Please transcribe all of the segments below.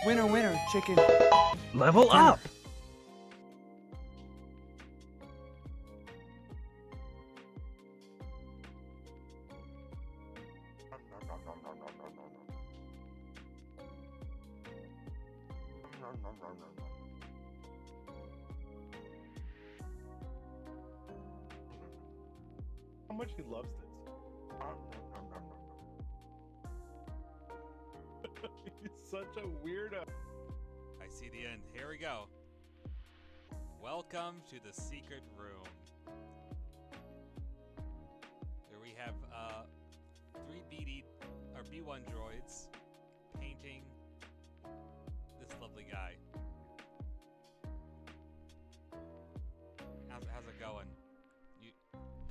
Winner, winner, chicken. Level Dinner. up! How much he loves this. He's such a weirdo. I see the end. Here we go. Welcome to the secret room. There we have three B1 droids painting this lovely guy. How's it going? You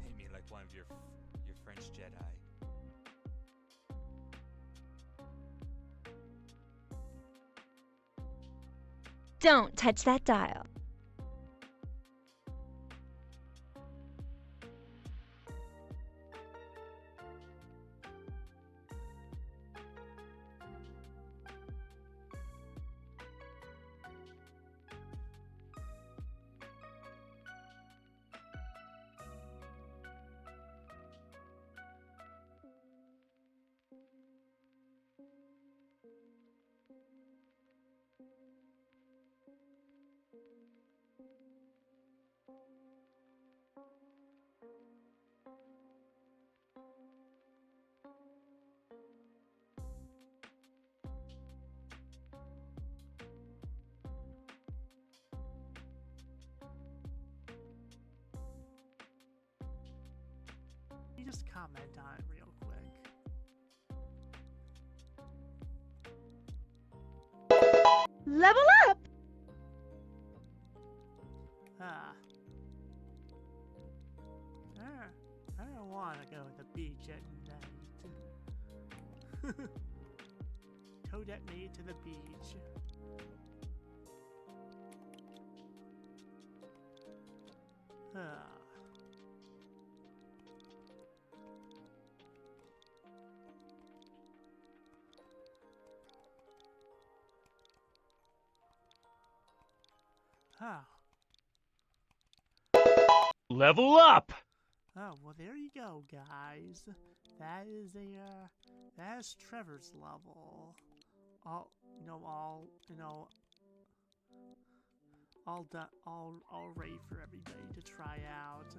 paint me like one of your French Jedi. Don't touch that dial. You just comment on it real quick. Level up! I don't want to go to the beach at night. Toadette me to the beach. Level up! Oh, well, there you go, guys. That is Trevor's level. All done, all ready for everybody to try out.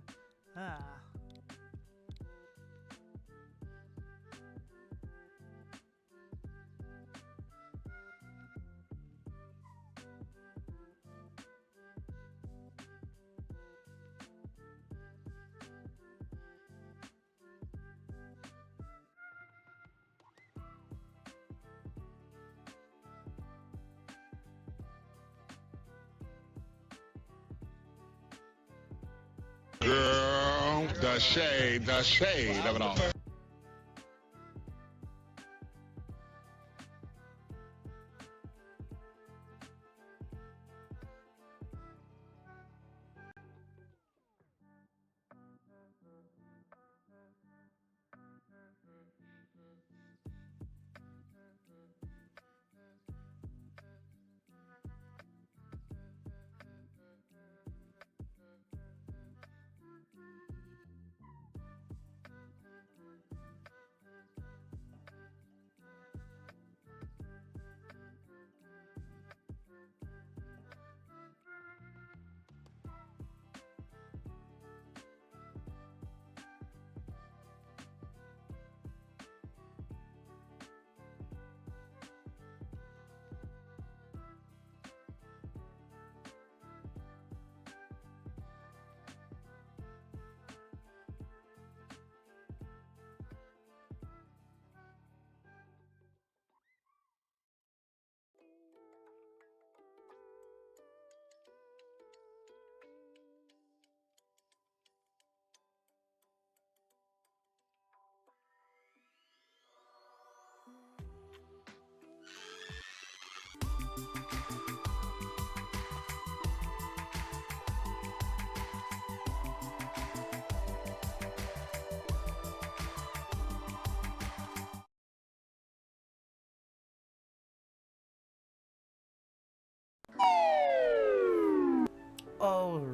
Girl, the shade of it all.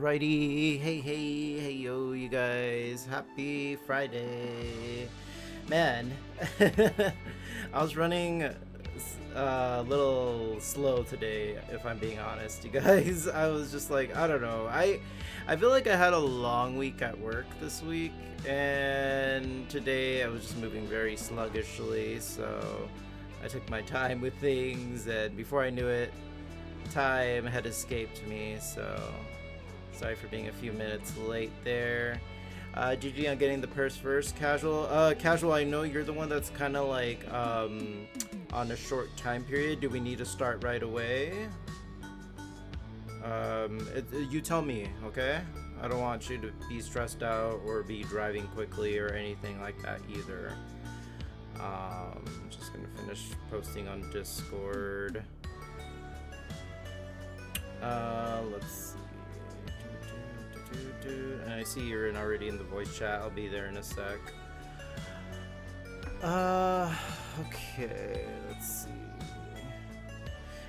Alrighty, hey yo, you guys, happy Friday. Man, I was running a little slow today, if I'm being honest, you guys. I was just like, I don't know, I feel like I had a long week at work this week, and today I was just moving very sluggishly, so I took my time with things, and before I knew it, time had escaped me, so sorry for being a few minutes late there. GG on getting the purse first, Casual. Casual, I know you're the one that's kind of like on a short time period. Do we need to start right away? You tell me, okay? I don't want you to be stressed out or be driving quickly or anything like that either. I'm just gonna finish posting on Discord. Let's see. And I see you're already in the voice chat. I'll be there in a sec. Okay, let's see.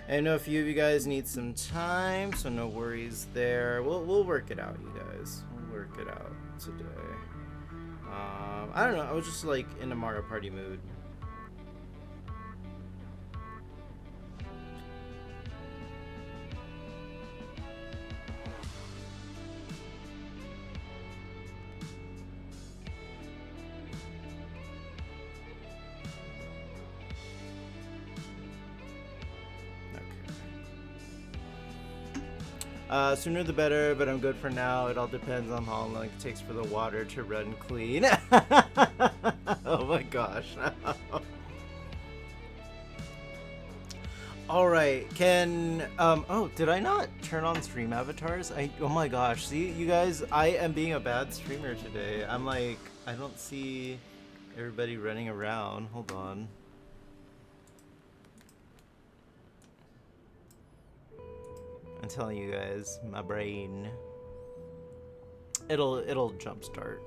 I know a few of you guys need some time, so no worries there. We'll work it out, you guys. We'll work it out today. I don't know. I was just like in a Mario Party mood. Sooner the better, but I'm good for now. It all depends on how long it takes for the water to run clean. Oh my gosh. Alright, oh, did I not turn on stream avatars? Oh my gosh, see, you guys, I am being a bad streamer today. I'm like, I don't see everybody running around. Hold on. I'm telling you guys, my brain, it'll jumpstart.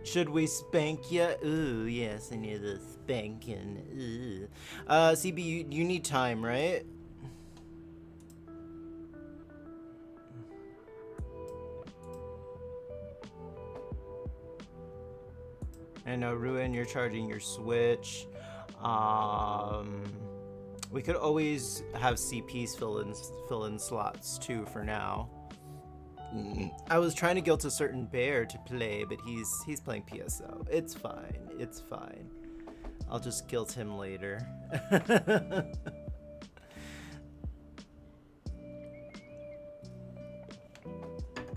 Should we spank ya? Ooh, yes, I need a spanking. Ooh. CB, you need time, right? I know, Ruin, you're charging your Switch. We could always have CPs fill in slots too for now. I was trying to guilt a certain bear to play, but he's playing PSO. It's fine. It's fine. I'll just guilt him later.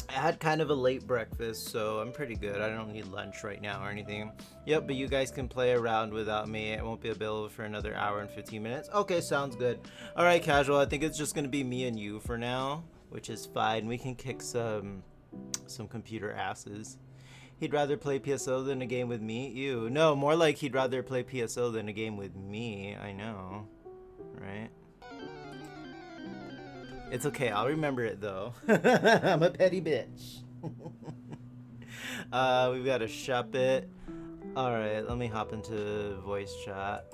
I had kind of a late breakfast, so I'm pretty good. I don't need lunch right now or anything. Yep, but you guys can play around without me. It won't be available for another hour and 15 minutes. Okay, sounds good. All right, Casual. I think it's just going to be me and you for now, which is fine. We can kick some computer asses. He'd rather play PSO than a game with me? Ew. No, more like he'd rather play PSO than a game with me. I know. Right? It's okay, I'll remember it though. I'm a petty bitch. We've got a shop it. Alright, let me hop into voice chat.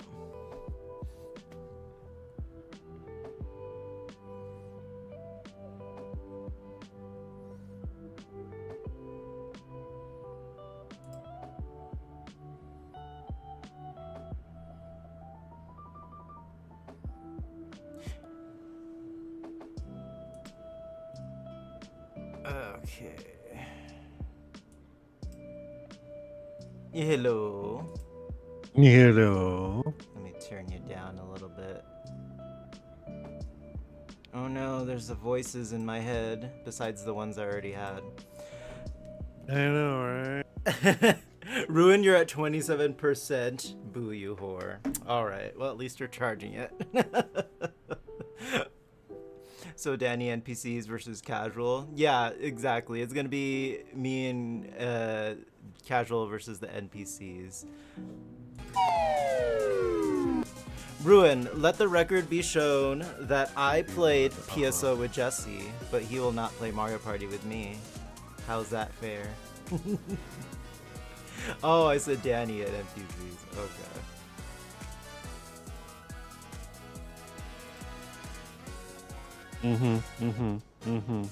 Okay. Hello. Hello. Let me turn you down a little bit. Oh no, there's the voices in my head besides the ones I already had. I know, right? Ruin, you're at 27%. Boo, you whore. Alright, well, at least you're charging it. So Danny NPCs versus Casual. Yeah, exactly. It's gonna be me and Casual versus the NPCs. Ruin, let the record be shown that I played PSO with Jesse, but he will not play Mario Party with me. How's that fair? Oh, I said Danny at NPCs. Okay. Mm-hmm. Mm-hmm. Mm-hmm.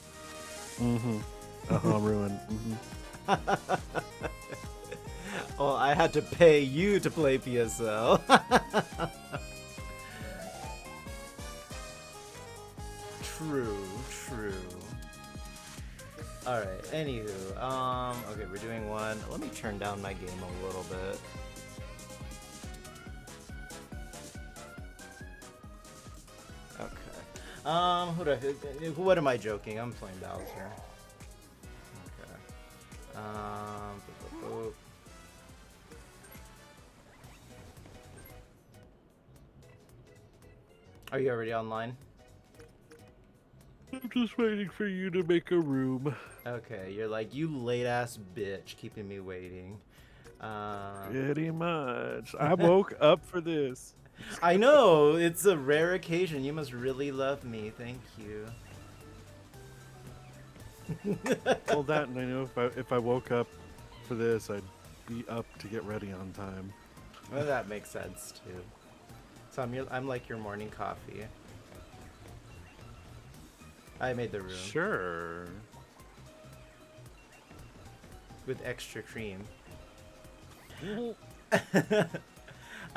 Mm-hmm. Uh-huh, ruin. Mm-hmm. Well, I had to pay you to play PSL. True, true. Alright, anywho, okay, we're doing one. Let me turn down my game a little bit. Okay. What am I joking? I'm playing Bowser. Okay. Boop, boop, boop. Are you already online? I'm just waiting for you to make a room. Okay, you're like, you late ass bitch, keeping me waiting. Pretty much. I woke up for this. I know, it's a rare occasion. You must really love me. Thank you. Well, that, and I know if I woke up for this, I'd be up to get ready on time. Well, that makes sense too. So I'm like your morning coffee. I made the room Sure. with extra cream.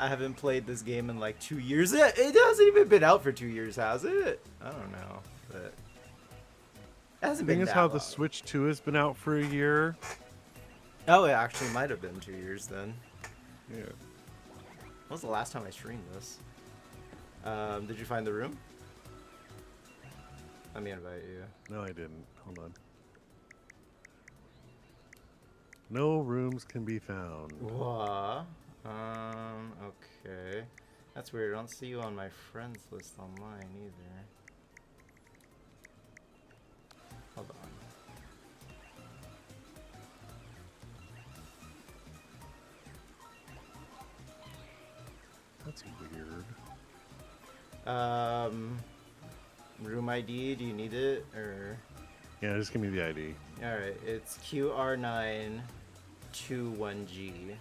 I haven't played this game in like 2 years. It hasn't even been out for 2 years, has it? I don't know, but it hasn't The been thing is that how long. the Switch 2 has been out for a year. Oh, it actually might have been 2 years then. Yeah. When was the last time I streamed this? Did you find the room? Let me invite you. No, I didn't. Hold on. No rooms can be found. What? Okay. That's weird. I don't see you on my friends list online either. Hold on. That's weird. Room ID, do you need it? Or Yeah, just give me the ID. alright, it's QR921G.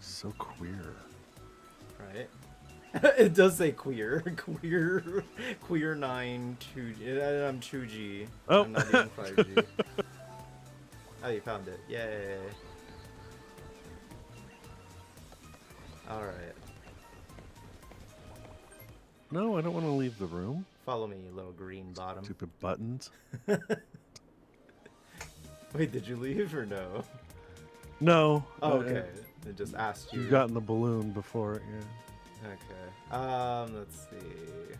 So queer. Right? It does say queer. Queer 9 2G. I'm 2G. Oh. I'm not even 5G. Oh, you found it. Yay. Alright. No, I don't want to leave the room. Follow me, you little green bottom. Stupid buttons. Wait, did you leave or no? No. Oh, okay. It just asked you. You've gotten the balloon before, yeah. Okay. Let's see.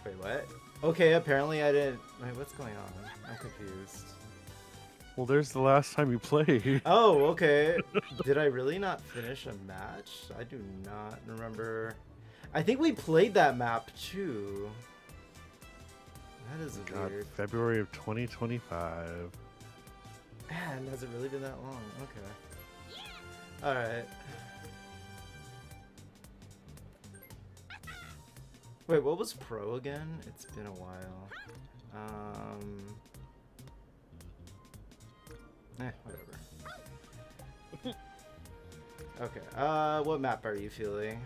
Wait, what? Okay, apparently I didn't. Wait, what's going on? I'm confused. Well, there's the last time you played. Oh, okay. Did I really not finish a match? I do not remember. I think we played that map too. That is God, weird. February of 2025. Man, has it really been that long? Okay. Alright. Wait, what was pro again? It's been a while. Whatever. Okay, what map are you feeling?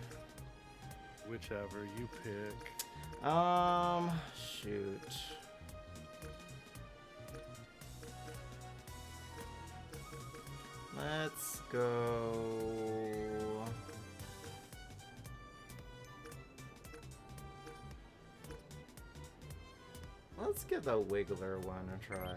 Whichever you pick. Shoot. Let's go. Let's give the Wiggler one a try.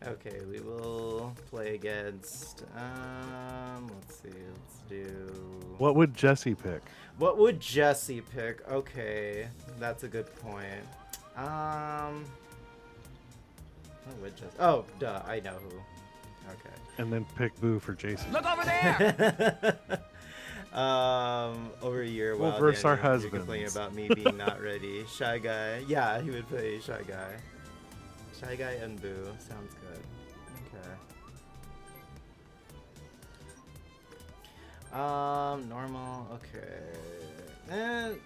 Okay, we will play against, let's see, let's do... What would Jesse pick? What would Jesse pick? Okay, that's a good point. What would Jesse... Oh, duh, I know who. Okay. And then pick Boo for Jason. Look over there! Over a year Well, while versus our Daniel, you're complaining husbands. about me being not ready. Shy Guy. Yeah, he would play Shy Guy. Shy Guy and Boo. Sounds good. Okay. Normal. Okay.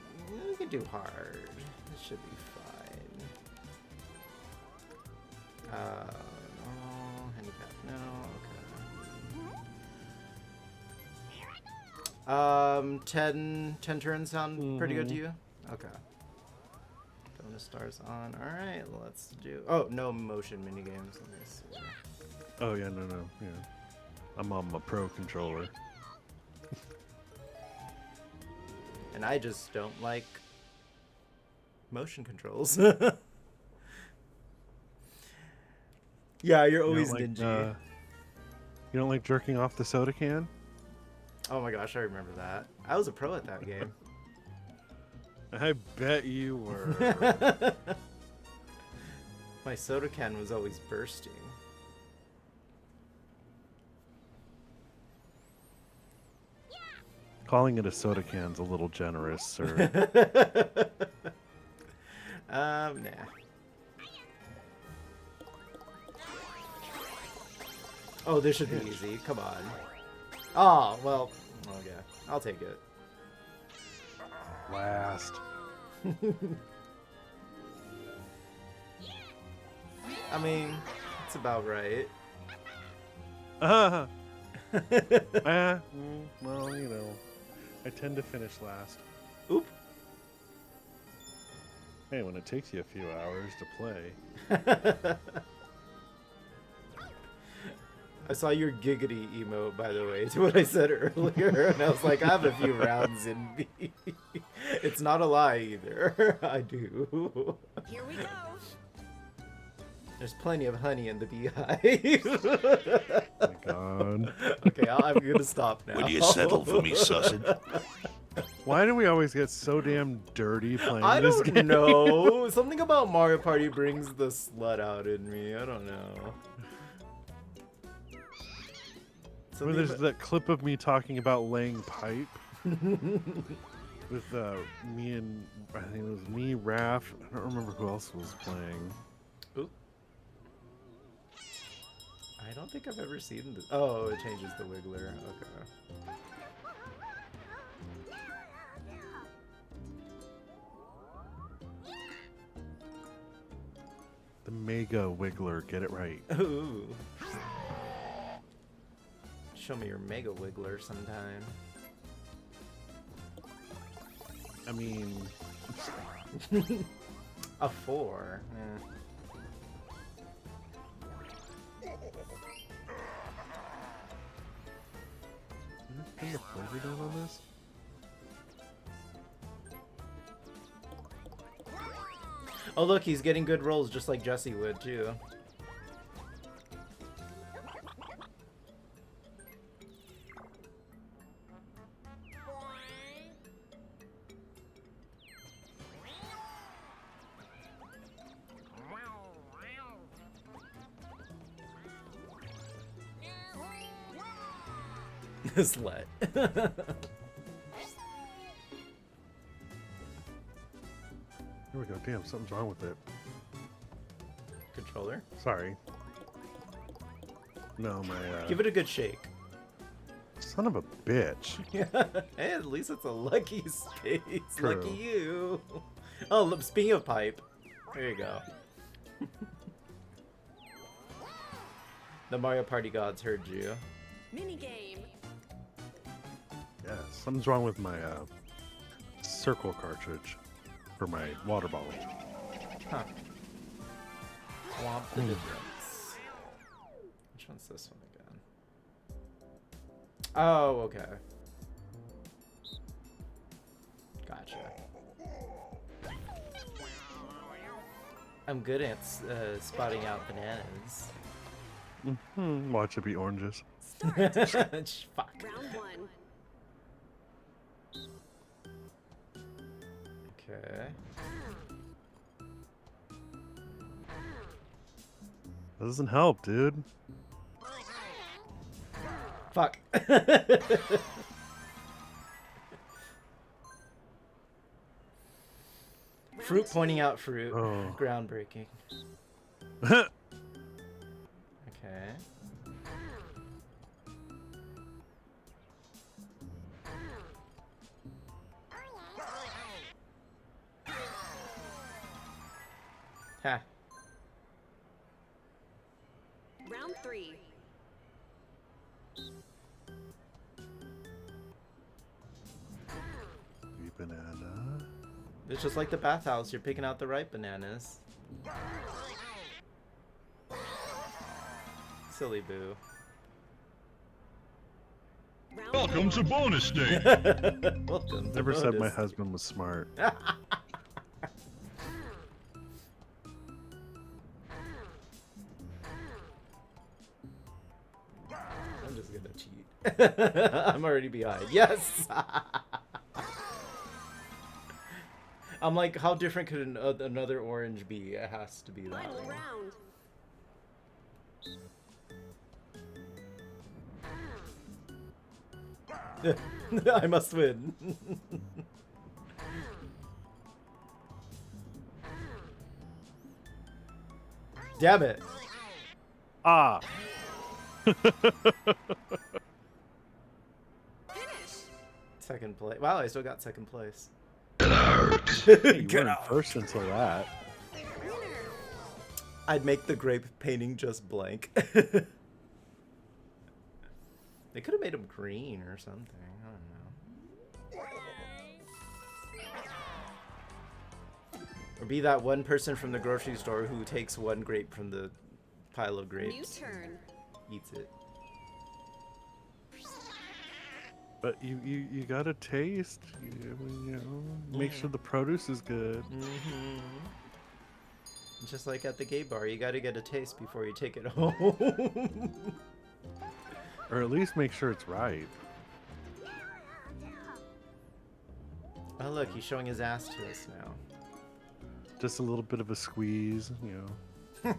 We can do hard. It should be fine. Normal. Handicap. No. Okay. 10 turns sound pretty good to you? Okay. Bonus stars on. Alright, let's do... Oh, no motion minigames. Let me see. Oh, yeah, no. Yeah. I'm on my pro controller. And I just don't like motion controls. Yeah, you're always dingy. You don't like jerking off the soda can? Oh my gosh, I remember that. I was a pro at that game. I bet you were. My soda can was always bursting. Calling it a soda can's a little generous, sir. Nah. Oh, this should be easy. Come on. Oh, well. Oh, yeah. I'll take it. Last. I mean, it's about right. Well, you know, I tend to finish last. Oop. Hey, when it takes you a few hours to play. I saw your giggity emote, by the way, to what I said earlier, and I was like, I have a few rounds in me. It's not a lie either. I do. Here we go. There's plenty of honey in the beehive. Oh my god. Okay, I'm gonna stop now. Will you settle for me, sausage? Why do we always get so damn dirty playing I this don't game? know. Something about Mario Party brings the slut out in me. I don't know. Well, there's that clip of me talking about laying pipe with me and I think it was me, Raph. I don't remember who else was playing. Oop. I don't think I've ever seen this. Oh, it changes the wiggler. Okay. The Mega Wiggler, get it right. Ooh. Show me your Mega Wiggler sometime. I mean, A 4. Is the flavor down on this? Oh look, he's getting good rolls just like Jesse would too. Slut. Here we go. Damn, something's wrong with it. Controller? Sorry. No, my Give it a good shake. son of a bitch. Hey, at least it's a lucky space. True. Lucky you. Oh, look, speaking of pipe, there you go. The Mario Party gods heard you. Minigame. Yeah, something's wrong with my circle cartridge for my water bottle. Huh. Swamp the difference. Which one's this one again? Oh, okay. Gotcha. I'm good at spotting out bananas. Watch it be oranges. Fuck. Round one. Okay. That doesn't help, dude. Fuck. Fruit pointing out fruit. Oh. Groundbreaking. Okay. Ha. Round 3. Banana. It's just like the bathhouse. You're picking out the right bananas. Silly boo. Round Welcome to bonus stage. Welcome to Never said my bonus. husband was smart. I'm just gonna cheat. I'm already behind. Yes! I'm like, how different could another orange be? It has to be that Final one. round. I must win. Damn it. Ah. Finish. Second place. Wow, I still got second place. You weren't first until that. Winner. I'd make the grape painting just blank. They could have made him green or something. I don't know. Or be that one person from the grocery store who takes one grape from the pile of New grapes, turn. eats it. But you gotta taste. You know, make sure the produce is good. Mm-hmm. Just like at the gay bar, you gotta get a taste before you take it home. Or at least make sure it's right. Oh look, he's showing his ass to us now. Just a little bit of a squeeze, you know.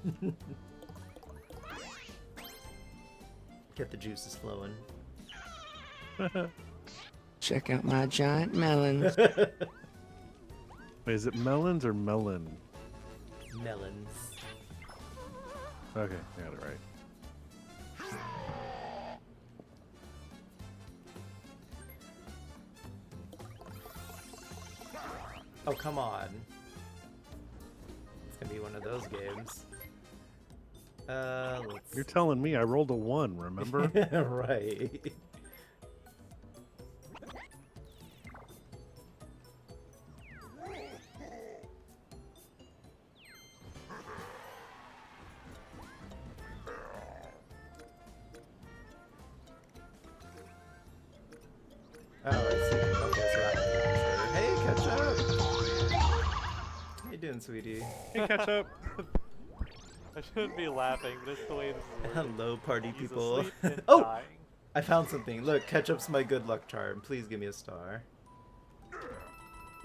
Get the juices flowing. Check out my giant melons. Wait, is it melons or melon? Melons. Okay, I got it right. Oh, come on. It's gonna be one of those games. Let's... You're telling me I rolled a 1, remember? Right. Oh, I see. Okay, so that one's Hey, Ketchup! How you doing, sweetie? Hey, ketchup. I shouldn't be laughing, but it's the way this is working. Hello, party He's people. asleep and Oh! dying. I found something. Look, Ketchup's my good luck charm. Please give me a star.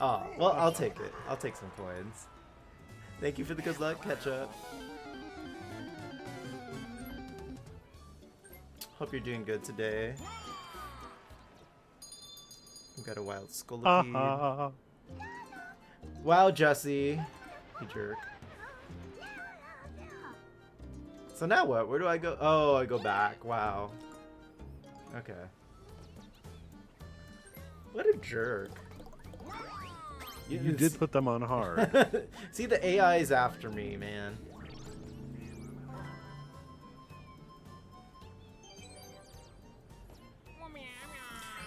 Oh, well, I'll take it. I'll take some coins. Thank you for the good luck, Ketchup. Hope you're doing good today. We've got a wild scolipede. Wow, Jesse. You jerk. So now what? Where do I go? Oh, I go back. Wow. Okay. What a jerk. You did put them on hard. See, the AI is after me, man.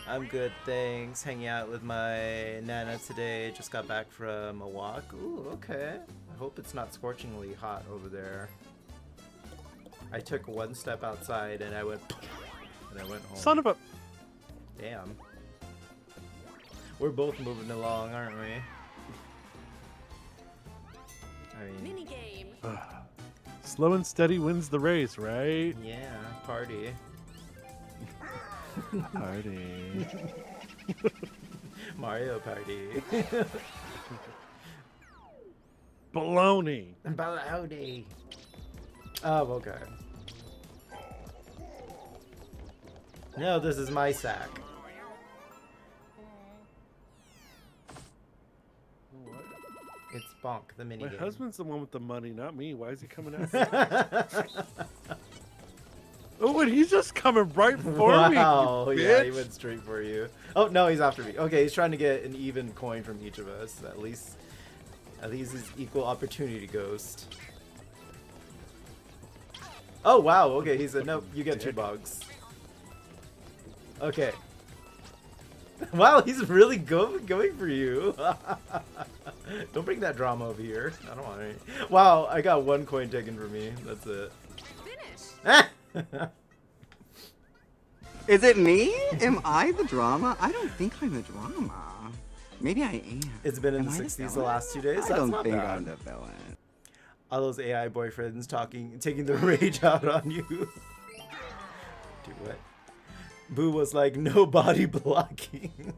I'm good, thanks. Hanging out with my Nana today. Just got back from a walk. Ooh, okay. I hope it's not scorchingly hot over there. I took one step outside and I went and I went home. Son of a... Damn. We're both moving along, aren't we? I mean, Mini game. Slow and steady wins the race, right? yeah, party. Party. Mario Party. Baloney. Baloney. Oh, okay. No, this is my sack. It's Bonk, the mini My game. husband's the one with the money, not me. Why is he coming at me? Oh, and he's just coming right for me. Wow, You yeah, he bitch. went straight for you. Oh no, he's after me. Okay, he's trying to get an even coin from each of us. At least he's equal opportunity ghost. Oh wow, okay, he said nope, you get 2 bugs. Okay. Wow, he's really going for you. Don't bring that drama over here. I don't want any. Wow, I got 1 coin taken from me. That's it. Finish. Is it me? Am I the drama? I don't think I'm the drama. Maybe I am. It's been in Am the I 60s the villain? last 2 days. I That's don't not think bad. I'm the villain. All those AI boyfriends taking the rage out on you. Do what? Boo was like, no body blocking.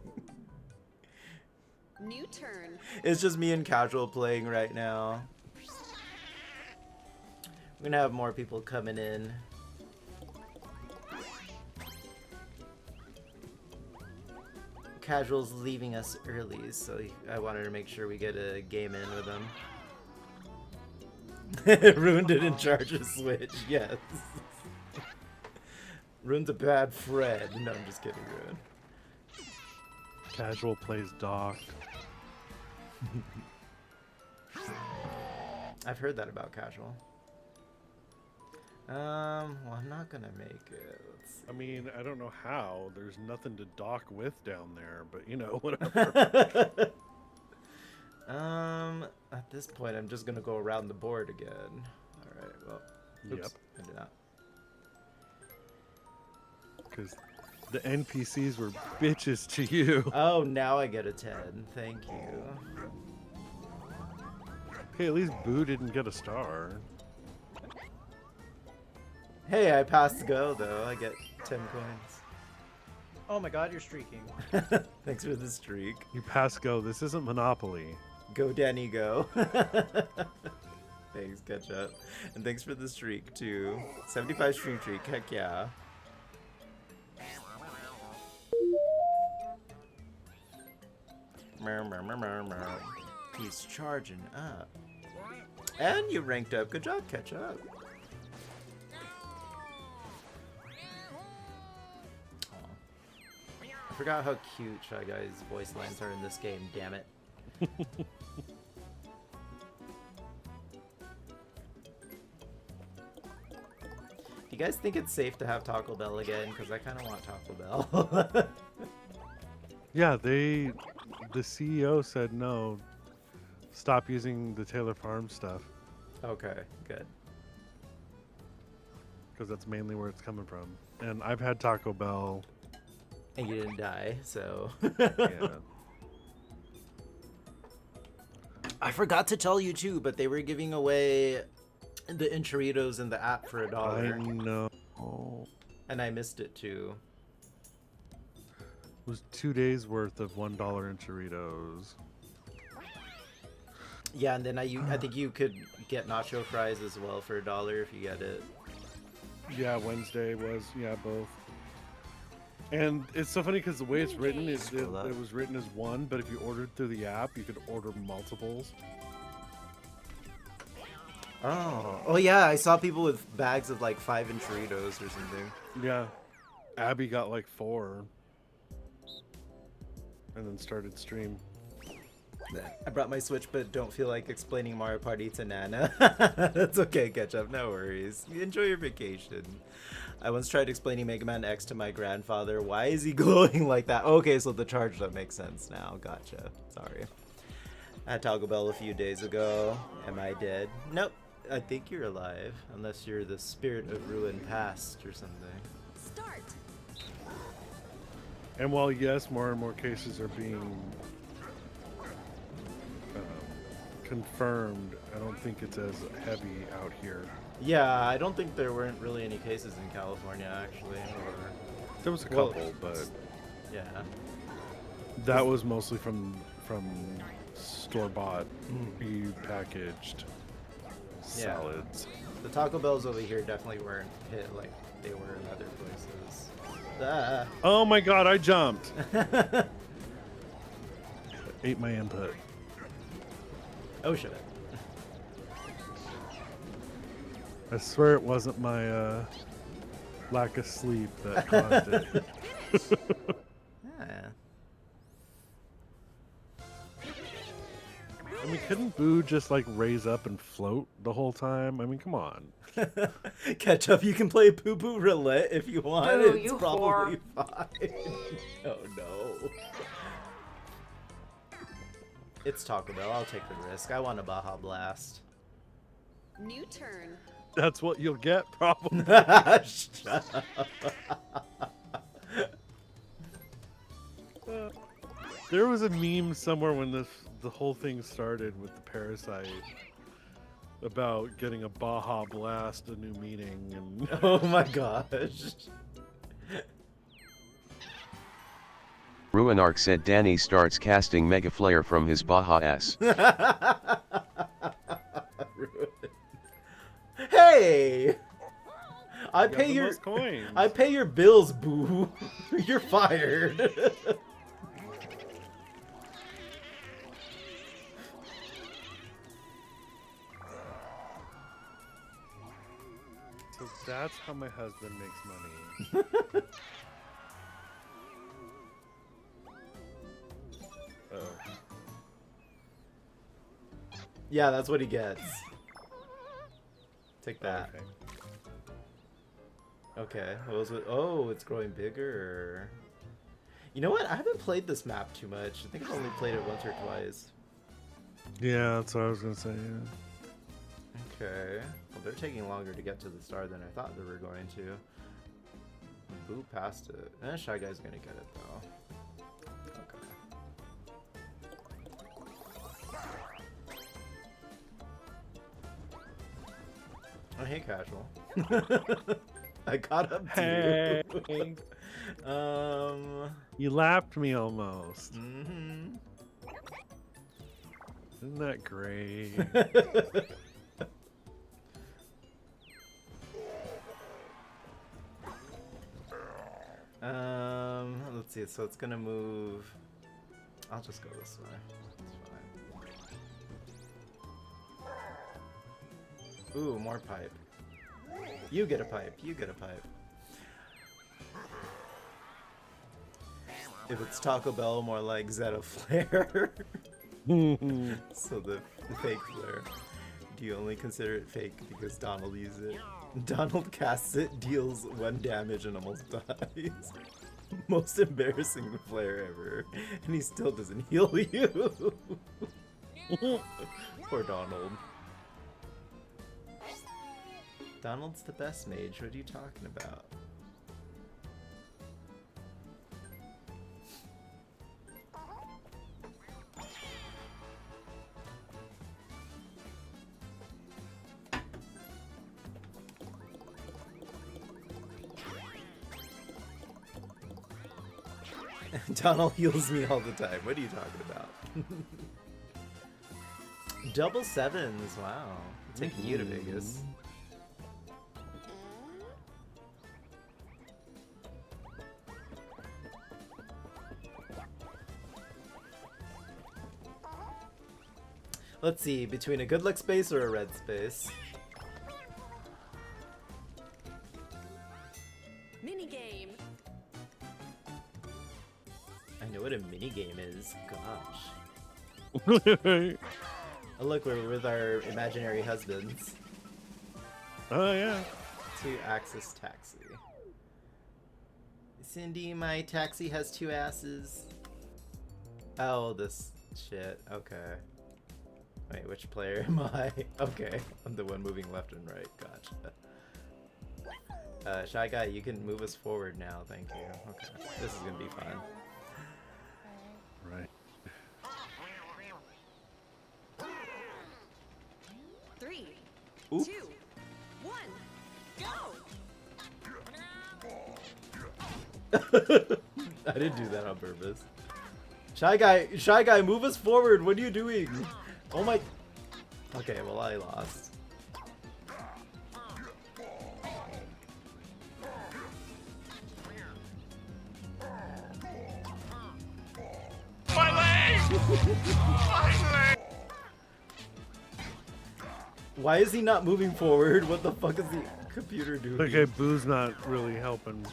New turn. It's just me and Casual playing right now. We're gonna have more people coming in. Casual's leaving us early, so I wanted to make sure we get a game in with him. Ruin didn't charge a Switch, yes. Ruin's a bad Fred. No, I'm just kidding, Ruin. Casual plays docked. I've heard that about Casual. Well, I'm not gonna make it. Let's see. I mean, I don't know how. There's nothing to dock with down there, but you know, whatever. At this point, I'm just gonna go around the board again. All right. Well, oops, Yep. I did not. Because the NPCs were bitches to you. Oh, now I get a 10. Thank you. Hey, at least Boo didn't get a star. Hey, I passed go though. I get 10 coins. Oh my god, you're streaking. Thanks for the streak. You pass go. This isn't Monopoly. Go, Danny, go. Thanks, Ketchup. And thanks for the streak, too. 75 stream streak, heck yeah. He's charging up. And you ranked up. Good job, Ketchup. I forgot how cute Shy Guy's voice lines are in this game, damn it. Do you guys think it's safe to have Taco Bell again? Because I kind of want Taco Bell. Yeah, the CEO said no. Stop using the Taylor Farm stuff. Okay, good. Because that's mainly where it's coming from. And I've had Taco Bell. And you didn't die, so. Yeah. I forgot to tell you too, but they were giving away the Enchiritos in the app for I $1. know. And I missed it too. It was 2 days worth of $1 Enchiritos. Yeah, and then I think you could get nacho fries as well for $1 if you get it. Yeah, Wednesday was, yeah, both. And it's so funny because the way it's written is it was written as one, but if you ordered through the app, you could order multiples. Oh yeah, I saw people with bags of like 5 Enchiritos or something. Yeah. Abby got like 4. And then started stream. I brought my Switch, but don't feel like explaining Mario Party to Nana. That's okay, Ketchup. No worries. You enjoy your vacation. I once tried explaining Mega Man X to my grandfather. Why is he glowing like that? Okay, so the charge that makes sense now. Gotcha. Sorry. I had Taco Bell a few days ago. Am I dead? Nope. I think you're alive. Unless you're the spirit of ruin past or something. Start. And while, yes, more and more cases are being confirmed, I don't think it's as heavy out here. Yeah, I don't think there weren't really any cases in California, actually. Or... There was a Well, couple, but yeah. that was mostly from store-bought, pre-packaged salads. The Taco Bells over here definitely weren't hit like they were in other places. Ah. Oh my god, I jumped! Ate my input. Oh shit. I swear it wasn't my lack of sleep that caused it. Yeah. I mean, couldn't Boo just like raise up and float the whole time? I mean, come on. Ketchup, you can play Poo Poo Roulette if you want. Boo, It's you probably fine. Oh no. It's Taco Bell. I'll take the risk. I want a Baja Blast. New turn. That's what you'll get, probably. Shut up. There was a meme somewhere when the whole thing started with the parasite about getting a Baja Blast, a new meaning, and Oh my gosh. Ruinark said Danny starts casting Mega Flare from his Baja S. Hey! I You got pay the your most coins. I pay your bills, Boo. You're fired. So that's how my husband makes money. Uh-oh. Yeah, that's what he gets. Take that. Okay. What was it? Oh, it's growing bigger. You know what? I haven't played this map too much. I think I've only played it once or twice. Yeah, that's what I was gonna say. Yeah. Okay. Well, they're taking longer to get to the star than I thought they were going to. Boo passed it. Shy Guy's gonna get it though. Okay. Oh, hey, Casual. I caught up to you. You lapped me almost. Mm-hmm. Isn't that great? Let's see. So it's gonna move. I'll just go this way. It's fine. Ooh, more pipe. You get a pipe. You get a pipe. If it's Taco Bell, more like Zeta Flare. So the fake flare. Do you only consider it fake because Donald uses it? Donald casts it, deals 1 damage, and almost dies. Most embarrassing flare ever. And he still doesn't heal you. Poor Donald. Donald's the best mage. What are you talking about? Donald heals me all the time. What are you talking about? Double sevens. Wow. I'm taking you to Vegas. Let's see, between a good luck space or a red space. Minigame. I know what a minigame is. Gosh. Oh Oh look, we're with our imaginary husbands. yeah. 2-axis taxi. Cindy, my taxi has 2 asses. Oh, this shit. Okay. Wait, which player am I? Okay, I'm the one moving left and right. Gotcha. Shy Guy, you can move us forward now. Thank you. Okay, this is gonna be fun. Right. 3, Oop. 2, 1, go! I didn't do that on purpose. Shy Guy, move us forward. What are you doing? Oh my. Okay, well I lost. My leg! My leg! Why is he not moving forward? What the fuck is the computer doing? Okay, Boo's not really helping.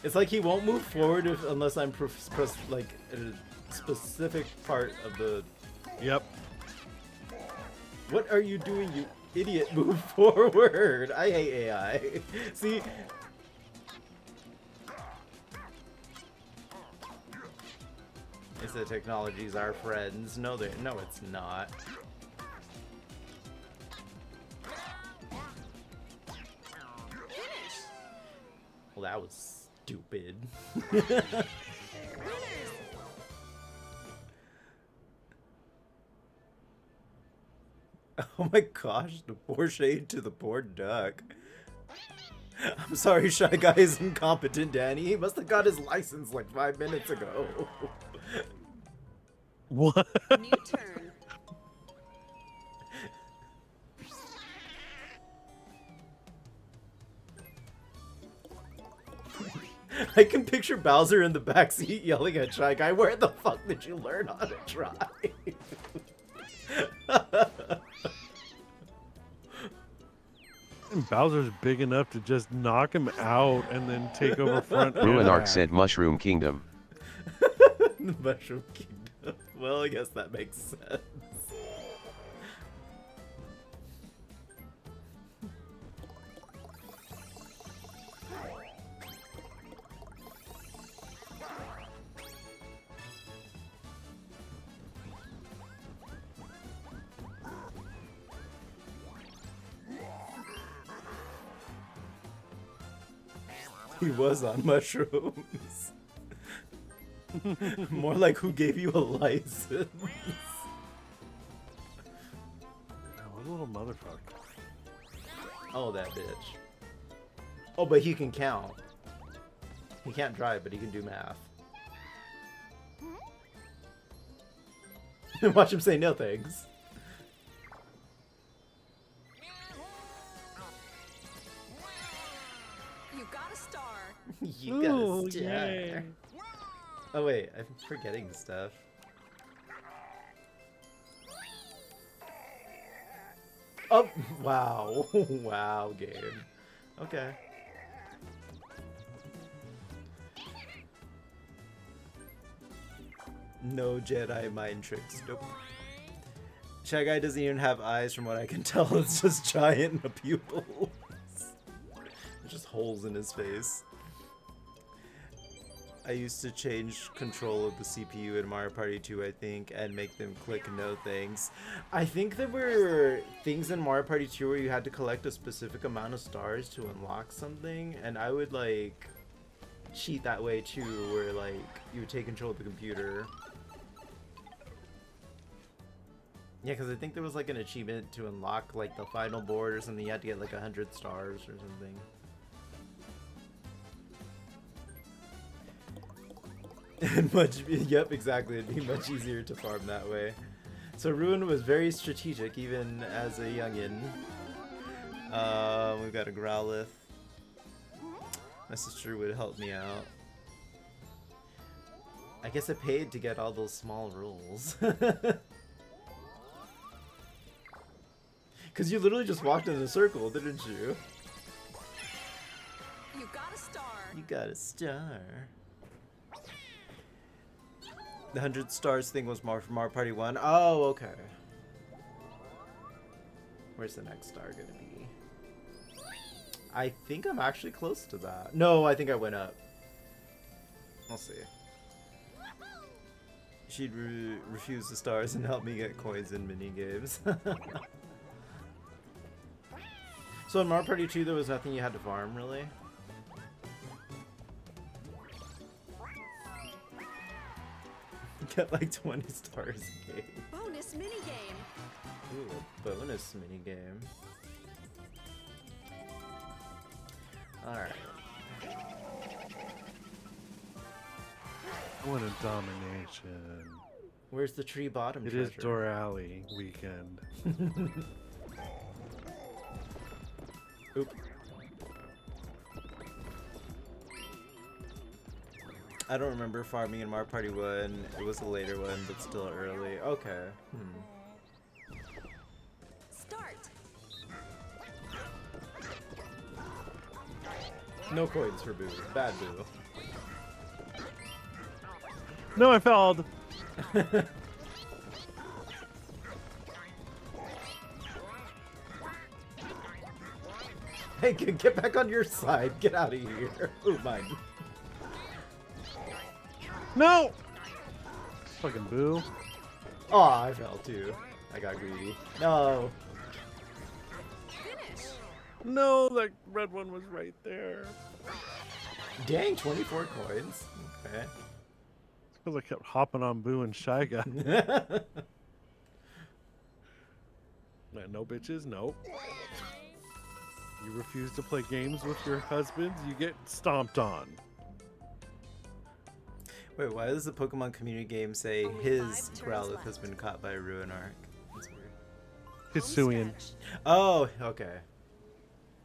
It's like he won't move forward unless I'm press like a specific part of the. Yep. What are you doing, you idiot? Move forward! I hate AI. See. They said technology's our friends. No, no, it's not. Well, that was stupid. Oh my gosh, the poor shade to the poor duck. I'm sorry, Shy Guy is incompetent, Danny. He must have got his license like 5 minutes ago. What? New turn. I can picture Bowser in the backseat yelling at Shy Guy, where the fuck did you learn how to drive? And Bowser's big enough to just knock him out and then take over front. Ruinark said Mushroom Kingdom. The Mushroom Kingdom. Well, I guess that makes sense. He was on mushrooms. More like who gave you a license. What a little motherfucker. Oh, that bitch. Oh, but he can count. He can't drive, but he can do math. Watch him say no thanks. You got a star. You got Ooh, a star. yay. Oh wait, I'm forgetting stuff. Oh, wow. Wow, game. Okay. No Jedi mind tricks. Nope. Shy Guy doesn't even have eyes from what I can tell. It's just giant pupils. Just holes in his face. I used to change control of the CPU in Mario Party 2, I think, and make them click no thanks. I think there were things in Mario Party 2 where you had to collect a specific amount of stars to unlock something, and I would, like, cheat that way too, where, like, you would take control of the computer. Yeah, because I think there was, like, an achievement to unlock, like, the final board or something. You had to get, like, 100 stars or something. Yep, exactly. It'd be much easier to farm that way. So Ruin was very strategic, even as a youngin. We've got a Growlithe. My sister would help me out. I guess I paid to get all those small rules. Cause you literally just walked in a circle, didn't you? You got a star. You got a star. The 100 stars thing was more from Mario Party 1. Oh, okay. Where's the next star gonna be? I think I'm actually close to that. No, I think I went up. I'll see. She'd refuse the stars and help me get coins in mini games. So in Mario Party 2, there was nothing you had to farm, really? Get like 20 stars a game. Bonus minigame. Ooh, a bonus minigame. Alright. What a domination. Where's the tree bottom It treasure? is Door Alley weekend. Oop. I don't remember farming in Mario Party 1. It was a later one, but still early. Okay. No coins for Boo. Bad Boo. No, I failed. Hey, get back on your side. Get out of here. Oh, mine. No! Fucking Boo. Oh, I fell too. I got greedy. No. Finish. No, that red one was right there. Dang, 24 coins. Okay. It's because I kept hopping on Boo and Shy Guy. No, bitches, no. You refuse to play games with your husbands, you get stomped on. Wait, why does the Pokemon community game say Only his 5 turns Growlithe left. has been caught by a Ruin Arc? That's weird. Hisuian. Oh, okay.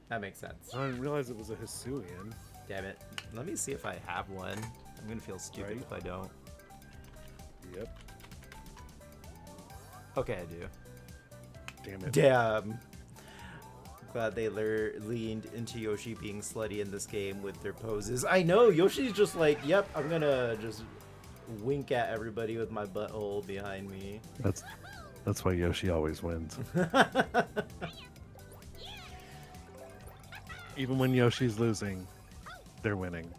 That makes sense. I didn't realize it was a Hisuian. Damn it. Let me see if I have one. I'm gonna feel stupid Right. if I don't. Yep. Okay, I do. Damn it. Damn. Glad they leaned into Yoshi being slutty in this game with their poses. I know, Yoshi's just like, yep, I'm gonna just wink at everybody with my butthole behind me. That's why Yoshi always wins. Even when Yoshi's losing, they're winning.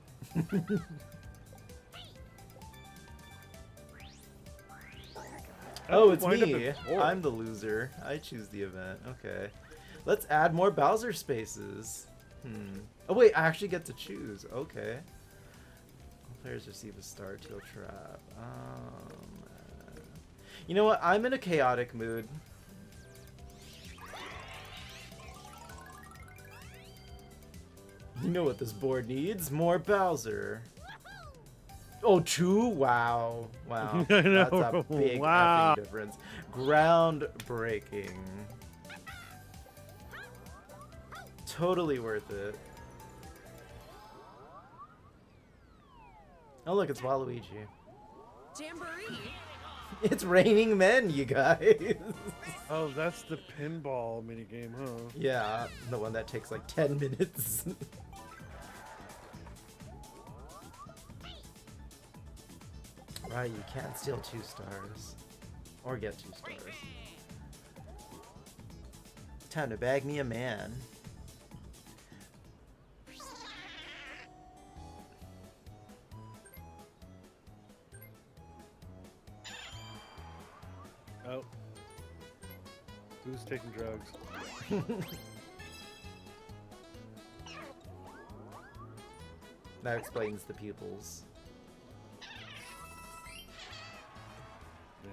Oh, it's Wind up me. at 4. I'm the loser. I choose the event. Okay. Let's add more Bowser spaces. Oh wait, I actually get to choose. Okay. All players receive a Star Tail trap. You know what? I'm in a chaotic mood. You know what this board needs? More Bowser. Oh, 2? Wow. Wow. I know. That's a big Wow. effing difference. Groundbreaking. Totally worth it. Oh, look, it's Waluigi. Jamboree. It's raining men, you guys. Oh, that's the pinball minigame, huh? Yeah, the one that takes like 10 minutes. Right, you can't steal 2 stars. Or get 2 stars. Time to bag me a man. Oh. Who's taking drugs? That explains the pupils. Yeah.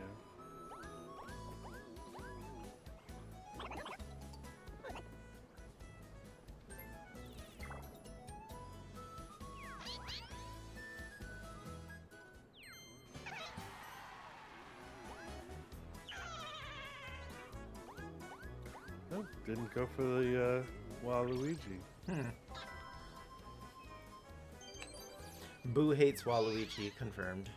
No, didn't go for the Waluigi. Boo hates Waluigi, confirmed.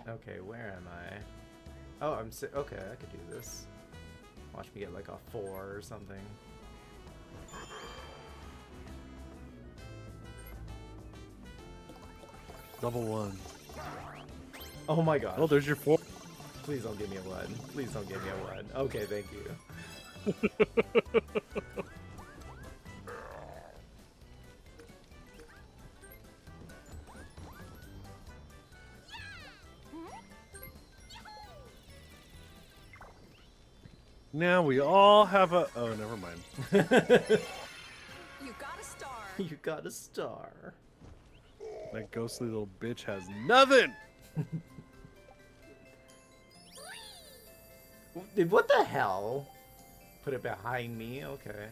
Okay, where am I? Oh, okay, I could do this. Watch me get like a 4 or something. Double 1. Oh my god. Oh, there's your 4. Please don't give me a 1. Please don't give me a 1. Okay, thank you. Now we all have a... Oh, never mind. You got a star. You got a star. That ghostly little bitch has nothing! What the hell? Put it behind me? Okay.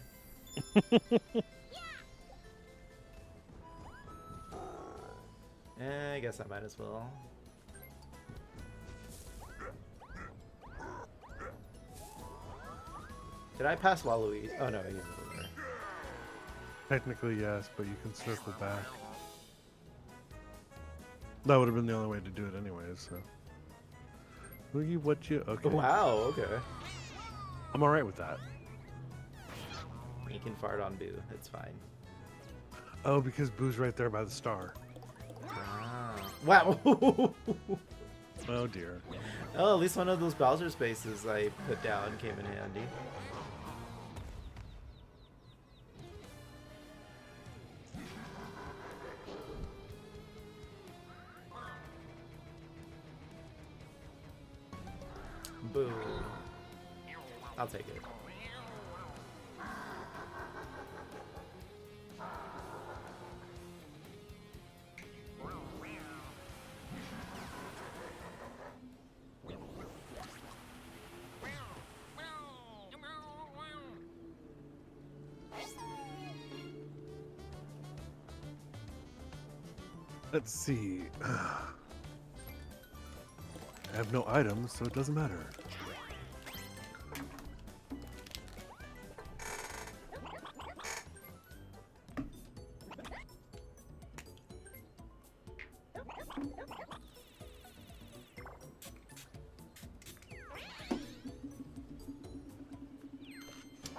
I guess I might as well. Did I pass Waluigi? Oh no, he's over there. Technically, yes, but you can circle back. That would have been the only way to do it anyways, so... Okay. Wow, okay. I'm alright with that. You can fart on Boo. It's fine. Oh, because Boo's right there by the star. Ah. Wow. Oh dear. Oh, at least one of those Bowser spaces I put down came in handy. Boo. I'll take it. Let's see. I have no items, so it doesn't matter.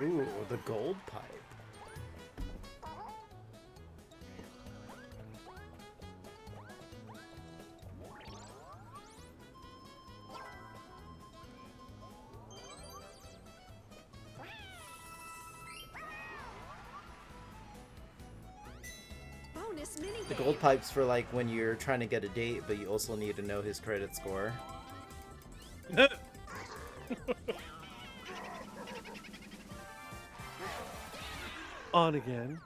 Ooh, the gold pipe. Bonus mini The gold pipe's for like when you're trying to get a date, but you also need to know his credit score. On again,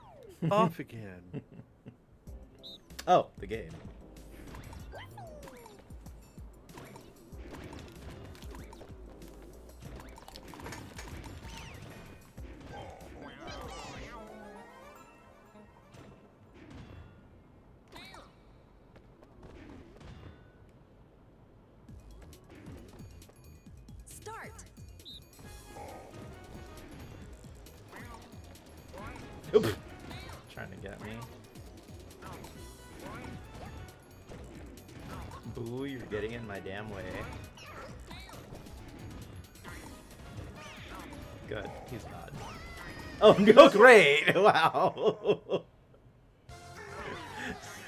off again. Oh, the game. start. Oop. Trying to get me. Boo, you're getting in my damn way. Good, he's not. Oh no, great! Wow!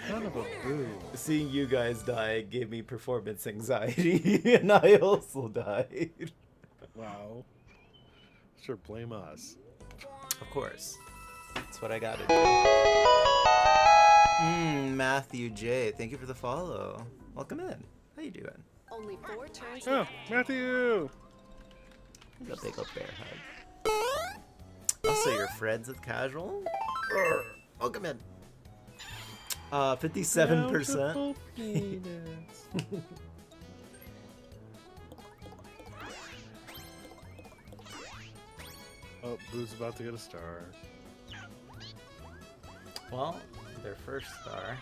Son of a boo. Seeing you guys die gave me performance anxiety, and I also died. Wow. Sure, blame us. Of course. That's what I gotta do. Matthew J, thank you for the follow. Welcome in. How you doing? Only 4 turns Oh, left. Matthew! A big old bear hug. Also, you're friends with casual? Welcome in. 57%. Oh, Boo's about to get a star. Well, their first star.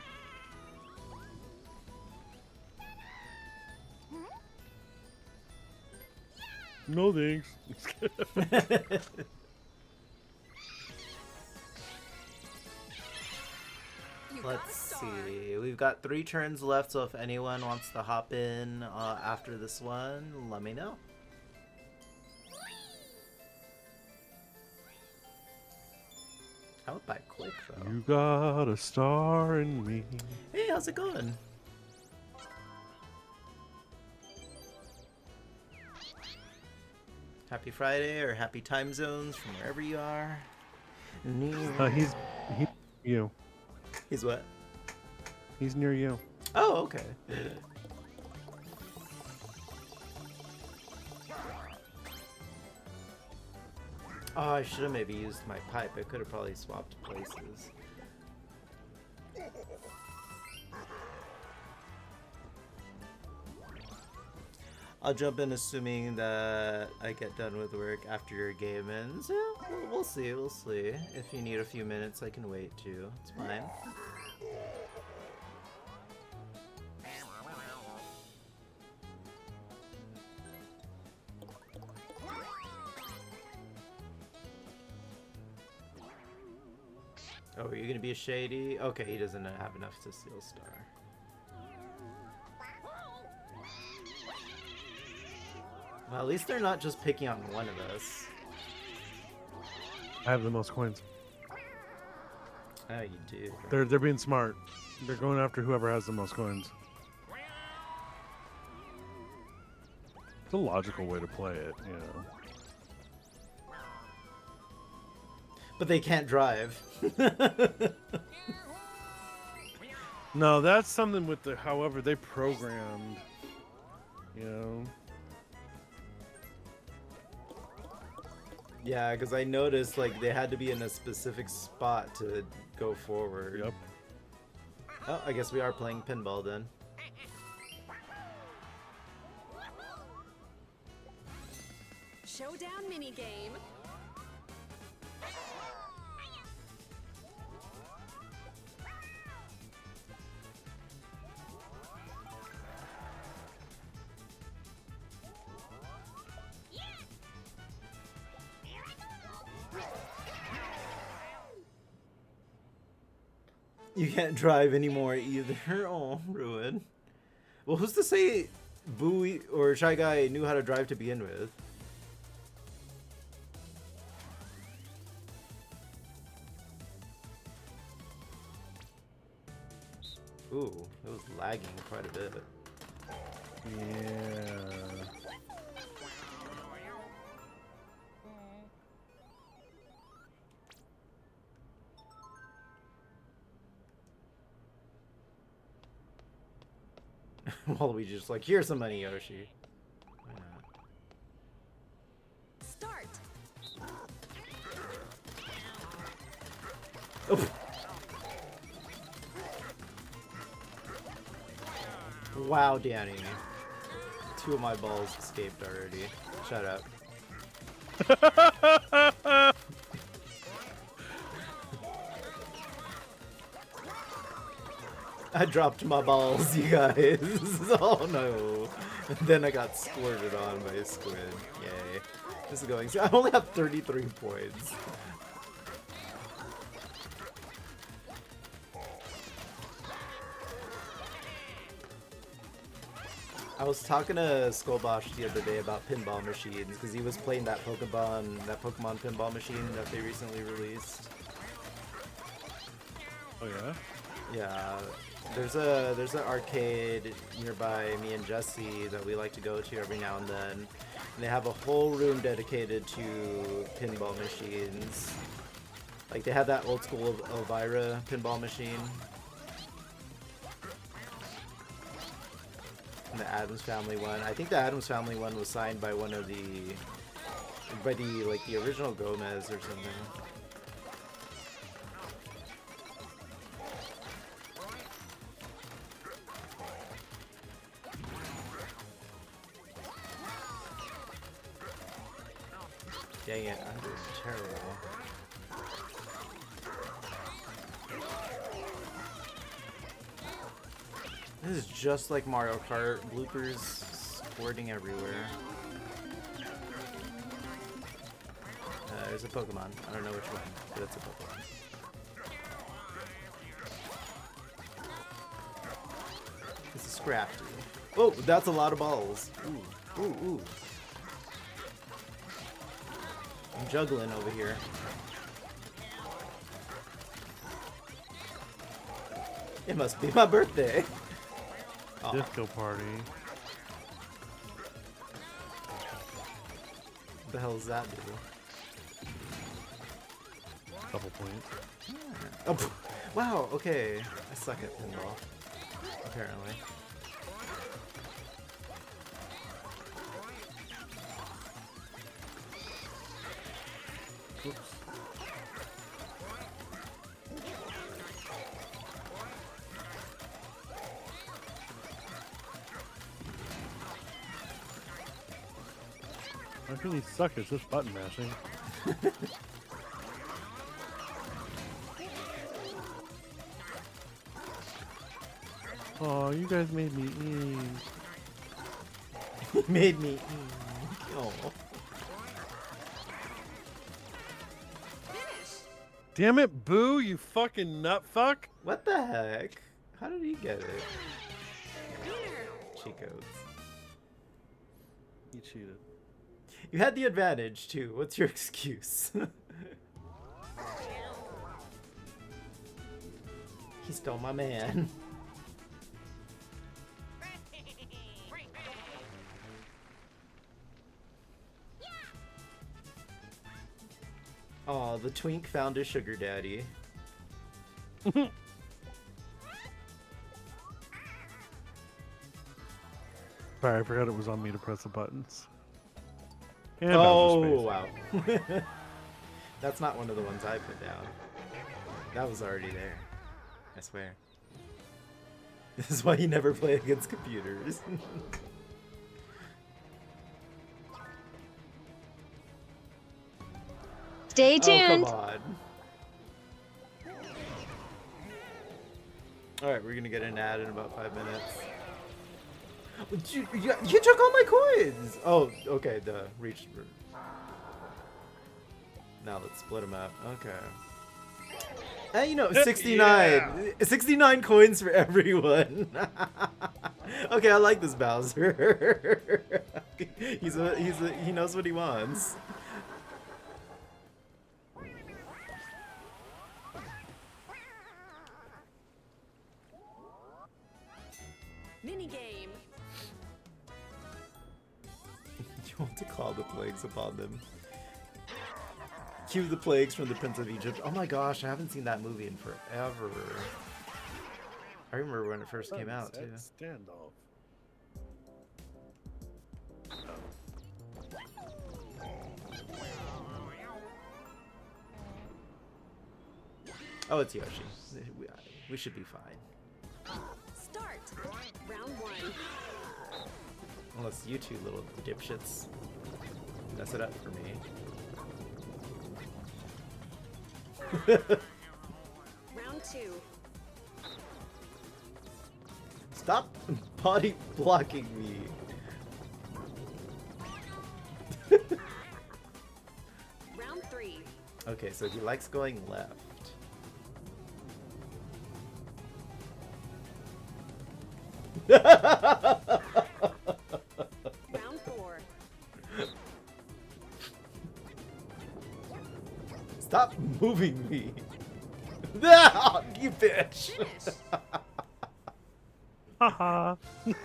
No thanks. You got a Let's star. see. We've got 3 turns left, so if anyone wants to hop in after this one, let me know. That went by quick, though. You got a star in me. Hey, how's it going? Happy Friday or happy time zones from wherever you are. He's you. He's what? He's near you. Oh, okay. Oh, I should have maybe used my pipe. I could have probably swapped places. I'll jump in assuming that I get done with work after your game ends. Yeah, we'll see, we'll see. If you need a few minutes, I can wait too. It's fine. Oh, are you gonna be a shady? Okay, he doesn't have enough to steal a star. Well, at least they're not just picking on one of us. I have the most coins. Oh, you do. They're being smart. They're going after whoever has the most coins. It's a logical way to play it, you know. But they can't drive. No, that's something with the however they programmed, you know. Yeah, because I noticed like they had to be in a specific spot to go forward. Yep. Oh, I guess we are playing pinball then. Showdown minigame. You can't drive anymore either. Oh, ruin. Well, who's to say Boo or Shy Guy knew how to drive to begin with? Ooh, it was lagging quite a bit. Yeah. Waluigi's just like, here's some money, Yoshi. Why not? Start. Oh. Wow, Danny. 2 of my balls escaped already. Shut up. I dropped my balls, you guys. Oh no. Then I got squirted on by a squid. Yay. This is going. I only have 33 points. I was talking to Skullbosh the other day about pinball machines because he was playing that Pokemon pinball machine that they recently released. Oh yeah? Yeah. There's an arcade nearby me and Jesse that we like to go to every now and then. And they have a whole room dedicated to pinball machines. Like they have that old school Elvira pinball machine. And the Addams Family one. I think the Addams Family one was signed by one of the original Gomez or something. Dang it, I'm doing terrible. This is just like Mario Kart, bloopers squirting everywhere. There's a Pokemon. I don't know which one, but it's a Pokemon. This is Scrafty. Oh, that's a lot of balls. Ooh, ooh, ooh. I'm juggling over here. It must be my birthday. Oh. Disco party. What the hell does that do? Couple points. Oh, wow, okay. I suck at pinball. Apparently. Oops. How can you suck at this button mashing? Oh, you guys made me Made me. Oh. Damn it, Boo, you fucking nut fuck! What the heck? How did he get it? Cheat codes. You cheated. You had the advantage too. What's your excuse? He stole my man. Aw, the twink found his sugar daddy. Sorry, I forgot it was on me to press the buttons. And Oh, wow. That's not one of the ones I put down. That was already there. I swear. This is why you never play against computers. Stay tuned. Oh, come on. Alright, we're gonna get an ad in about 5 minutes. You took all my coins! Oh, okay, the reach. Now let's split them up. Okay. And you know, 69. 69 coins for everyone. Okay, I like this Bowser. He knows what he wants. Minigame. You want to call the plagues upon them. Cue the plagues from the Prince of Egypt. Oh my gosh, I haven't seen that movie in forever. I remember when it first came out too. Standoff. Oh, it's Yoshi. We should be fine. Start. Round 1. Unless you two little dipshits mess it up for me. Round 2. Stop body blocking me. Round 3. Okay, so he likes going left. Round 4. Stop moving me. Ah, you bitch. Finish. Haha. Winner.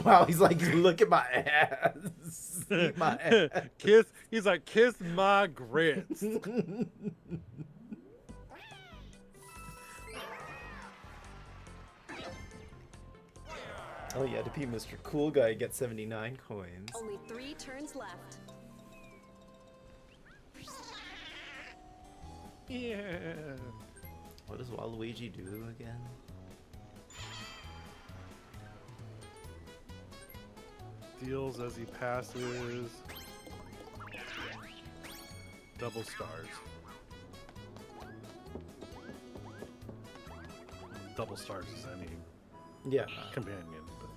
Wow, he's like, look at my ass. Eat my ass. Kiss. He's like, kiss my grits. Oh yeah, to be Mr. Cool Guy, get 79 coins. Only 3 turns left. Yeah. What does Waluigi do again? Deals as he passes. Double stars. Double stars is any Yeah. companion. But...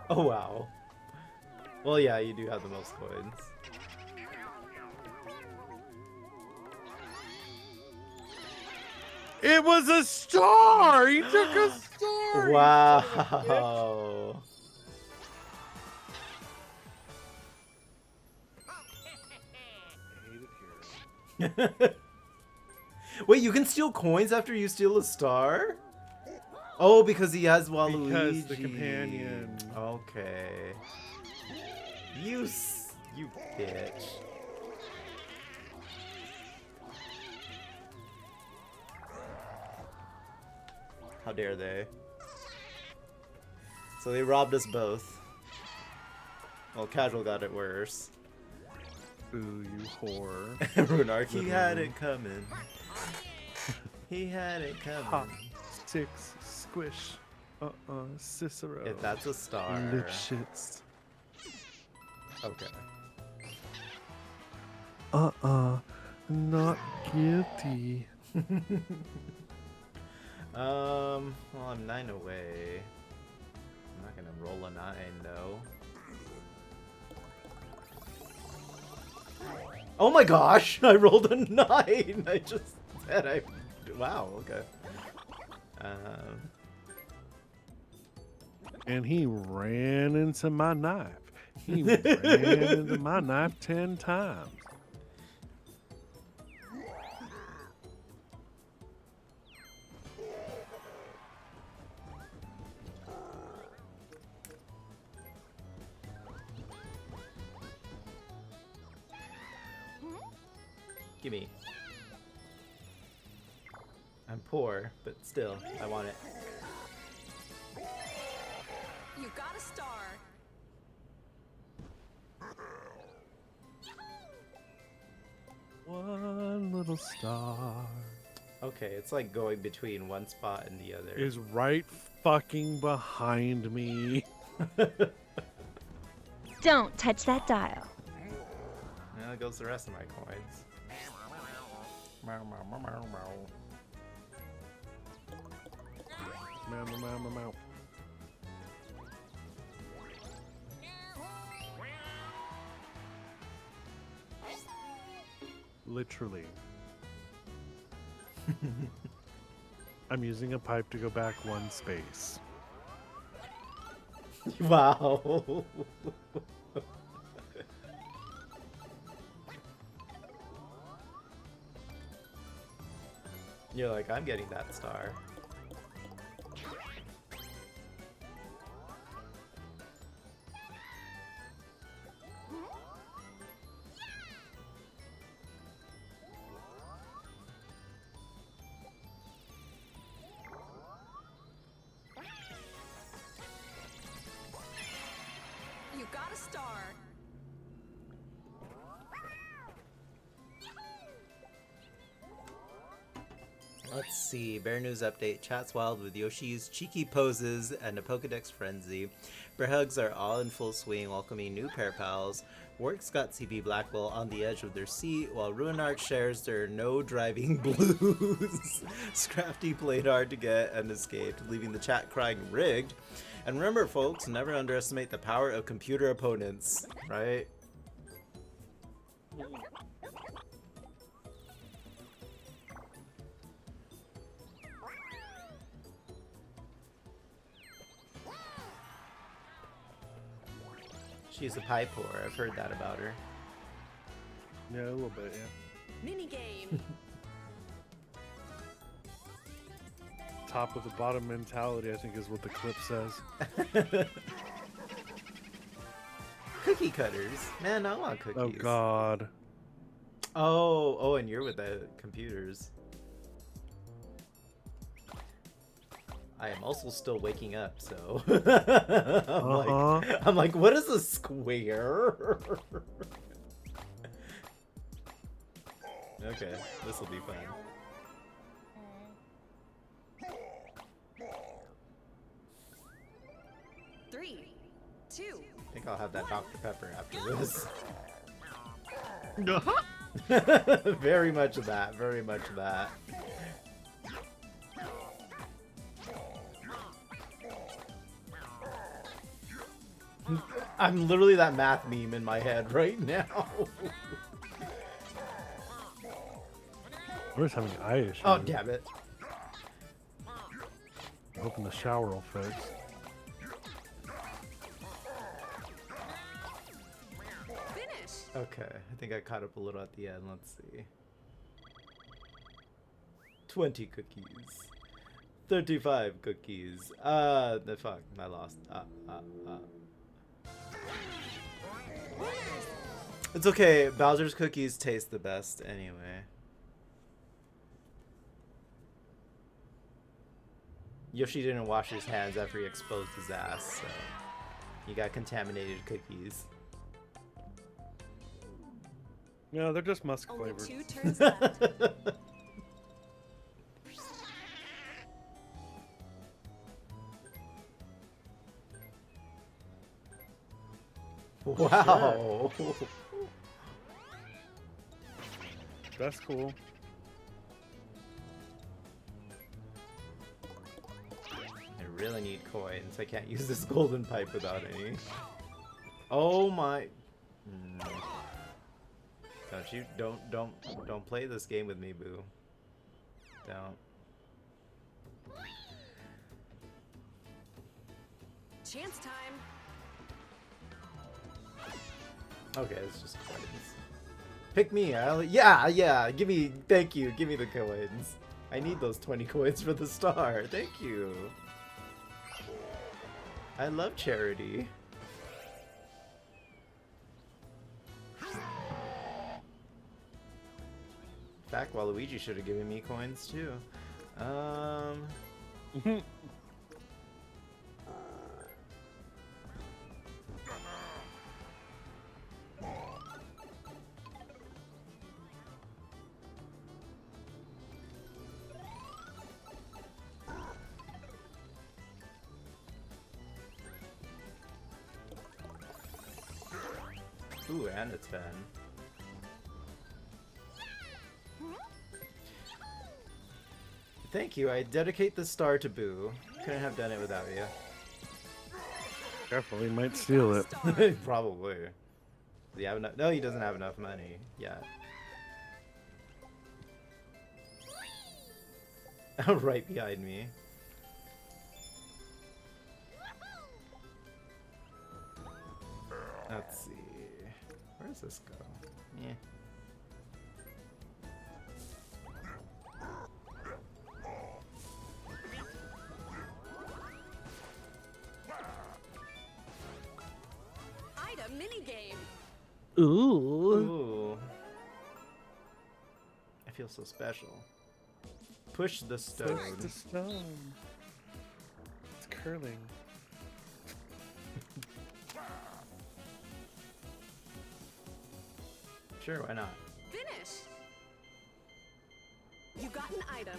Oh wow. Well, yeah, you do have the most coins. It was a star! He took a star! Wow. Wait, you can steal coins after you steal a star? Oh, because he has Waluigi. Because the companion. Okay. You bitch. How dare they? So they robbed us both. Well, Casual got it worse. Ooh, you whore. Runark, he had it coming. He had it coming. Hot, six, squish, Cicero. If that's a star. Lip shits. Okay. Not guilty. Well, I'm 9 away. I'm not gonna roll a 9, though. Oh my gosh! I rolled a 9! I just said wow, okay. And he ran into my knife. He ran into my knife 10 times. Gimme. I'm poor, but still, I want it. You got a star. One little star Okay, it's like going between one spot and the other. is right fucking behind me. Don't touch that dial. Now there goes the rest of my coins. Meow, meow, meow, meow, meow. Meow, meow, meow, meow, meow. Literally. I'm using a pipe to go back one space. Wow. You're like, I'm getting that star. You got a star. Let's see. Bear News update. Chat's wild with Yoshi's cheeky poses and a Pokedex frenzy. Bear hugs are all in full swing, welcoming new pair pals. Work's got CB Blackwell on the edge of their seat, while Ruinart shares their no driving blues. Scrafty played hard to get and escaped, leaving the chat crying rigged. And remember, folks, never underestimate the power of computer opponents, right? She's a pipe whore. I've heard that about her. Yeah, a little bit, yeah. Mini game. Top of the bottom mentality, I think, is what the clip says. Cookie cutters. Man, I want cookies. Oh, God. Oh, and you're with the computers. I am also still waking up, so I'm like, what is a square? Okay, this will be fun. Three, two. I think I'll have that Dr. Pepper after this. Very much of that. Very much of that. I'm literally that math meme in my head right now. We're just having eye issues. Oh, damn it. I'm hoping the shower will fix. Finish. Okay, I think I caught up a little at the end. Let's see. 20 cookies. 35 cookies. The fuck, I lost. It's okay. Bowser's cookies taste the best anyway. Yoshi didn't wash his hands after he exposed his ass, so he got contaminated cookies. No, they're just musk Only flavored. 2 turns left. Wow. That's cool. I really need coins. I can't use this golden pipe without any. Oh my. Don't play this game with me, boo. Don't. Chance time. Okay, it's just coins. Pick me. Yeah. Give me. Thank you. Give me the coins. I need those 20 coins for the star. Thank you. I love charity. In fact, Waluigi should have given me coins too. Ooh, and it's Ben. Thank you. I dedicate the star to Boo. Couldn't have done it without you. Careful, he might steal it. Probably. Does he have enough? No, he doesn't have enough money yet. Right behind me. Let's see. Where does this go? Yeah. Item minigame. Ooh. I feel so special. Push the stone. Push the stone. It's curling. Sure, why not? Finish. You got an item.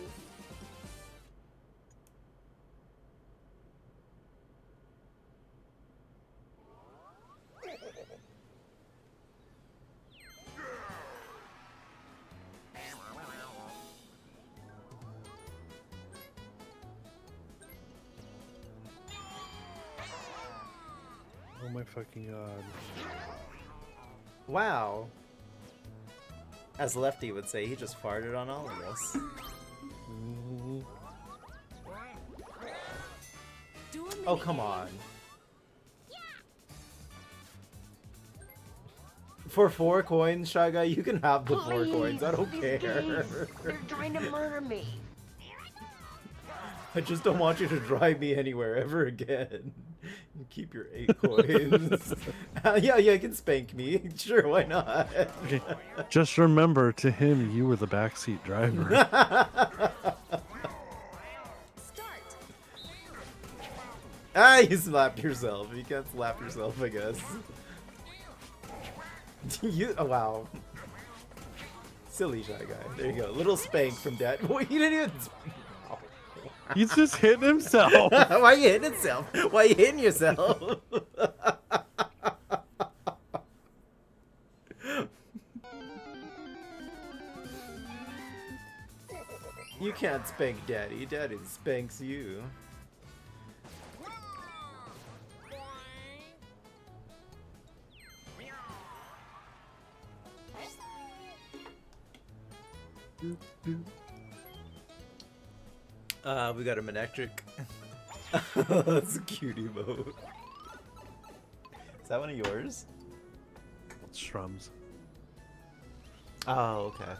Oh my fucking god. Wow. As Lefty would say, he just farted on all of us. Oh, come on. For 4 coins, Shy Guy, you can have the 4 coins. I don't care. They're trying to murder me. I just don't want you to drive me anywhere ever again. You keep your 8 coins. Yeah, you can spank me. Sure, why not? Okay. Just remember, to him, you were the backseat driver. Ah, you slapped yourself. You can't slap yourself, I guess. Oh, wow. Silly Shy Guy. There you go. Little spank from Dad. Well, he didn't even... He's just hitting himself. Why are you hitting himself? Why are you hitting yourself? You can't spank Daddy. Daddy spanks you. We got a Manectric. That's a cutie mode. Is that one of yours? It's Shrums. Oh, okay.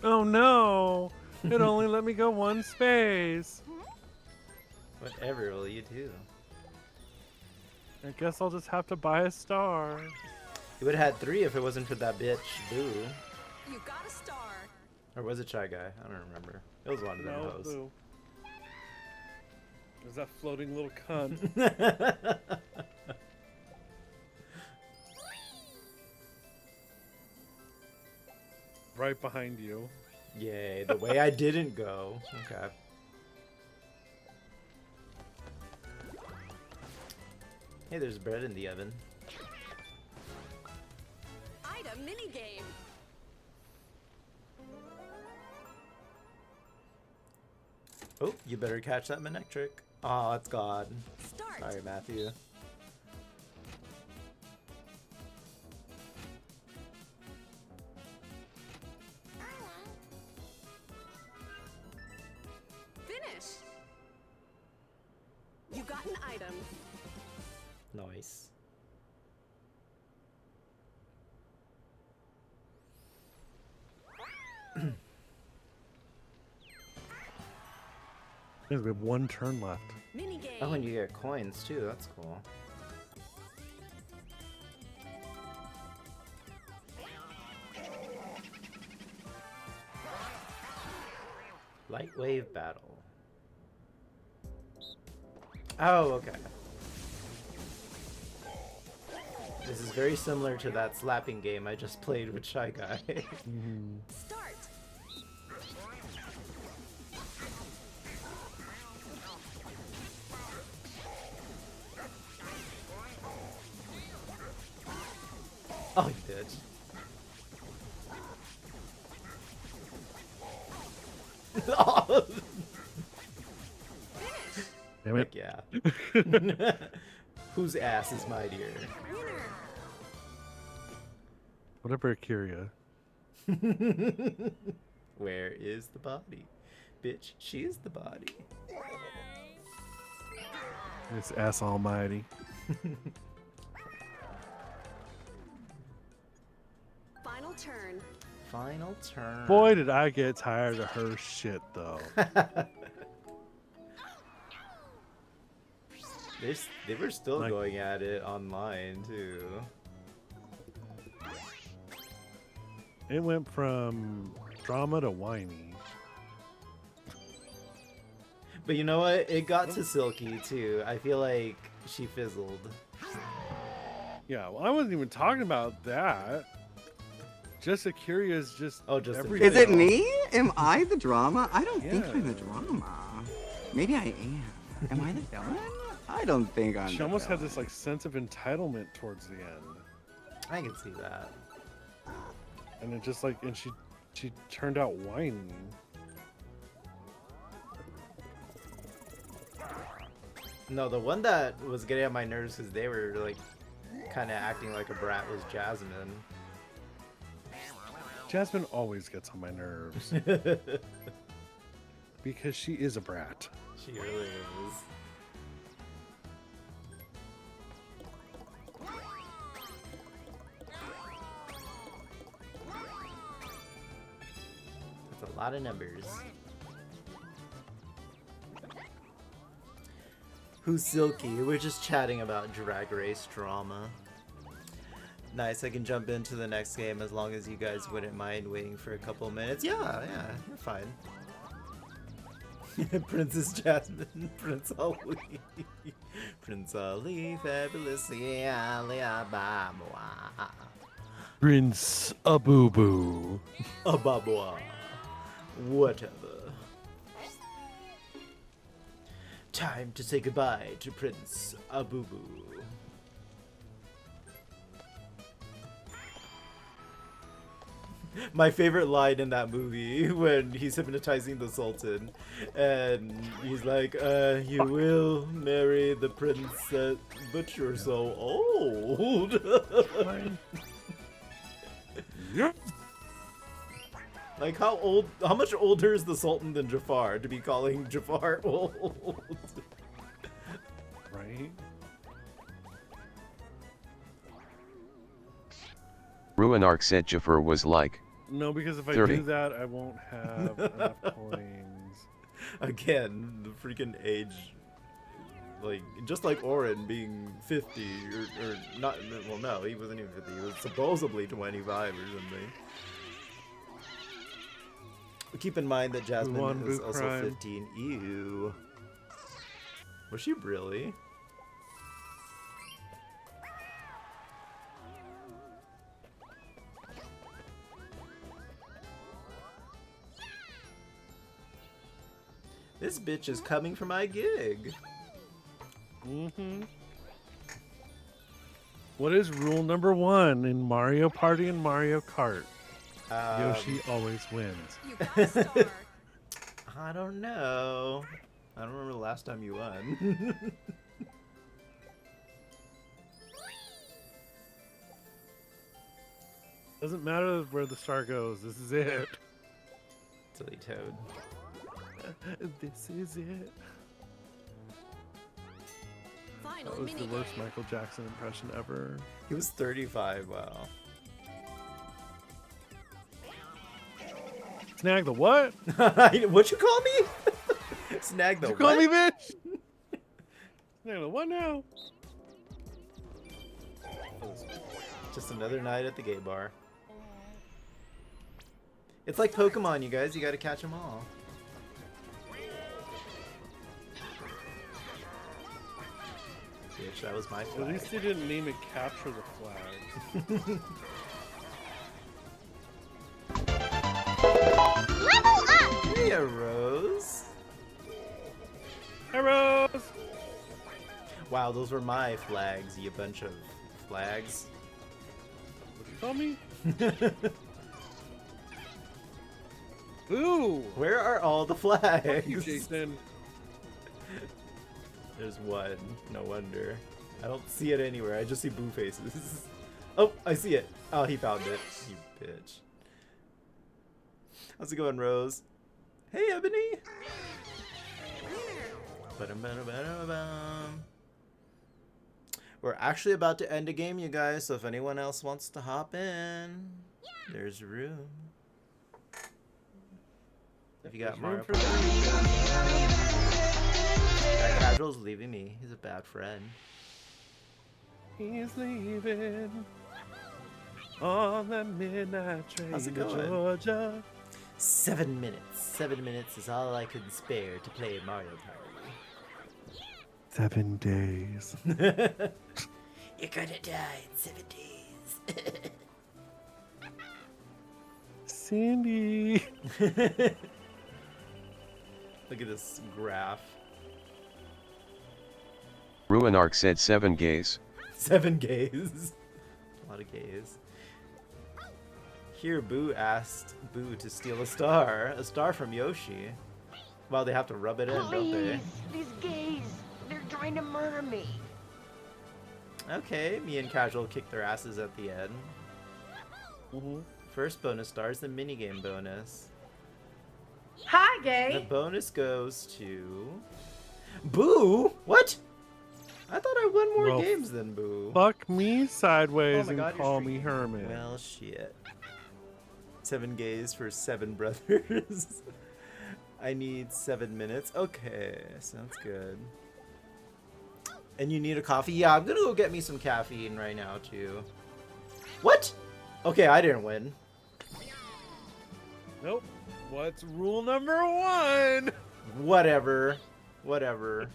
Oh no! It only let me go 1 space. Whatever will you do? I guess I'll just have to buy a star. You would have had 3 if it wasn't for that bitch, Boo. You got a star. Or was it Shy Guy? I don't remember. It was one of them hoes. Boo. There's that floating little cunt. Right behind you. Yay, the way I didn't go. Okay. Hey, there's bread in the oven. Item minigame. Oh, you better catch that Manectric. Oh, it's gone. Start. Sorry, Matthew. item. Nice. We have one turn left. Mini game. Oh, and you get coins too. That's cool. Light wave battle. Oh, okay. This is very similar to that slapping game I just played with Shy Guy. Start. Oh, you did. Oh. Damn it. Heck yeah. Whose ass is mightier? Winner. Whatever, Kyria. Where is the body? Bitch, she is the body. This ass almighty. Final turn. Final turn. Boy, did I get tired of her shit, though. They were still Like- going at it online too. It went from drama to whiny. But you know what? It got to Silky too. I feel like she fizzled. Yeah, well, I wasn't even talking about that. Just Kyria is just. Oh, just everything. Is it me? Am I the drama? I don't think I'm the Yeah. drama. Maybe I am. Am I the villain? I don't think I'm. She the almost had villain. this like sense of entitlement towards the end, I can see that. and it just like, and she turned out whiny. No, the one that was getting on my nerves because they were like kind of acting like a brat was Jasmine. Jasmine always gets on my nerves because she is a brat. She really is. That's a lot of numbers. Who's Silky? We're just chatting about Drag Race drama. Nice, I can jump into the next game as long as you guys wouldn't mind waiting for a couple minutes. Yeah, you're fine. Princess Jasmine, Prince Ali. Prince Ali, fabulous, Prince Abubu. Ababwa. Whatever. Time to say goodbye to Prince Abubu. My favorite line in that movie when he's hypnotizing the Sultan and he's like, you will marry the princess, but you're so old. Yep. Like how much older is the Sultan than Jafar to be calling Jafar old? Right? Ruinark said Jafar was like, No, because if I 30. do that, I won't have enough coins. Again, the freaking age. Like, just like Orin being 50, or not, well no, he wasn't even 50, he was supposedly 25 or something. Keep in mind that Jasmine is also crime. 15. Ew. Was she really? This bitch is coming for my gig. Mm-hmm. What is rule number 1 in Mario Party and Mario Kart? Yoshi always wins. You got a star. I don't know. I don't remember the last time you won. Doesn't matter where the star goes. This is it. Silly Toad. This is it. That was the worst Michael Jackson impression ever. He was 35. Wow. Snag the what? What you call me? Snag the You what? call me bitch? Snag the what now? Just another night at the gay bar. It's like Pokemon, you guys. You gotta catch them all. Bitch, that was my flag. At least they didn't name it Capture the Flag. Level up! Hey, Rose. Hey, Rose! Wow, those were my flags, you bunch of flags. What you call me? Boo! Where are all the flags? Fuck you, Jason. There's one. No wonder. I don't see it anywhere. I just see boo faces. Oh, I see it. Oh, he found it. You bitch. How's it going, Rose? Hey, Ebony. Ba-dum-ba-dum-ba-dum-ba-dum. We're actually about to end a game, you guys, so if anyone else wants to hop in, there's room. If you got Mario Party. That casual's leaving me. He's a bad friend. He's leaving on that midnight train How's it to going? Georgia. 7 minutes. 7 minutes is all I can spare to play Mario Party. 7 days. You're gonna die in 7 days. Cindy. Look at this graph. Ruinark said 7 gays. 7 gays. A lot of gays. Here, Boo asked Boo to steal a star from Yoshi. Well, they have to rub it in, don't they? These gays, they're trying to murder me. Okay, me and Casual kick their asses at the end. First bonus star is the minigame bonus. Hi, The gay. bonus goes to... Boo? What? I thought I won more Well, games than Boo. Fuck me sideways Oh my and God, you're call me streaking. Herman. Well, shit. 7 gays for 7 brothers. I need 7 minutes. Okay, sounds good. And you need a coffee? Yeah, I'm gonna go get me some caffeine right now, too. What? Okay, I didn't win. Nope. What's rule number 1? Whatever. Whatever.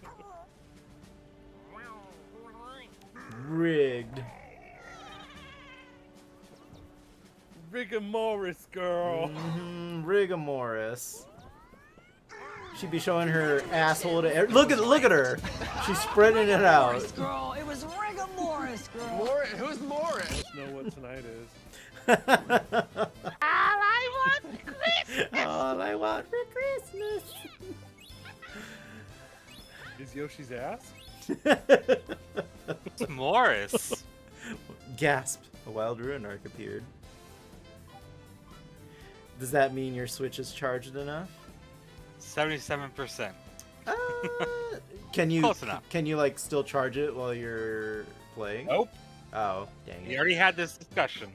Rigged. Rigamoris, girl. Rigamoris. She'd be showing her asshole to look at her. She's spreading it out. Girl, it was rigor mortis, girl. Who's Morris? Know what tonight is. All I want for Christmas. All I want for Christmas. Is Yoshi's ass? It's Morris. Gasp! A wild Ruinark appeared. Does that mean your Switch is charged enough? 77%. Can you Close enough. Can you like still charge it while you're playing? Nope. Oh, dang We it. already had this discussion.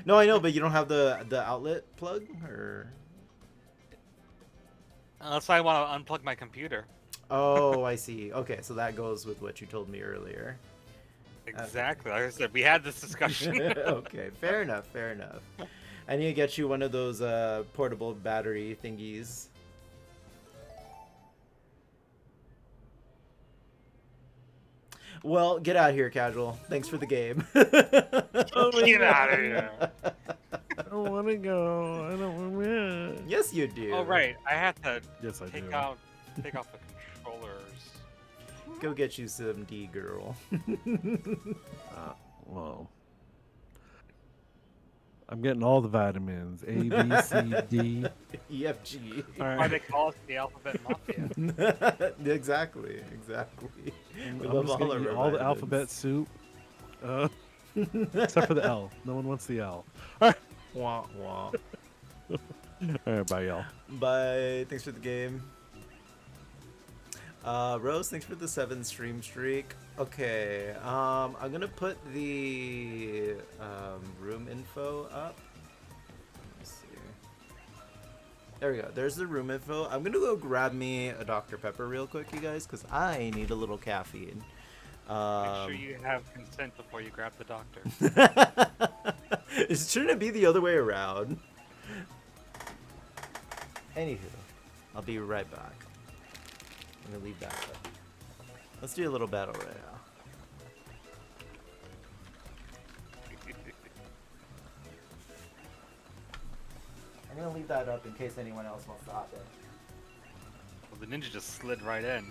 No, I know, but you don't have the outlet plug, or? Unless I want to unplug my computer. Oh, I see. Okay, so that goes with what you told me earlier. Exactly. Like I said, we had this discussion. Okay, fair enough. Fair enough. I need to get you one of those portable battery thingies. Well, get out of here, Casual. Thanks for the game. Get out of here. I don't want to go. I don't want to. Yes, you do. Oh, right. I had to Yes, I take do. off the controllers. Go get you some D, girl. Well, I'm getting all the vitamins. A, B, C, D. E, F, G. All Why right. they call us the alphabet mafia. Exactly. We I'm love just all gonna our eat all the vitamins. alphabet soup. Except for the L. No one wants the L. All right. Wah, wah. All right, bye, y'all. Bye. Thanks for the game. Rose, thanks for the 7 stream streak. Okay, I'm gonna put the room info up. Let's see. There we go. There's the room info. I'm gonna go grab me a Dr. Pepper real quick, you guys, because I need a little caffeine. Make sure you have consent before you grab the doctor. Shouldn't it be the other way around? Anywho, I'll be right back. I'm gonna leave that up. Let's do a little battle royale. I'm gonna leave that up in case anyone else wants to hop in. Well, the ninja just slid right in.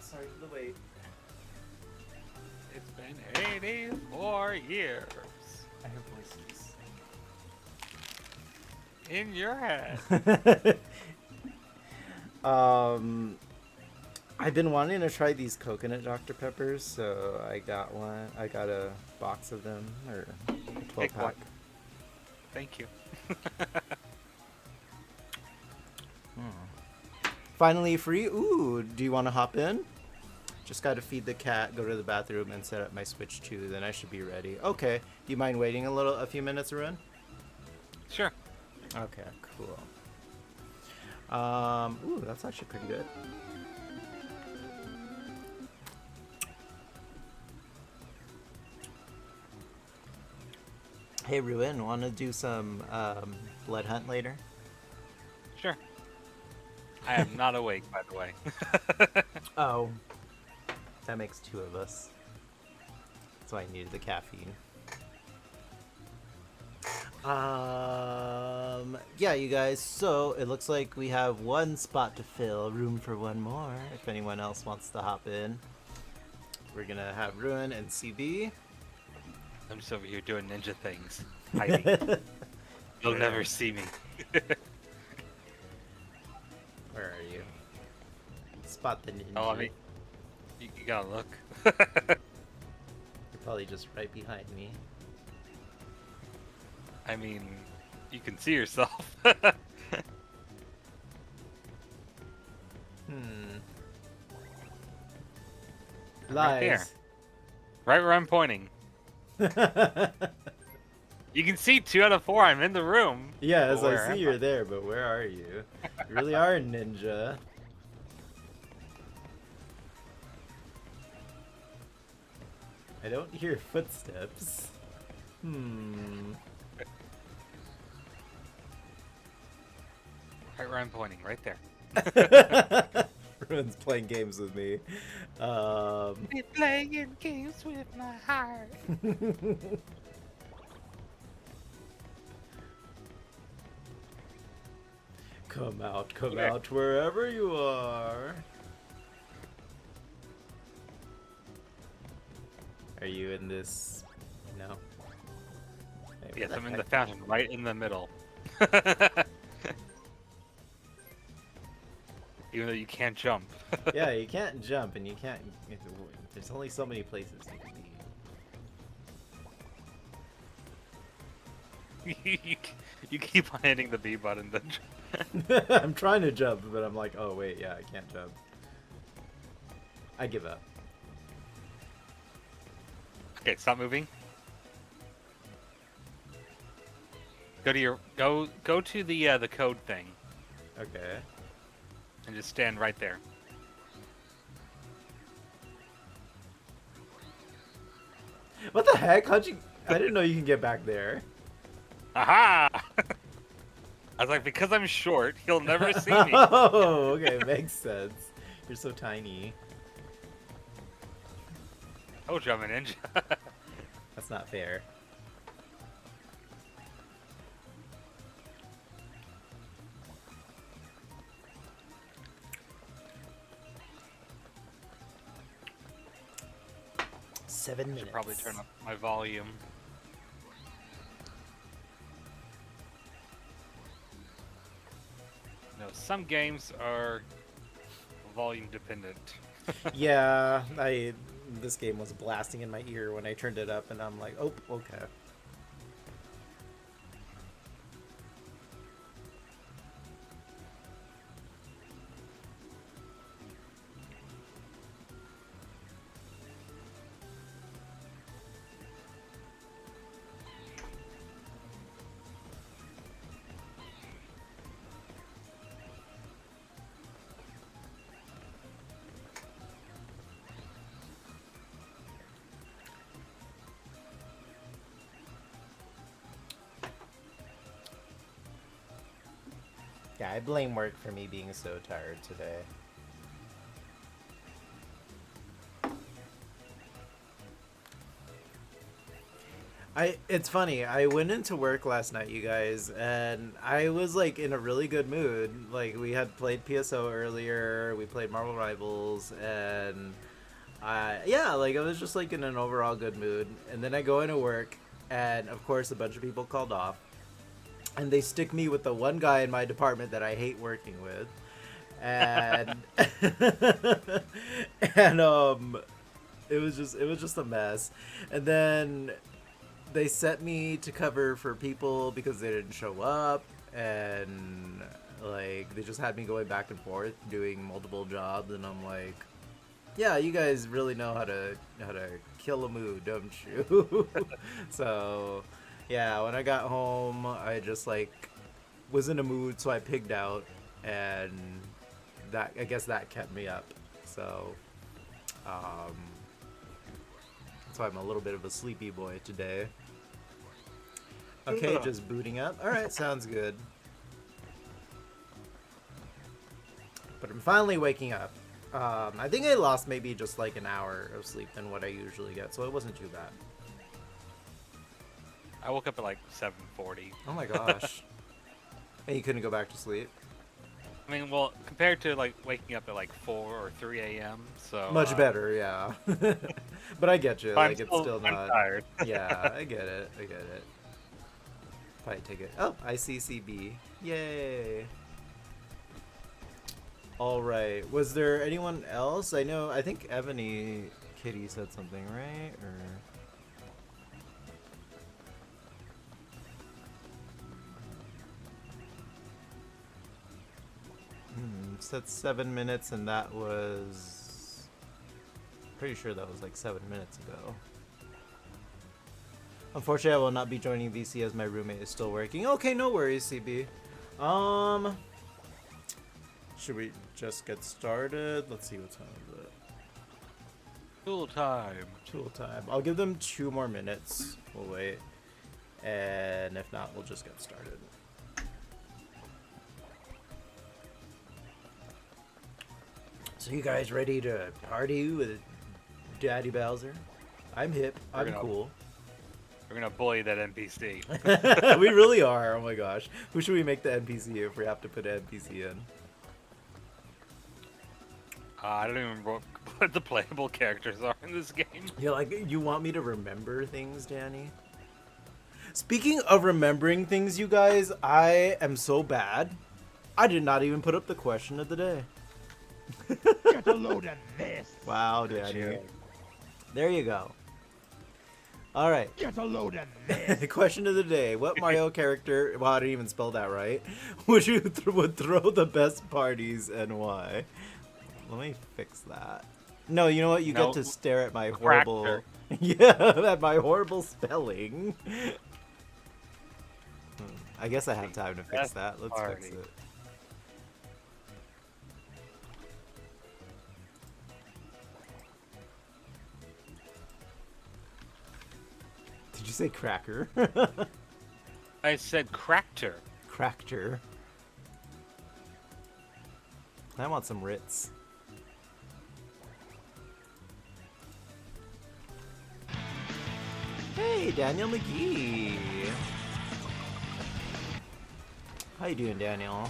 Sorry for the wait. It's been 84 years. I hear voices. In your head. I've been wanting to try these coconut Dr. Peppers, so I got one. I got a box of them, or a 12 pack. Thank you. Finally free. Ooh, do you want to hop in? Just got to feed the cat, go to the bathroom, and set up my Switch 2. Then I should be ready. Okay. Do you mind waiting a few minutes, Arun? Sure. Okay, cool. Ooh, that's actually pretty good. Hey, Ruin, want to do some blood hunt later? Sure. I am not awake, by the way. Oh. That makes 2 of us. That's why I needed the caffeine. Yeah, you guys, so it looks like we have 1 spot to fill, room for 1 more, if anyone else wants to hop in. We're gonna have Ruin and CB. I'm just over here doing ninja things. Hiding. You'll never see me. Where are you? Spot the ninja. Oh, I mean, you gotta look. You're probably just right behind me. I mean, you can see yourself. Lies. Right there. Right where I'm pointing. You can see 2 out of 4. I'm in the room. Yes, I see you're there, but where are you? You really are a ninja. I don't hear footsteps. Right where I'm pointing, right there. Ruin's playing games with me. Be playing games with my heart. Come out wherever you are. Are you in this? No. Wait, Yes, where I'm in the heck- fountain, right in the middle. Even though you can't jump. Yeah, you can't jump, and you can't. There's only so many places you can be. you keep on hitting the B button. Then. I'm trying to jump, but I'm like, oh wait, yeah, I can't jump. I give up. Okay, stop moving. Go to your go to the code thing. Okay. And just stand right there. What the heck? How'd you? I didn't know you can get back there. Aha! I was like, because I'm short, he'll never see me. Oh, okay, makes sense. You're so tiny. Told you I'm a ninja. That's not fair. Seven minutes. Should probably turn up my volume. No, some games are volume dependent. Yeah, this game was blasting in my ear when I turned it up, and I'm like, oh, okay. Yeah, I blame work for me being so tired today. It's funny, I went into work last night, you guys, and I was like in a really good mood. Like, we had played PSO earlier, we played Marvel Rivals, and yeah, like I was just like in an overall good mood. And then I go into work, and of course a bunch of people called off. And they stick me with the one guy in my department that I hate working with, and and it was just a mess. And then they sent me to cover for people because they didn't show up, and like they just had me going back and forth doing multiple jobs. And I'm like, yeah, you guys really know how to kill a mood, don't you? So. Yeah, when I got home, I just like was in a mood, so I pigged out, and that I guess that kept me up. So, that's why I'm a little bit of a sleepy boy today. Okay, just booting up. All right, sounds good. But I'm finally waking up. I think I lost maybe just like an hour of sleep than what I usually get, so it wasn't too bad. I woke up at like 7:40. Oh my gosh. And you couldn't go back to sleep? I mean, well, compared to like waking up at like 4 or 3 a.m., so much better, yeah. But I get you. Like, it's still I'm not. tired. Yeah, I get it. I get it. Probably take it. Oh, ICCB. Yay. All right. Was there anyone else? I think Ebony Kitty said something, right? Or. Said 7 minutes, and that was pretty sure that was like 7 minutes ago. Unfortunately, I will not be joining VC as my roommate is still working. Okay, no worries, CB. Should we just get started? Let's see what time is it. Tool time. Tool time. I'll give them 2 more minutes. We'll wait, and if not, we'll just get started. So you guys ready to party with Daddy Bowser? I'm hip. I'm cool. We're We're gonna bully that NPC. We really are. Oh my gosh. Who should we make the NPC if we have to put an NPC in? I don't even remember what the playable characters are in this game. You're like, you want me to remember things, Danny? Speaking of remembering things, you guys, I am so bad. I did not even put up the question of the day. Get a load of this. Wow, Danny. There you go. All right. Get a load of this. Question of the day: what Mario character? Well, I didn't even spell that right. Would you would throw the best parties and why? Let me fix that. No, you know what? You get to stare at my horrible. Yeah, at my horrible spelling. I guess I have time to fix that. Let's fix it. Did you say cracker? I said crackter. Crackter. I want some Ritz. Hey, Daniel McGee. How you doing, Daniel?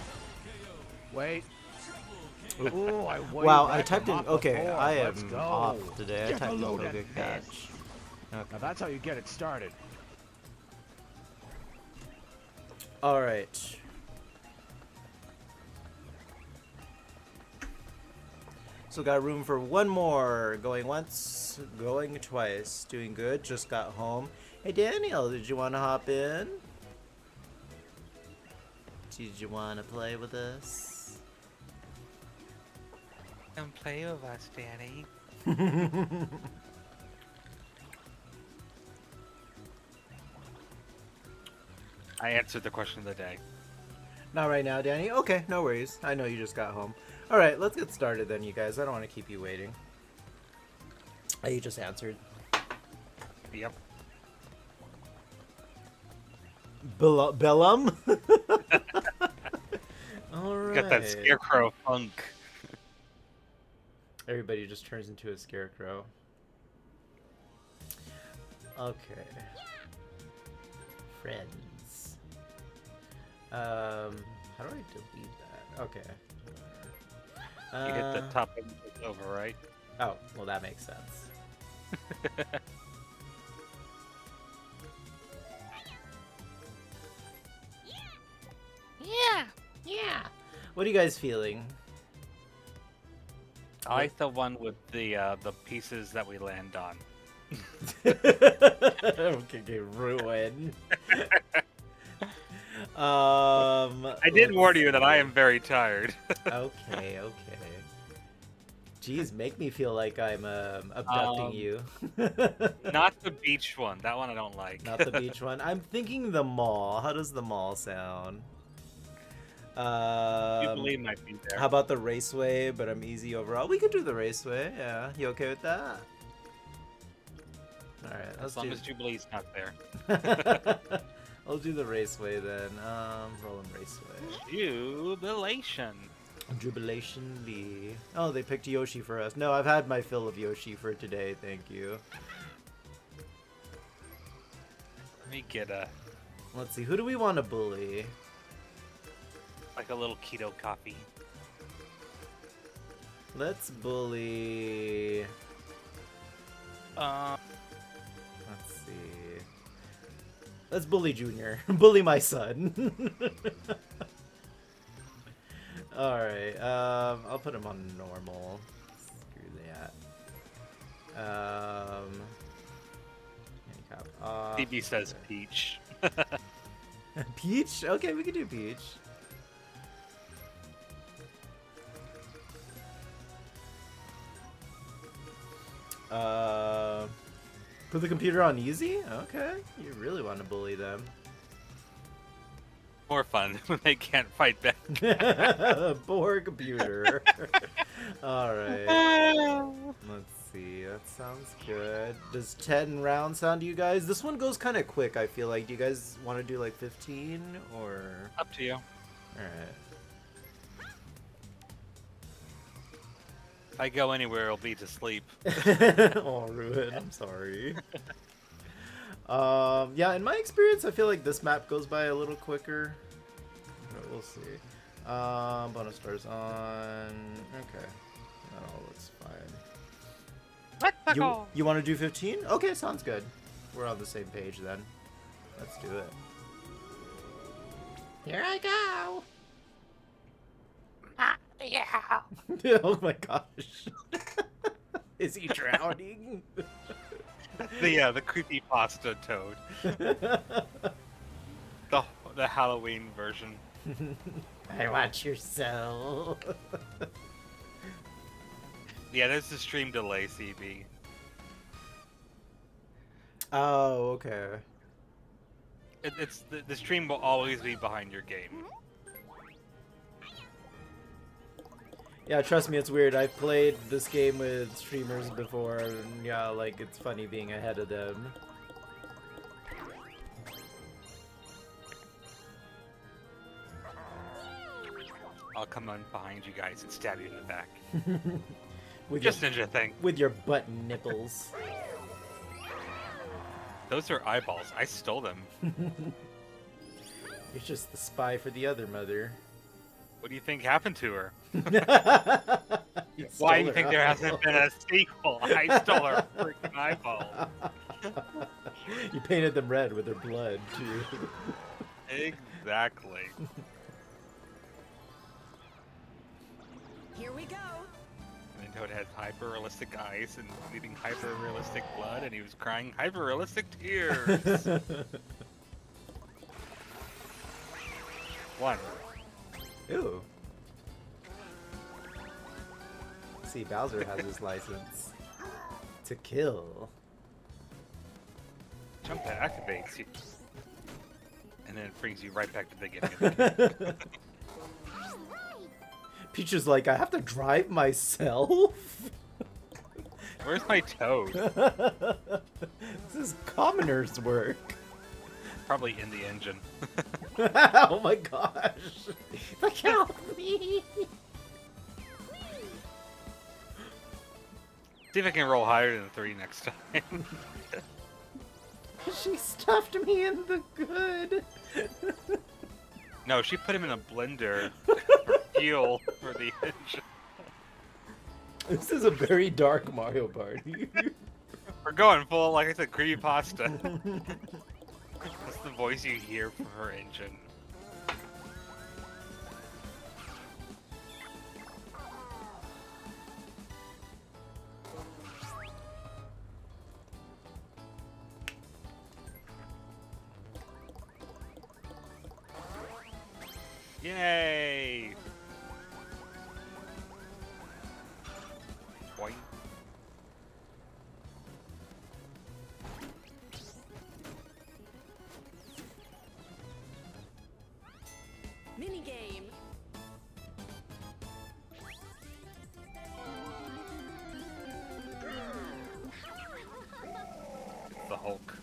Wait. Ooh, wow, I typed in. Okay, I am off today. I typed in no good catch. Okay. Now that's how you get it started. All right. So got room for one more. Going once, going twice. Doing good. Just got home. Hey Daniel, did you want to hop in? Did you want to play with us? Come play with us, Danny. I answered the question of the day. Not right now, Danny. Okay, no worries. I know you just got home. All right, let's get started then, you guys. I don't want to keep you waiting. Oh, you just answered. Yep. Bellum? All right. Got that scarecrow funk. Everybody just turns into a scarecrow. Okay. Friends. How do I delete that? Okay. You hit the top and it's over, right? Oh, well that makes sense. Yeah. What are you guys feeling? I like the one with the pieces that we land on. Okay, ruined. I did warn you that I am very tired. Okay. Jeez, make me feel like I'm abducting you. Not the beach one. That one I don't like. Not the beach one. I'm thinking the mall. How does the mall sound? Jubilee might be there. How about the raceway? But I'm easy overall. We could do the raceway. Yeah, you okay with that? All right. As long as Jubilee's not there. I'll do the raceway then. Rolling raceway. Jubilation. Jubilation Lee. Oh, they picked Yoshi for us. No, I've had my fill of Yoshi for today. Thank you. Let me get a. Let's see. Who do we want to bully? Like a little keto coffee. Let's bully. Let's see. Let's bully Junior. Bully my son. Alright, I'll put him on normal. Screw that. Handicap off. DB says Peach. Peach? Okay, we can do Peach. Put the computer on easy? Okay, you really want to bully them. More fun when they can't fight back. Poor computer. Alright. Let's see. That sounds good. Does 10 rounds sound to you guys? This one goes kind of quick, I feel like. Do you guys want to do like 15 or? Up to you. Alright. If I go anywhere, it'll be to sleep. Oh, Ruin, I'm sorry. Yeah, in my experience, I feel like this map goes by a little quicker. But we'll see. Bonus stars on. Okay. That all looks fine. You want to do 15? Okay, sounds good. We're on the same page then. Let's do it. Here I go! Yeah. Oh my gosh. Is he drowning? The creepy pasta toad. The Halloween version. I want your soul. Yeah, there's a stream delay, CB. Oh, okay. It's the stream will always be behind your game. Yeah, trust me, it's weird. I've played this game with streamers before, and yeah, like, it's funny being ahead of them. I'll come on behind you guys and stab you in the back. With Just your, ninja thing. with your butt nipples. Those are eyeballs. I stole them. You're just the spy for the other mother. What do you think happened to her? You Why do stole you think her there hasn't been a sequel? I stole her freaking eyeballs. You painted them red with her blood, too. Exactly. Here we go. And Toad had hyper-realistic eyes and bleeding hyper-realistic blood, and he was crying hyper-realistic tears. One. Ooh. See, Bowser has his license to kill. Jump that activates you. And then it brings you right back to the beginning. Peach is like, I have to drive myself? Where's my Toad? This is commoner's work. Probably in the engine. Oh my gosh. Help me. See if I can roll higher than 3 next time. She stuffed me in the good. No, she put him in a blender for fuel for the engine. This is a very dark Mario Party. We're going full, like I said, creepypasta. That's the voice you hear from her engine. Yay! Boing. Minigame. It's the Hulk.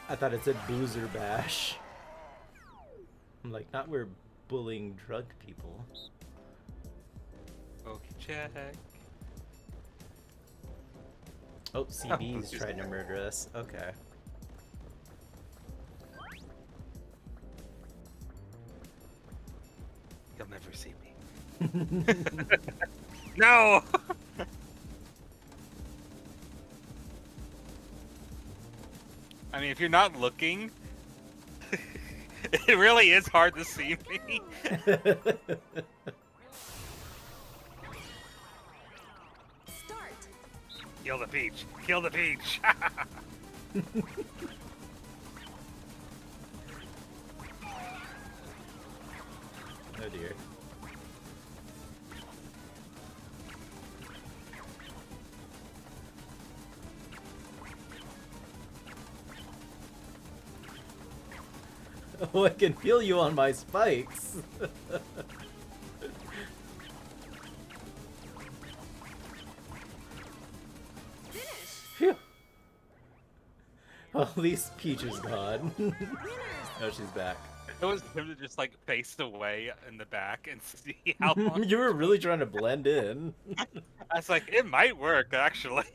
I thought it said Boozer Bash. I'm like, not where bullying drug people. Okay, check. Oh, CB's Oh, trying to murder us. Okay. You'll never see me. No! I mean, if you're not looking, it really is hard to see me. Start. Kill the peach. Kill the peach. Oh dear. Oh, I can feel you on my spikes. Phew. Well, at least Peach is gone. Oh, she's back. It was him to just like face away in the back and see how long. You were really trying to blend in. I was like, it might work actually.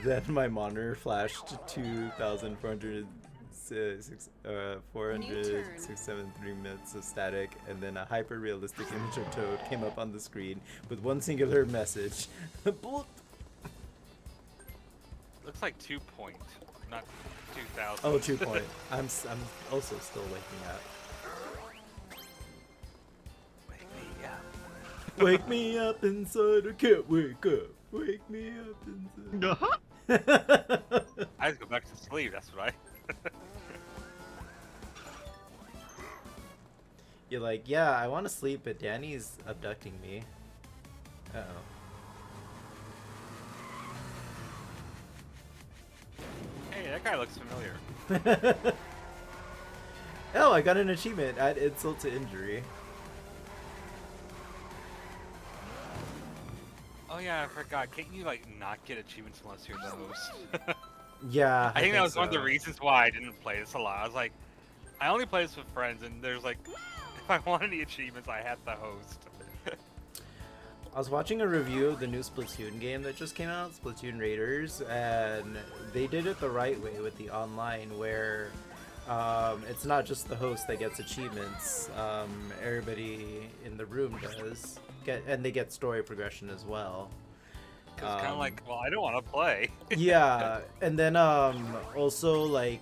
then my monitor flashed 406.73 minutes of static, and then a hyper-realistic image of Toad came up on the screen with one singular message. Bloop. Looks like 2 point, not 2,000. Oh, 2 point. I'm also still waking up. Wake me up. Wake me up inside, I can't wake up. Wake me up inside. I just go back to sleep, that's what I... You're like, yeah, I want to sleep, but Danny's abducting me. Uh-oh. Hey, that guy looks familiar. Oh, I got an achievement. Add insult to injury. Oh yeah, I forgot. Can't you like not get achievements unless you're the host? Yeah, I think that was one of the so. reasons why I didn't play this a lot. I was like, I only play this with friends, and there's like, if I want any achievements, I have to host. I was watching a review of the new Splatoon game that just came out, Splatoon Raiders, and they did it the right way with the online, where it's not just the host that gets achievements. Everybody in the room does and they get story progression as well. It's kind of like, well, I don't want to play. Yeah, and then also like,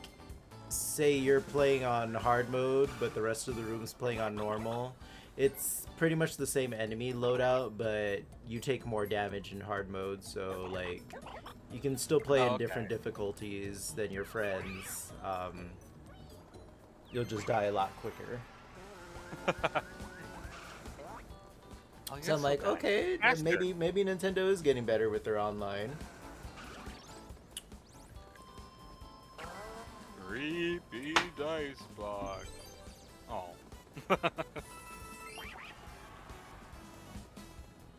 say you're playing on hard mode, but the rest of the room's playing on normal. It's pretty much the same enemy loadout, but you take more damage in hard mode, so like you can still play in different difficulties than your friends. You'll just die a lot quicker. So I'm like, okay, maybe Nintendo is getting better with their online. Creepy dice block. Oh. I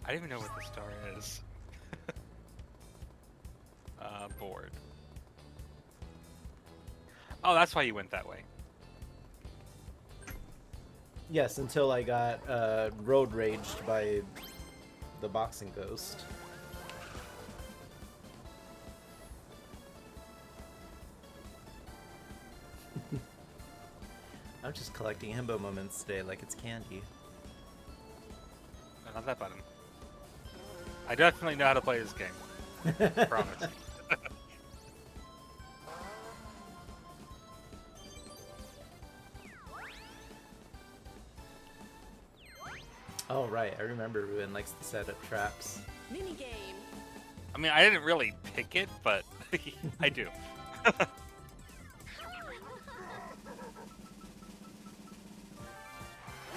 don't even know what the star is. Bored. Oh, that's why you went that way. Yes, until I got road raged by the boxing ghost. I'm just collecting himbo moments today like it's candy. Not that button. I definitely know how to play this game. Promise. Oh right, I remember Ruin likes to set up traps. Mini game. I mean, I didn't really pick it, but I do.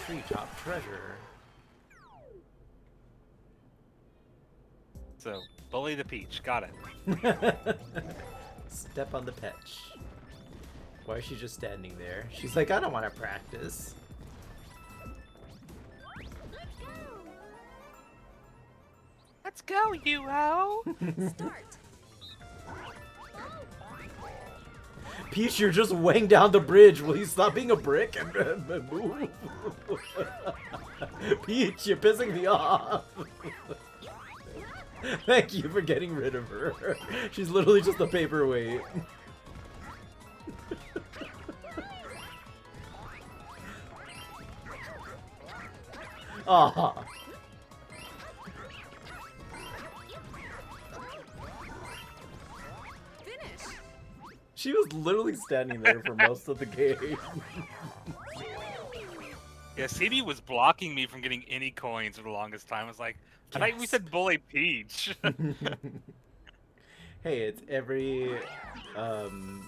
Treetop treasure. So, bully the peach. Got it. Step on the petch. Why is she just standing there? She's like, I don't want to practice. Let's go, you-ho! Start. Peach, you're just weighing down the bridge. Will you stop being a brick and move? Peach, you're pissing me off. Thank you for getting rid of her. She's literally just a paperweight. Aw. Finish. She was literally standing there for most of the game. Yeah, CD was blocking me from getting any coins for the longest time. I was like, I thought we said bully Peach. Hey, it's every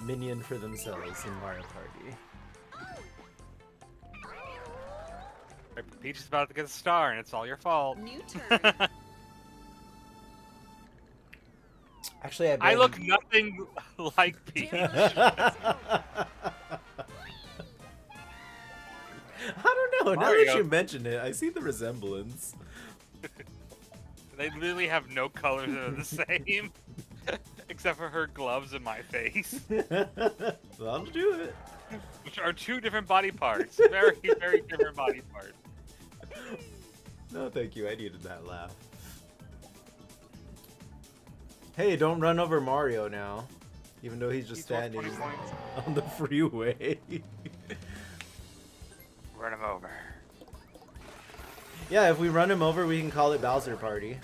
minion for themselves in Mario Party. Peach is about to get a star, and it's all your fault. New turn. Actually, I look nothing like Peach. I don't know. Now Mario. that you mention it, I see the resemblance. They literally have no colors that are the same, except for her gloves and my face, That'll do it. which are two different body parts. Very, very different body parts. No, thank you. I needed that laugh. Hey, don't run over Mario now. Even though he's just standing on the freeway. Run him over. Yeah, if we run him over, we can call it Bowser Party.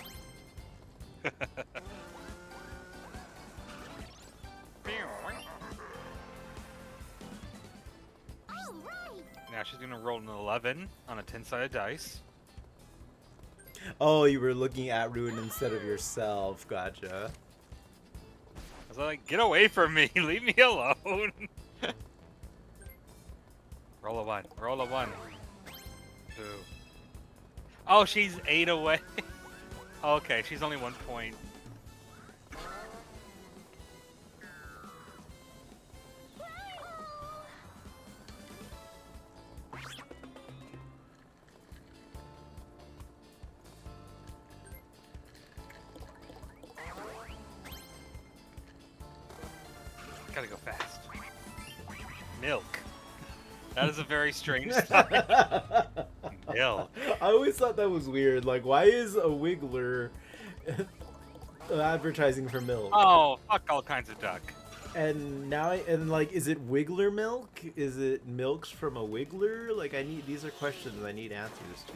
Now she's gonna roll an 11 on a 10-sided dice. Oh, you were looking at Ruin instead of yourself. Gotcha. I was like, get away from me! Leave me alone! Roll a 1. Roll a 1. 2. Oh, she's 8 away. Okay, she's only 1 point. Gotta go fast. Milk. That is a very strange sign. Milk. I always thought that was weird. Like, why is a Wiggler advertising for milk? Oh, fuck all kinds of duck. And now, like, is it Wiggler milk? Is it milks from a Wiggler? Like, these are questions I need answers to.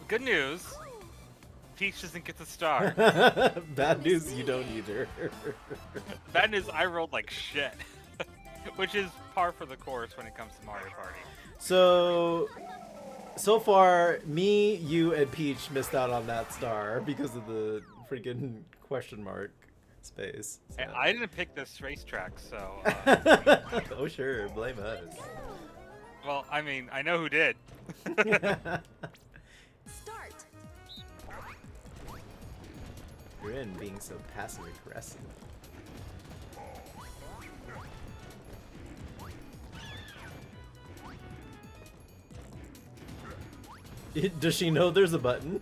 Good news. Peach doesn't get the star. Bad news, you don't either. Bad news, I rolled like shit. Which is par for the course when it comes to Mario Party. So far, me, you, and Peach missed out on that star because of the freaking question mark space. So. I didn't pick this racetrack, so... Oh sure, blame us. Well, I mean, I know who did. Start. You're in being so passive aggressive. Does she know there's a button?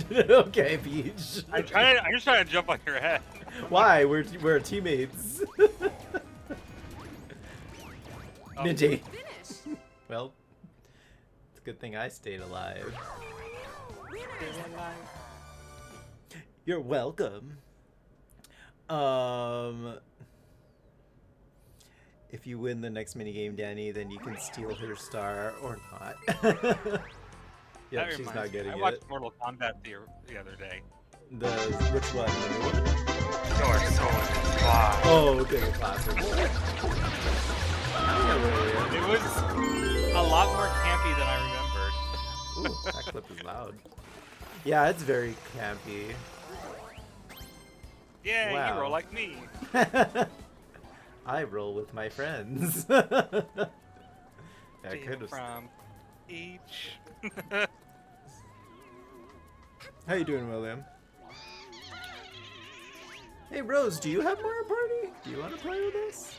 Okay, Peach. I'm just trying to jump on your head. Why? We're teammates. Minty. Well, it's a good thing I stayed alive. You're welcome. If you win the next minigame, Danny, then you can steal her star or not. Yeah, she's not getting it. I watched Mortal Kombat the other day. Which one? The new one? Wow. Oh, okay, the classic. It was a lot more campy than I remembered. Ooh, that clip is loud. Yeah, it's very campy. Yeah, wow. you roll like me. I roll with my friends. From each. How you doing, William? Hey, Rose, do you have Mario Party? Do you want to play with us?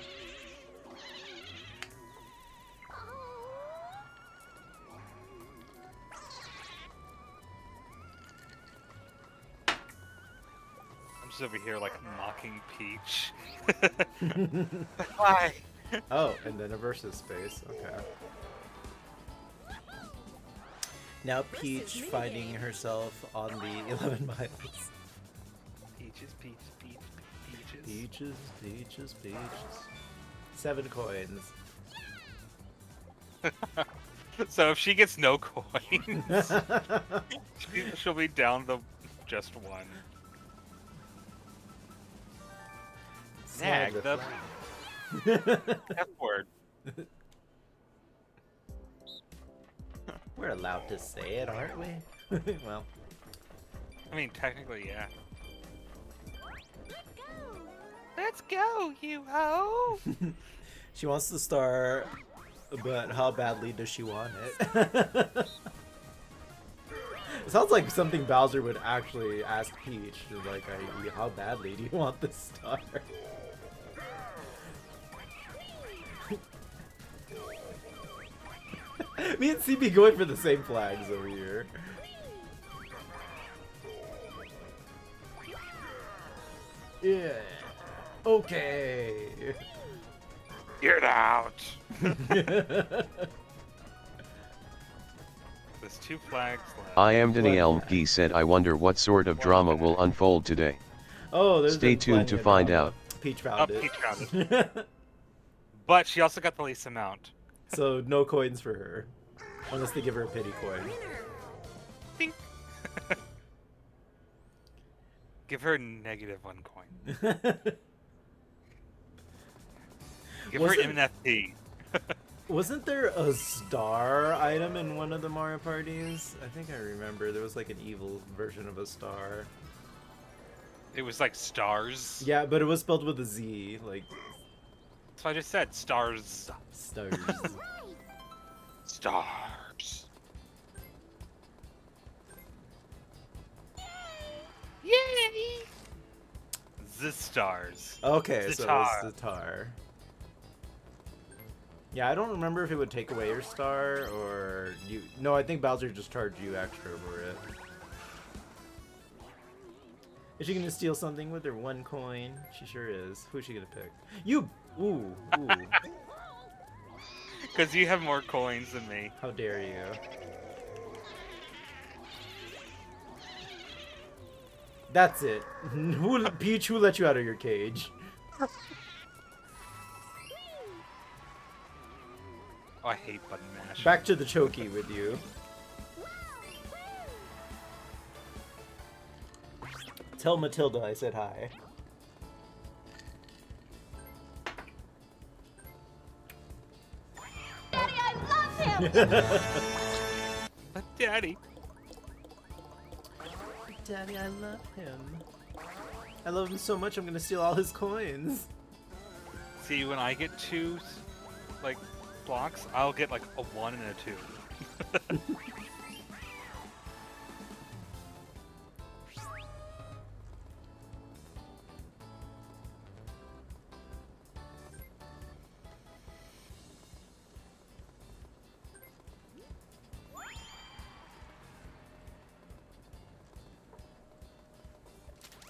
I'm just over here like mocking Peach. Why? Oh, and then a versus space. Okay. Now Peach finding herself on the 11 miles. Peaches. Peaches. 7 coins. So if she gets no coins, she'll be down to just 1. Nag the F word. We're allowed to say it, aren't we? Well, I mean, technically, yeah. Let's go, you ho! She wants the star, but how badly does she want it? It sounds like something Bowser would actually ask Peach. Like, how badly do you want this star? Me and CB going for the same flags over here. Yeah. Okay. Get out! There's 2 flags left. I am Danielle McGee said I wonder what sort of drama will unfold today. Oh, there's Stay been tuned to plenty of find drama. out. Peach found it. Peach found it. But she also got the least amount. So no coins for her. Unless they give her a pity coin. Ding. Give her -1 coin. Give her an NFT. Wasn't there a star item in one of the Mario parties? I think I remember. There was like an evil version of a star. It was like stars. Yeah, but it was spelled with a Z. Like. That's what I just said. Stars. Stars. Stars. Yay! The stars. Okay, so it was Zitar. Zitar. Yeah, I don't remember if it would take away your star or you. No, I think Bowser just charged you extra for it. Is she gonna steal something with her 1 coin? She sure is. Who's she gonna pick? You! Ooh, ooh. Because you have more coins than me. How dare you? That's it. Peach, who let you out of your cage? Oh, I hate button mash. Back to the chokey with you. Tell Matilda I said hi. Daddy, I love him! But Daddy. Daddy, I love him. I love him so much I'm gonna steal all his coins. See, when I get 2, like, blocks, I'll get like a 1 and a 2.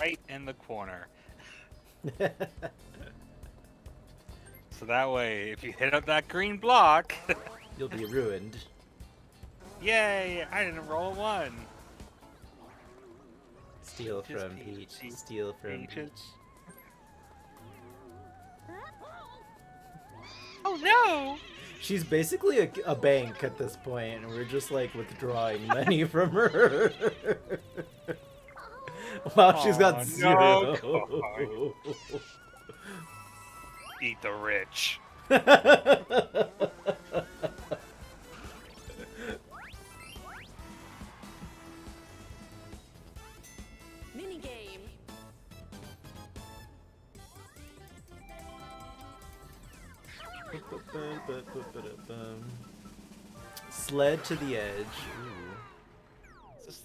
Right in the corner. So that way, if you hit up that green block, you'll be ruined. Yay! I didn't roll a 1. Steal from Peach. Steal from Peach. Oh no! She's basically a bank at this point, and we're just like withdrawing money from her. Wow, she's got 0. No, eat the rich. Mini game. Sled to the edge. Ooh. Is this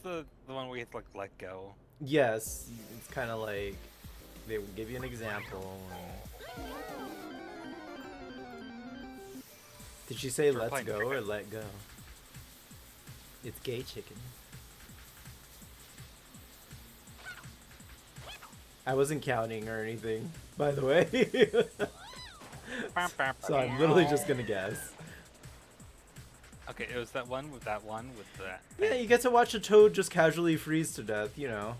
the one where you have to like let go? Yes, it's kind of like they will give you an example. Did she say let's go or let go? It's gay chicken. I wasn't counting or anything, by the way. So I'm literally just gonna guess. Okay, it was that one with that. Yeah, you get to watch a toad just casually freeze to death, you know.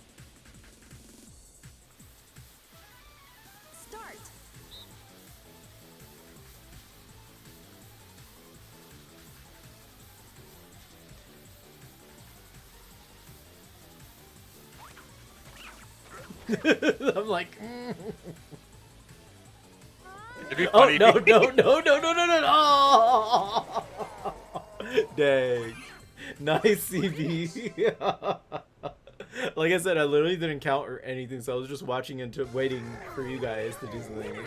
Start. I'm like. It'd be Oh funny no if no no no no no no! Oh! Dang, nice CB. Like I said, I literally didn't count or anything, so I was just watching and waiting for you guys to do something.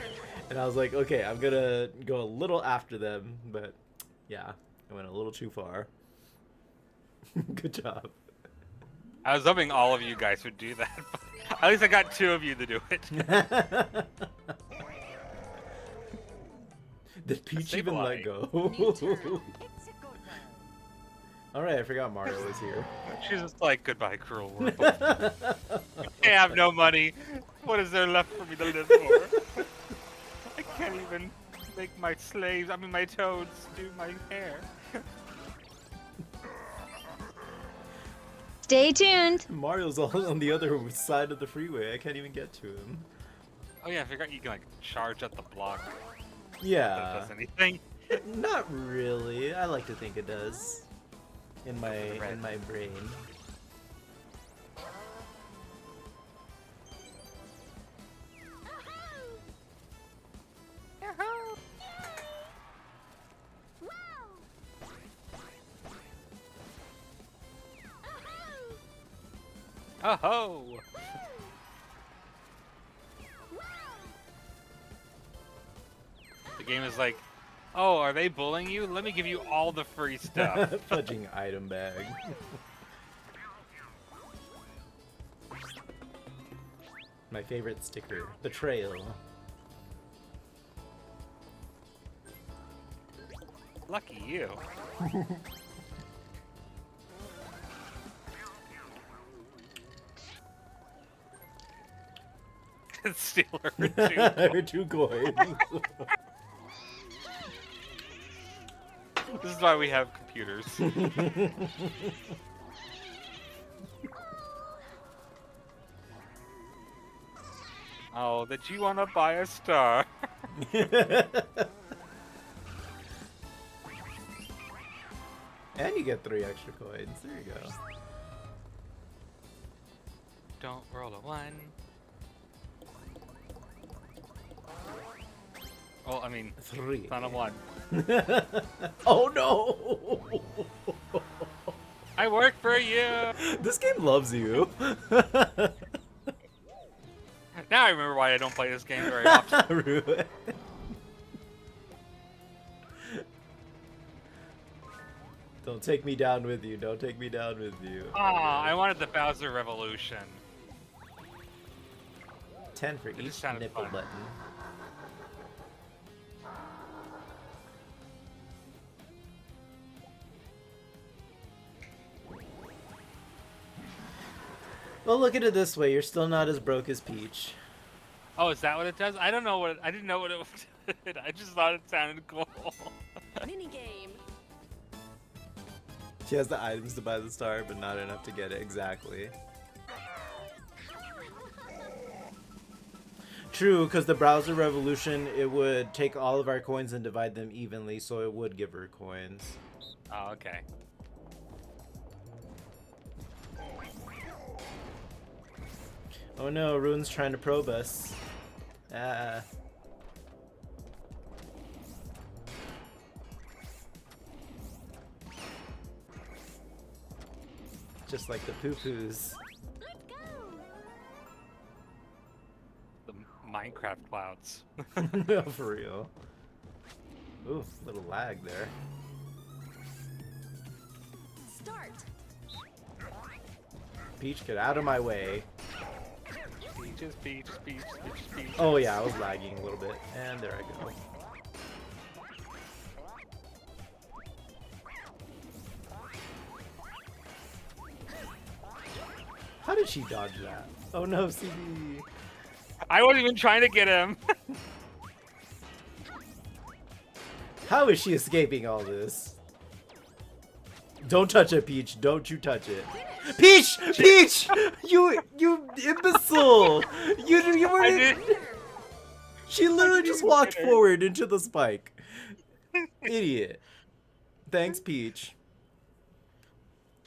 And I was like, okay, I'm gonna go a little after them, but yeah, I went a little too far. Good job. I was hoping all of you guys would do that, but at least I got 2 of you to do it. Did Peach even let go? Alright, I forgot Mario was here. She's just like, goodbye, cruel world. I have no money. What is there left for me to live for? I can't even Make my slaves, I mean my toads, do my hair. Stay tuned. Mario's all on the other side of the freeway. I can't even get to him. Oh yeah, I forgot you can like charge at the block. Yeah. That does anything. Not really. I like to think it does. In my brain. Oh ho! The game is like, oh, are they bullying you? Let me give you all the free stuff. Fudging item bag. My favorite sticker, the trail. Lucky you. Steal her 2 coins. This is why we have computers. Oh, that you want to buy a star. And you get 3 extra coins. There you go. Don't roll a 1. Well, I mean, 3. It's not a 1. Oh no! I work for you! This game loves you. Now I remember why I don't play this game very often. Rude. Don't take me down with you. Don't take me down with you. Ah, I wanted the Bowser Revolution. 10 for each nipple button. Well, look at it this way. You're still not as broke as Peach. Oh, is that what it does? I don't know what I didn't know what it did. I just thought it sounded cool. Minigame. She has the items to buy the star, but not enough to get it. Exactly. True, because the Browser Revolution, it would take all of our coins and divide them evenly, so it would give her coins. Oh, okay. Oh no, Rune's trying to probe us. Ah. Just like the poo-poos. The Minecraft clouds. No, for real. Ooh, little lag there. Start. Peach, get out of my way. Peaches, peaches, peaches, peaches, peaches. Oh yeah, I was lagging a little bit. And there I go. How did she dodge that? Oh no, CB. I wasn't even trying to get him. How is she escaping all this? Don't touch it, Peach. Don't you touch it. Peach! Peach! You imbecile! You were. She literally just walked forward into the spike. Idiot. Thanks, Peach.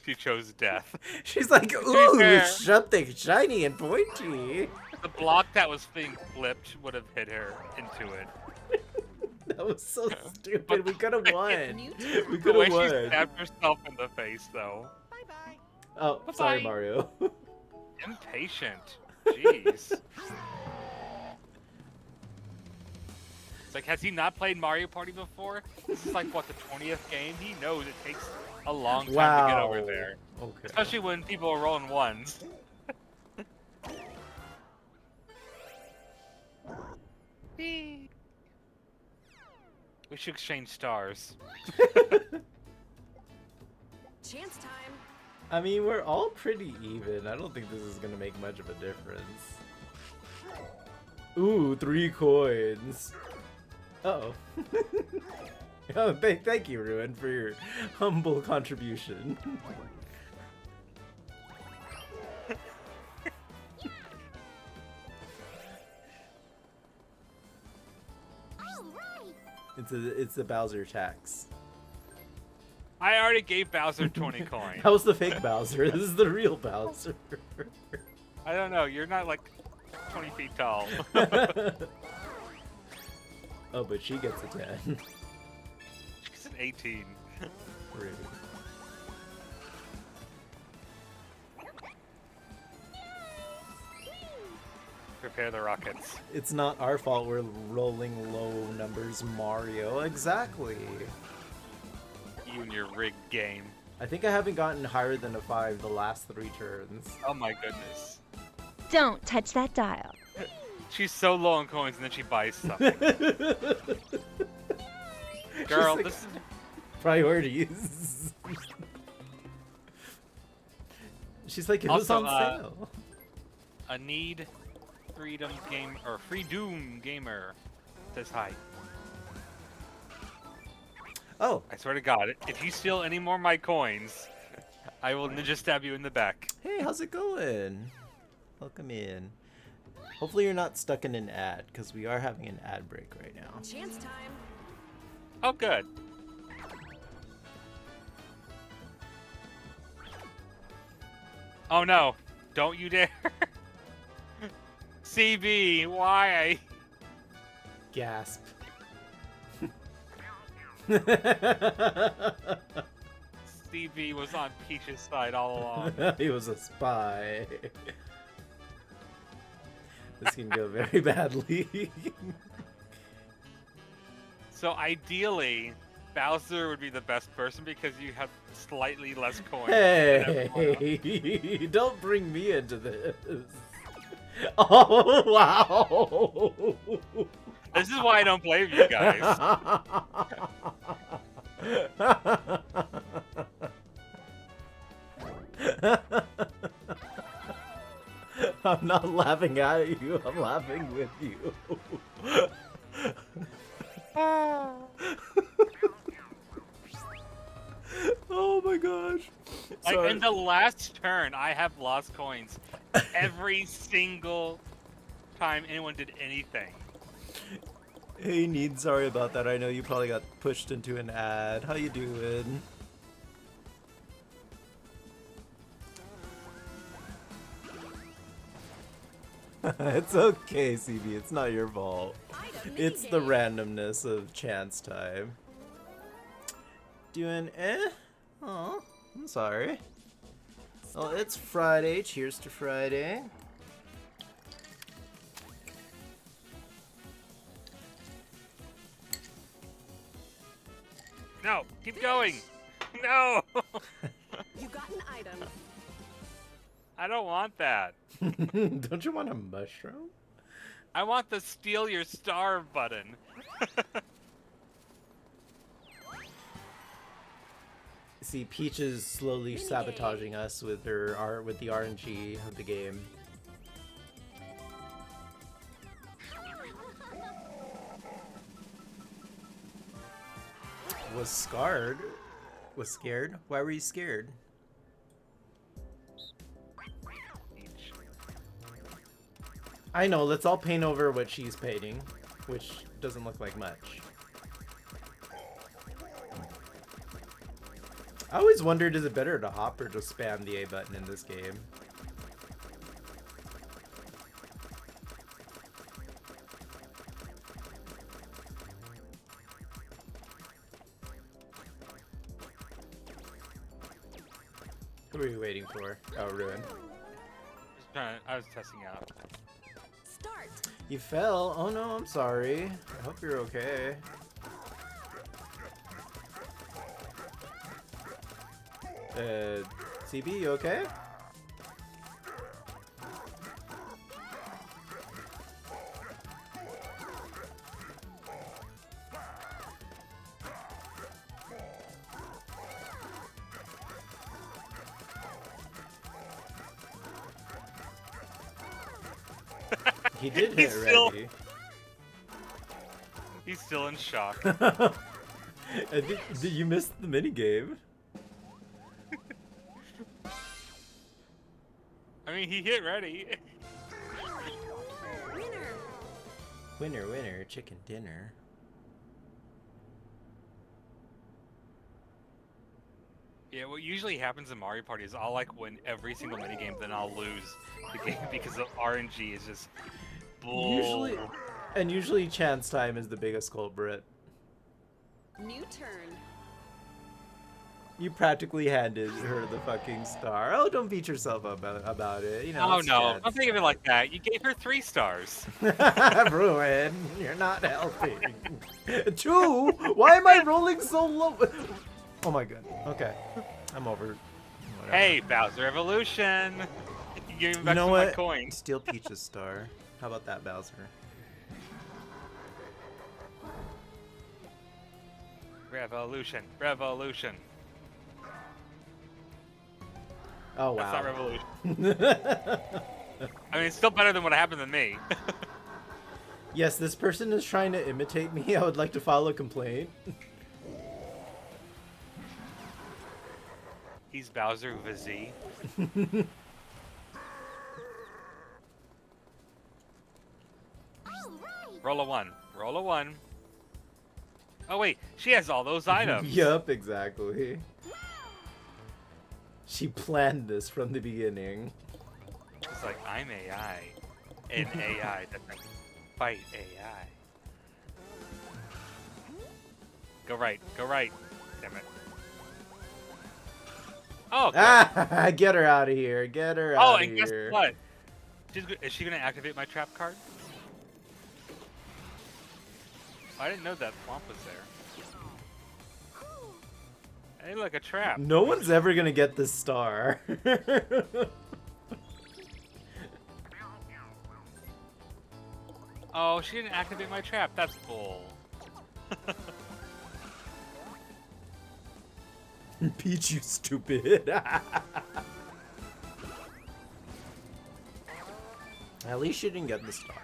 She chose death. She's like, ooh, something shiny and pointy. The block that was being flipped would have hit her into it. That was so stupid. We could have won. We The could way have she won. stabbed herself in the face, though. Bye-bye. Oh, Bye-bye. sorry, Mario. Impatient. Jeez. It's like, has he not played Mario Party before? This is like, what, the 20th game? He knows it takes a long time to get over there. Okay. Especially when people are rolling ones. We should exchange stars. Chance time. I mean, we're all pretty even. I don't think this is gonna make much of a difference. Ooh, 3 coins. Oh. Oh, thank you, Ruin, for your humble contribution. It's the Bowser tax. I already gave Bowser 20 coins. That was the fake Bowser. This is the real Bowser. I don't know. You're not like 20 feet tall. Oh, but she gets a 10. She's an 18. Rude. Prepare the rockets. It's not our fault we're rolling low numbers, Mario. Exactly. You and your rigged game. I think I haven't gotten higher than a 5 the last 3 turns. Oh my goodness. Don't touch that dial. She's so low on coins and then she buys something. Girl, like, this is... Priorities. She's like, it was Also, on sale. A Need Freedom Game or Free Doom Gamer says hi. Oh. I swear to God, if you steal any more of my coins, I will ninja stab you in the back. Hey, how's it going? Welcome in. Hopefully you're not stuck in an ad, because we are having an ad break right now. Chance time. Oh, good. Oh no, don't you dare. CB, why? Gasp. CB was on Peach's side all along. He was a spy. This can go very badly. So ideally, Bowser would be the best person because you have slightly less coins. Hey, don't bring me into this. Oh, wow. This is why I don't play with you guys. I'm not laughing at you, I'm laughing with you. Oh my gosh. Like in the last turn, I have lost coins every single time anyone did anything. Hey, Need, sorry about that. I know you probably got pushed into an ad. How you doing? It's okay, CB. It's not your fault. It's the randomness of chance time. Doing Oh, I'm sorry. Well, it's Friday. Cheers to Friday. No, keep going. No. You got an item. I don't want that. Don't you want a mushroom? I want the steal your star button. See, Peach is slowly sabotaging us with her with the RNG of the game. Was scared? Why were you scared? I know, let's all paint over what she's painting, which doesn't look like much. I always wondered, is it better to hop or just spam the A button in this game? Who are you waiting for? Oh, Ruin. I was testing out. Start. You fell? Oh no, I'm sorry. I hope you're okay. CB, you okay? He did hit He's still- Reggie. He's still in shock. I think you missed the minigame. I mean, he hit ready. Winner, winner, chicken dinner. Yeah, what usually happens in Mario Party is I'll like win every single minigame, then I'll lose the game because the RNG is just bull. Usually chance time is the biggest culprit. New turn. You practically handed her the fucking star. Oh, don't beat yourself up about it. You know. Oh it's no, chance. don't think of it like that. You gave her 3 stars. Ruin, you're not helping. 2? Why am I rolling so low? Oh my god. Okay, I'm over. Whatever. Hey, Bowser Evolution. You gave me back You know some what? of my coins. Steal Peach's star. How about that, Bowser? Revolution, revolution. Oh wow. That's not revolution. I mean, it's still better than what happened to me. Yes, this person is trying to imitate me. I would like to file a complaint. He's Bowser with a Z. Roll a 1. Roll a 1. Oh wait, she has all those items. Yup, exactly. She planned this from the beginning. It's like, I'm AI. An AI that can fight AI. Go right, go right. Damn it. Oh, good. Ah, get her out of here. Get her out of and here. guess what? Is she going to activate my trap card? I didn't know that Thwomp was there. Hey, look, a trap. No one's ever gonna get this star. Oh, she didn't activate my trap. That's bull. Peach, you stupid. At least she didn't get the star.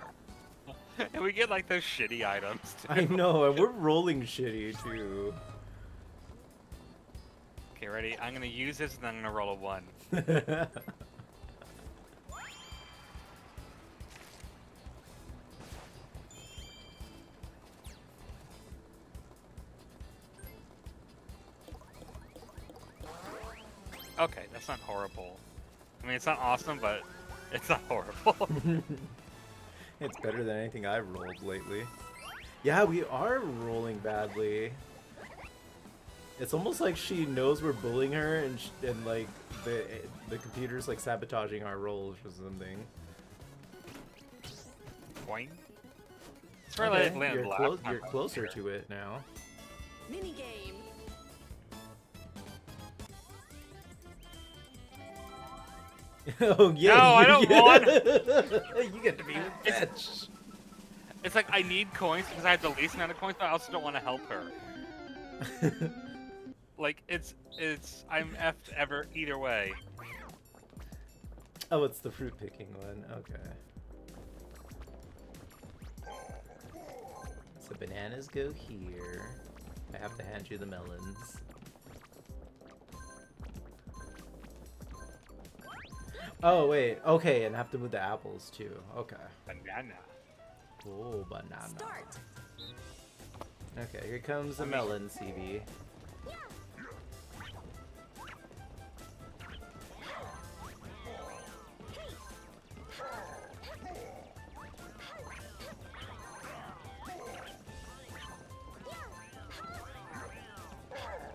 And we get like those shitty items too. I know, and we're rolling shitty too. Okay, ready? I'm gonna use this and then I'm gonna roll a 1. Okay, that's not horrible. I mean, it's not awesome, but it's not horrible. It's better than anything I've rolled lately. Yeah, we are rolling badly. It's almost like she knows we're bullying her, and like the computer's like sabotaging our rolls or something. Point. It's where Okay, I landed you're closer to it now. Mini game. Oh yeah. No, I don't want. You get to be with Fetch. It's like I need coins because I have the least amount of coins, but I also don't want to help her. Like I'm effed either way. Oh, it's the fruit picking one. Okay. So bananas go here. I have to hand you the melons. Oh wait, okay, and I have to move the apples too. Okay. Banana. Oh, banana. Start. Okay, here comes the melon, CB.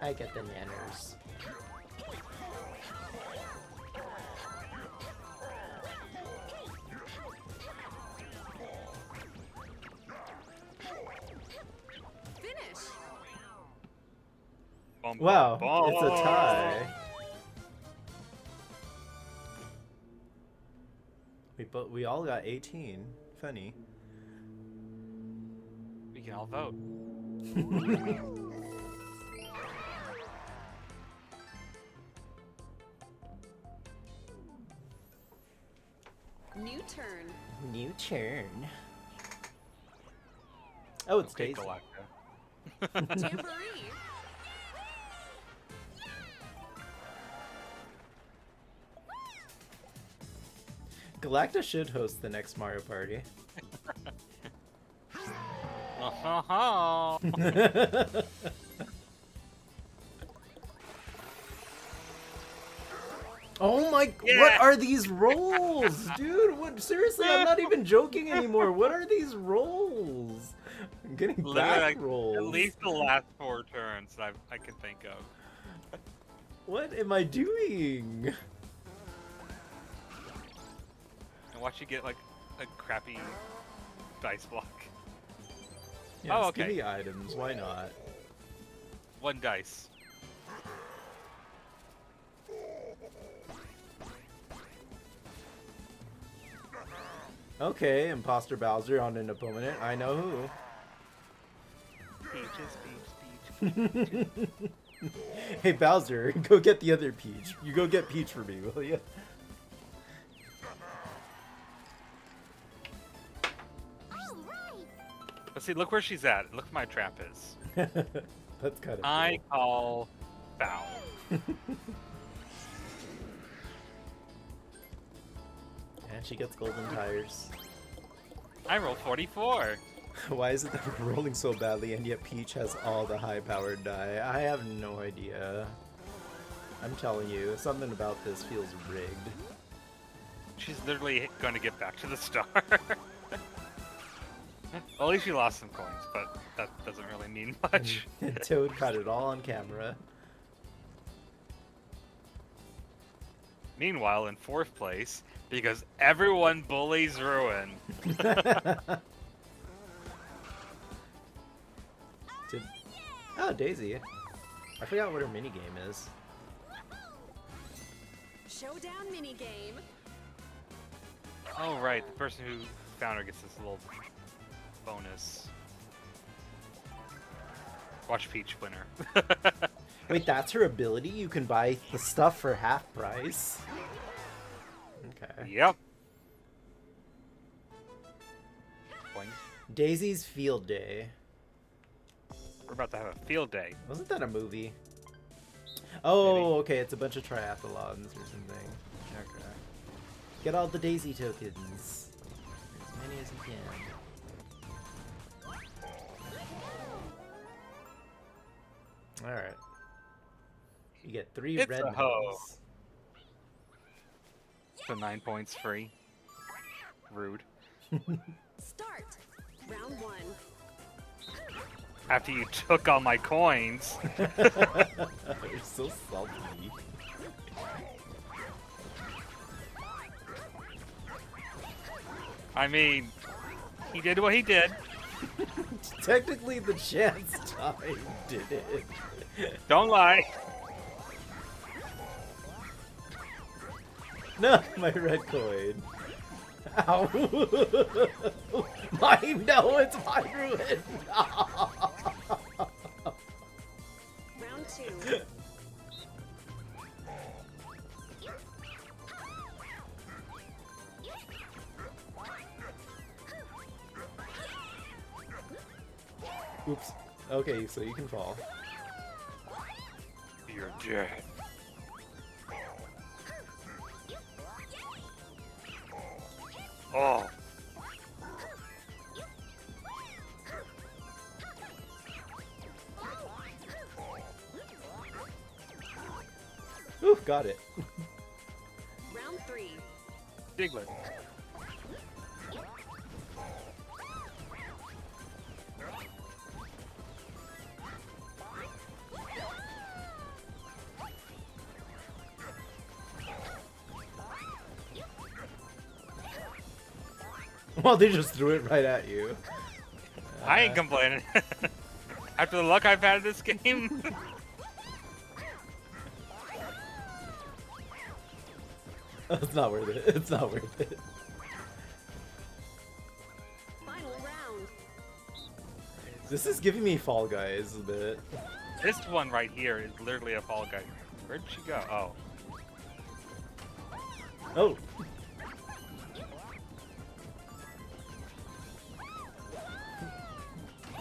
I get the nanners. Wow, it's a tie. We all got 18. Funny. We can all vote. New turn. New turn. Oh, it's Okay, Daisy. Galacta. Jamboree. Galacta should host the next Mario Party. Oh my! Yeah. What are these rolls, dude? What? Seriously, I'm not even joking anymore. What are these rolls? I'm getting Literally, back like, rolls. at least the last 4 turns that I can think of. What am I doing? And watch you get like a crappy dice block. Yeah, Oh, just okay. give me items. Why not? 1 dice. Okay, Imposter Bowser on an opponent. I know who. Peaches, peach, peach. Hey Bowser, go get the other Peach. You go get Peach for me, will you? But see, look where she's at. Look where my trap is. That's kind of I call foul. And she gets golden tires. I roll 44. Why is it that we're rolling so badly and yet Peach has all the high-powered die? I have no idea. I'm telling you, something about this feels rigged. She's literally going to get back to the star. Well, at least she lost some coins, but that doesn't really mean much. Toad caught it all on camera. Meanwhile, in 4th place, because everyone bullies Ruin. Oh, Daisy. I forgot what her minigame is. Showdown minigame. Oh, right. The person who found her gets this little bonus. Watch Peach winner. Wait, that's her ability? You can buy the stuff for half price? Okay. Yep. Boing. Daisy's Field Day. We're about to have a field day. Wasn't that a movie? Oh, okay, it's a bunch of triathlons or something. Okay. Get all the Daisy tokens. As many as you can. Alright. You get 3 It's red a hoe. medals. So 9 points free. Rude. Start. Round 1. After you took all my coins. You're so salty. I mean, he did what he did. Technically, the chance time did it. Don't lie. No, my red coin. Ow. No, it's my ruin. Round 2. Oops. Okay, so you can fall. You're dead. Oh. Ooh, got it. Round 3. Diglett. Well, they just threw it right at you. I ain't complaining. After the luck I've had in this game. It's not worth it. It's not worth it. Final round. This is giving me Fall Guys a bit. This one right here is literally a Fall Guy. Where'd she go? Oh. Oh.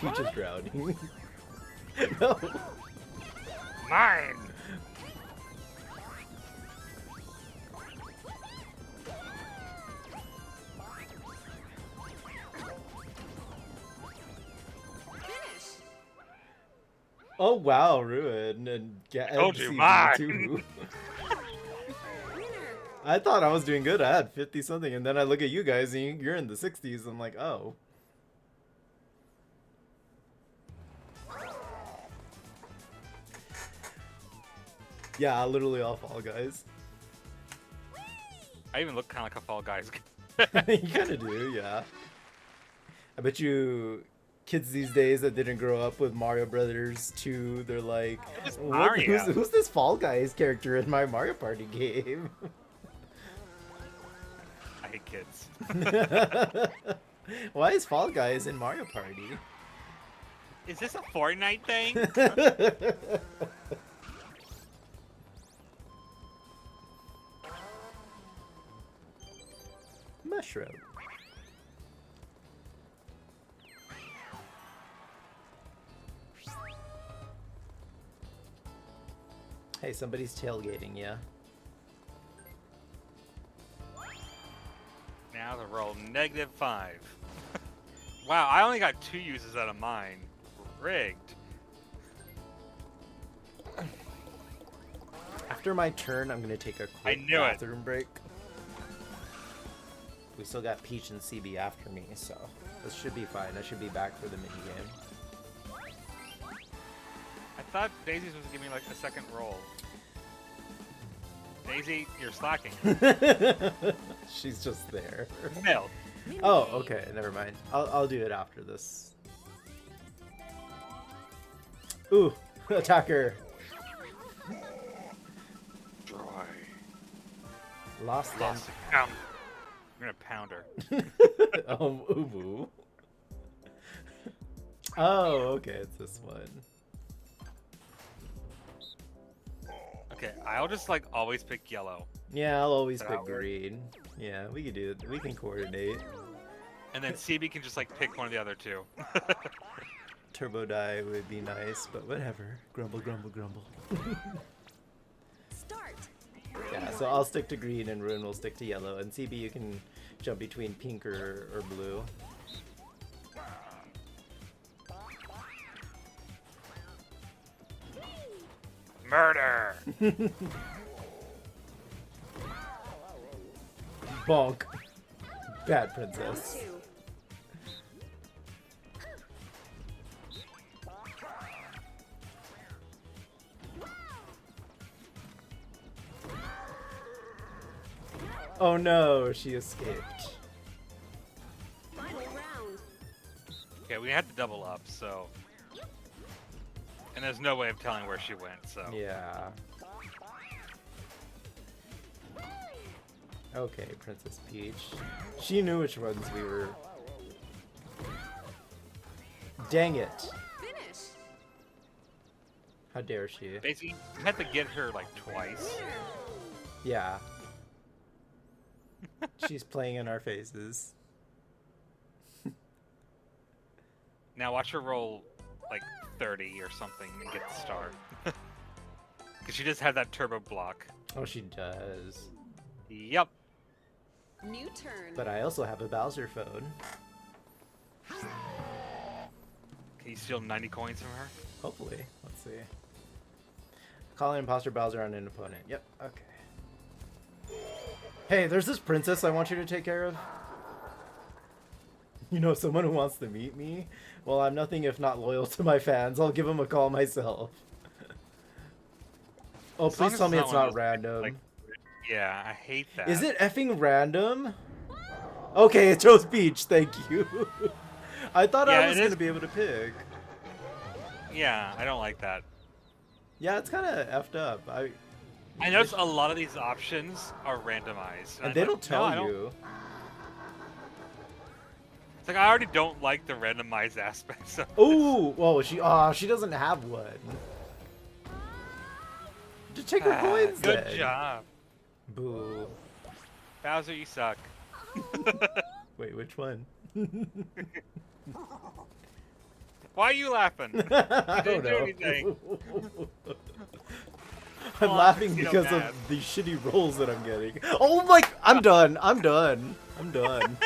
Peach is drowning. No. Mine. Oh wow, Ruin and get Told you, MCB mine. too. I thought I was doing good. I had 50 something, and then I look at you guys and you're in the 60s. I'm like, oh. Yeah, literally all Fall Guys. I even look kind of like a Fall Guys. You kind of do, yeah. I bet you kids these days that didn't grow up with Mario Brothers 2, they're like, who's this Fall Guys character in my Mario Party game? I hate kids. Why is Fall Guys in Mario Party? Is this a Fortnite thing? Mushroom. Hey, somebody's tailgating, yeah? Now to roll -5. Wow, I only got 2 uses out of mine. Rigged. After my turn, I'm gonna take a quick bathroom break. We still got Peach and CB after me, so this should be fine. I should be back for the minigame. I thought Daisy's was giving me like a second roll. Daisy, you're slacking. She's just there. Milk. Oh, okay. Never mind. I'll do it after this. Ooh, attacker. Dry. Lost them. I'm gonna pound her. Ubu. Oh, okay. It's this one. Okay, I'll just like always pick yellow. Yeah, I'll always Does pick that work? green. Yeah, we can do it. We can coordinate. And then CB can just like pick one of the other two. Turbo die would be nice, but whatever. Grumble, grumble, grumble. Start. Yeah, so I'll stick to green and Ruin will stick to yellow. And CB, you can jump between pink or blue. Murder! Bonk. Bad Round princess. 2. Oh no, she escaped. Final round. Okay, we had to double up, so... And there's no way of telling where she went, so... Yeah. Okay, Princess Peach. She knew which ones we were... Dang it. Finish. How dare she? Basically, you had to get her like twice. Yeah. She's playing in our faces. Now watch her roll like 30 or something and get the star. Because she just had that turbo block. Oh, she does. Yep. New turn. But I also have a Bowser phone. Can you steal 90 coins from her? Hopefully. Let's see. Call an imposter Bowser on an opponent. Yep, okay. Hey, there's this princess I want you to take care of. You know, someone who wants to meet me? Well, I'm nothing if not loyal to my fans. I'll give them a call myself. Oh, As long please as tell me not it's one of not those, random. like, yeah, I hate that. Is it effing random? Okay, it chose Peach, thank you. I thought I was going to be able to pick. Yeah, I don't like that. Yeah, it's kind of effed up. I notice a lot of these options are randomized. And they don't tell you. It's like I already don't like the randomized aspects of Ooh, whoa, she doesn't have one. Just take her coins Good then. job. Boo. Bowser, you suck. Wait, which one? Why are you laughing? You I didn't don't do know. anything. I'm on, laughing casino because math. of the shitty rolls that I'm getting. Oh my! I'm done. I'm done. I'm done.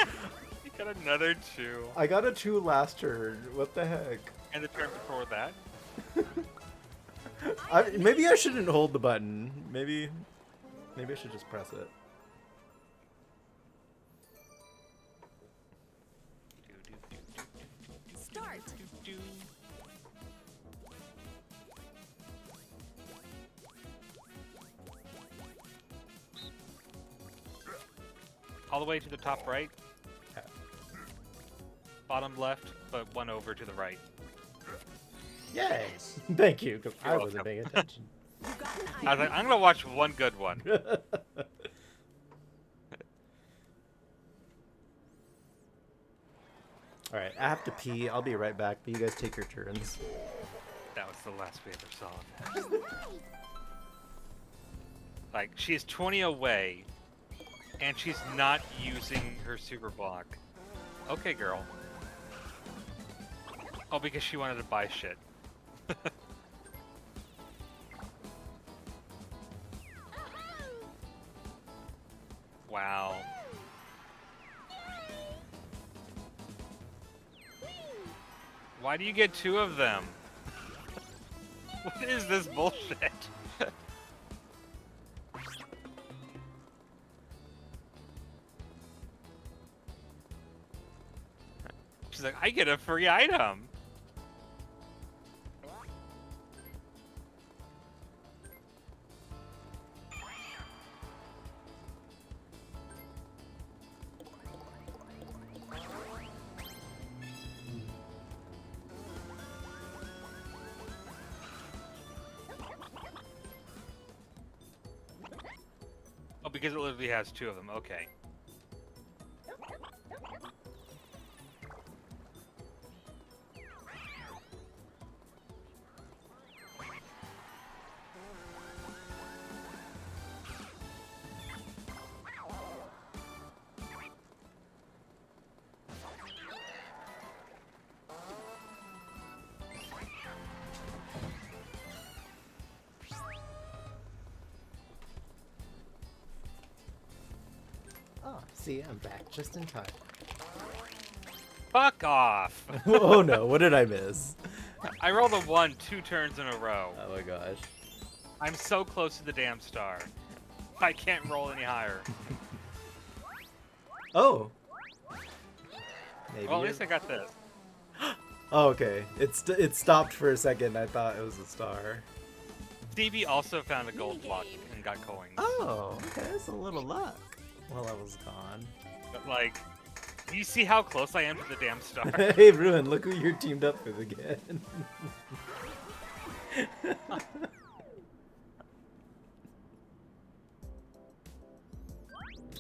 You got another 2. I got a 2 last turn. What the heck? And the turn before that. Maybe I shouldn't hold the button. Maybe I should just press it. Start. All the way to the top right. Bottom left, but 1 over to the right. Yay! Thank you, because I You're wasn't welcome. paying attention. I was like, I'm gonna watch one good one. Alright, I have to pee. I'll be right back, but you guys take your turns. That was the last we ever saw of that. Like, she's 20 away, and she's not using her super block. Okay, girl. Oh, because she wanted to buy shit. Wow. Why do you get 2 of them? What is this bullshit? She's like, I get a free item. Oh, because it literally has 2 of them. Okay. Oh, see, I'm back just in time. Fuck off! Oh no, what did I miss? I rolled a 1 2 turns in a row. Oh my gosh. I'm so close to the damn star. I can't roll any higher. Oh. Maybe. Well, at least I got this. Oh, okay. It stopped for a second. I thought it was a star. Stevie also found a gold block and got coins. Oh, okay. That's a little luck while I was gone. But like, you see how close I am to the damn star? Hey, Ruin, look who you're teamed up with again.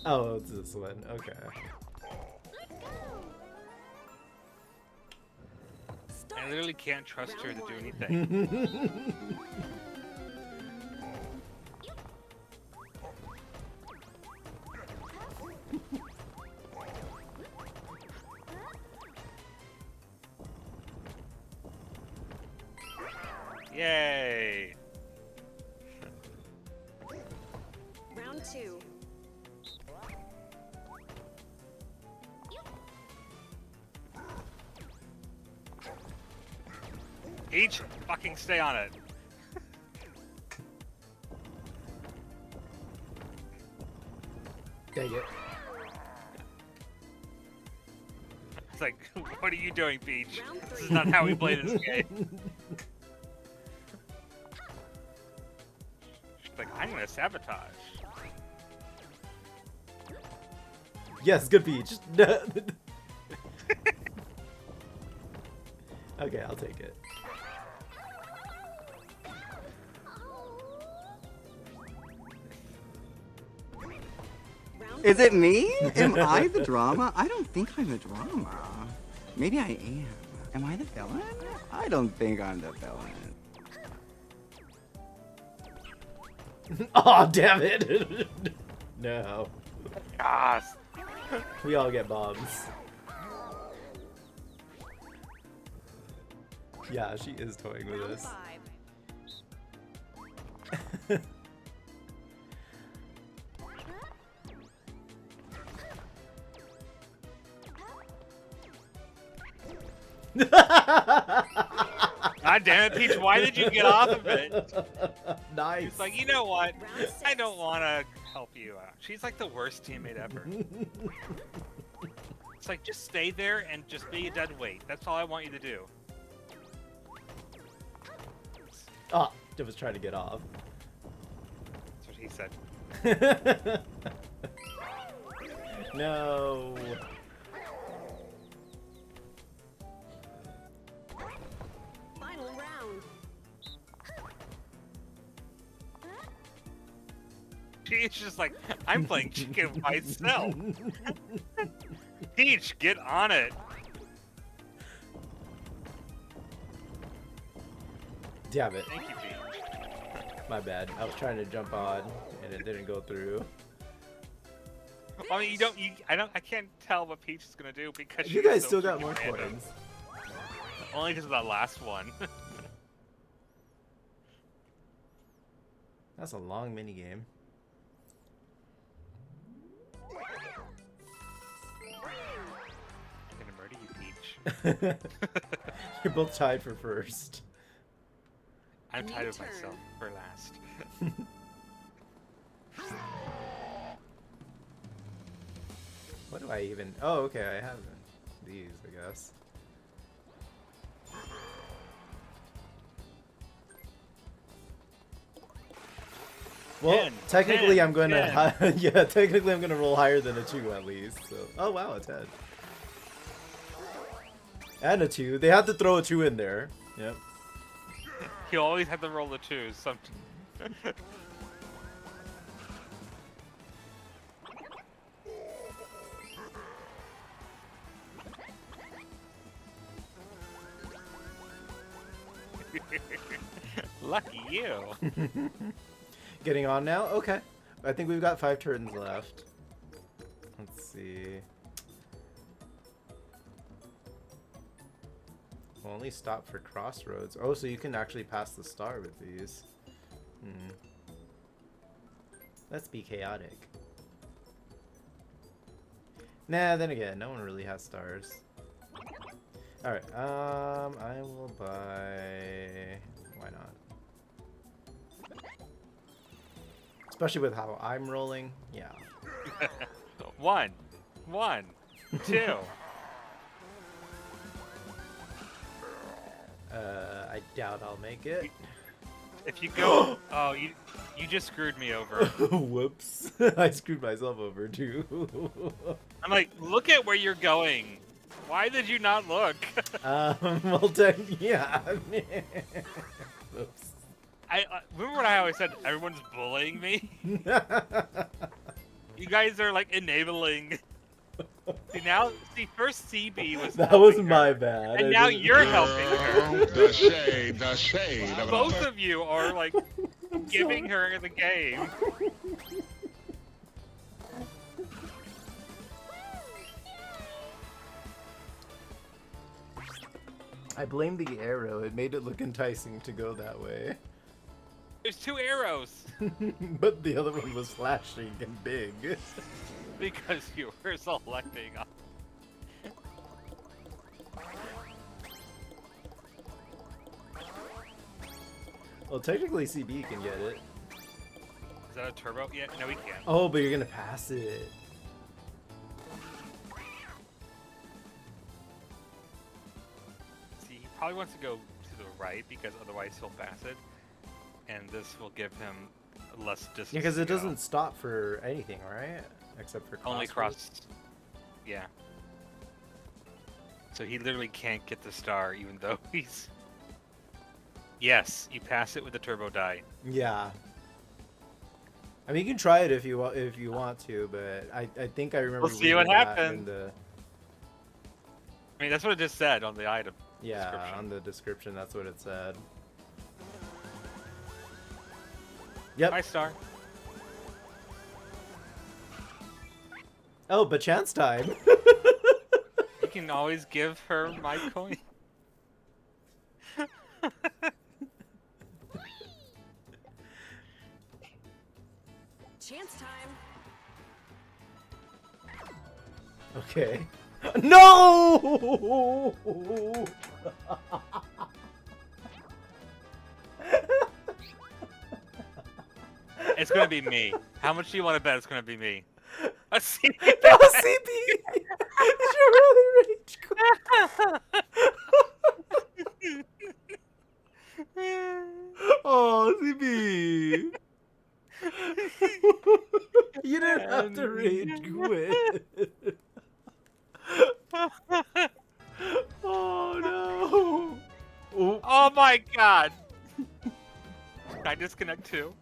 Oh, it's this one. Okay. I literally can't trust her to do anything. Yay! Round 2. Each fucking stay on it. Dang it. It's like, what are you doing, Peach? This is not how we play this game. She's like, I'm gonna sabotage. Yes, good Peach. Okay, I'll take it. Is it me? Am I the drama? I don't think I'm the drama. Maybe I am. Am I the villain? I don't think I'm the villain. Oh, damn it. No. Gosh. We all get bombs. Yeah, she is toying with Round us. 5. God damn it, Peach! Why did you get off of it? Nice. It's like, you know what? Round 6. I don't want to help you out. She's like the worst teammate ever. It's like, just stay there and just be a dead weight. That's all I want you to do. Oh, I was trying to get off. That's what he said. No. Final round. She's just like, I'm playing chicken myself. Peach, get on it. Damn it. Thank you, Peach. My bad. I was trying to jump on and it didn't go through. I mean, I can't tell what Peach is gonna do because You she's guys so still got freaking more random. coins. Only because of that last one. That's a long mini game. I'm gonna murder you, Peach. You're both tied for first. I'm New tired of turn. myself for last. What do I even... Oh, okay, I have these, I guess. Well, 10, technically 10, I'm gonna... yeah, technically I'm gonna roll higher than a 2 at least, so... Oh, wow, a 10. And a 2. They had to throw a 2 in there. Yep. He always had to roll the 2s. Lucky you. Getting on now? Okay. I think we've got 5 turns left. Let's see. We'll only stop for crossroads. Oh, so you can actually pass the star with these. Hmm. Let's be chaotic. Nah, then again, no one really has stars. Alright, I will buy... Why not? Especially with how I'm rolling, yeah. 1, 2. I doubt I'll make it. If you go, oh, you just screwed me over. Whoops. I screwed myself over too. I'm like, look at where you're going. Why did you not look? Well, yeah. Whoops. I remember what I always said. Everyone's bullying me. You guys are like enabling. See, first CB was. That was my bad. And now you're helping her. The shade. Both of you are like giving her the game. I blame the arrow. It made it look enticing to go that way. There's 2 arrows. But the other one was flashing and big. Because you were selecting. Well, technically CB can get it. Is that a turbo? Yeah, no, we can't. Oh, but you're gonna pass it. See, he probably wants to go to the right because otherwise he'll pass it. And this will give him less distance. Yeah, because to it go. doesn't stop for anything, right? Except for Only crossroads. cross. Yeah. So he literally can't get the star even though he's... Yes, you pass it with the turbo die. Yeah. I mean, you can try it if you want to, but I think I remember. We'll see what reading that happens. in the... I mean, that's what it just said on the item. Yeah, description. on the description, that's what it said. Yep. Hi, star. Oh, but chance time. You can always give her my coin. Chance time. Okay. No! It's gonna be me. How much do you want to bet it's gonna be me? A CB. No, CB! Did you really rage quit? Oh, CB! You didn't have to rage quit. Oh no! Oh. Oh my god! Can I disconnect too?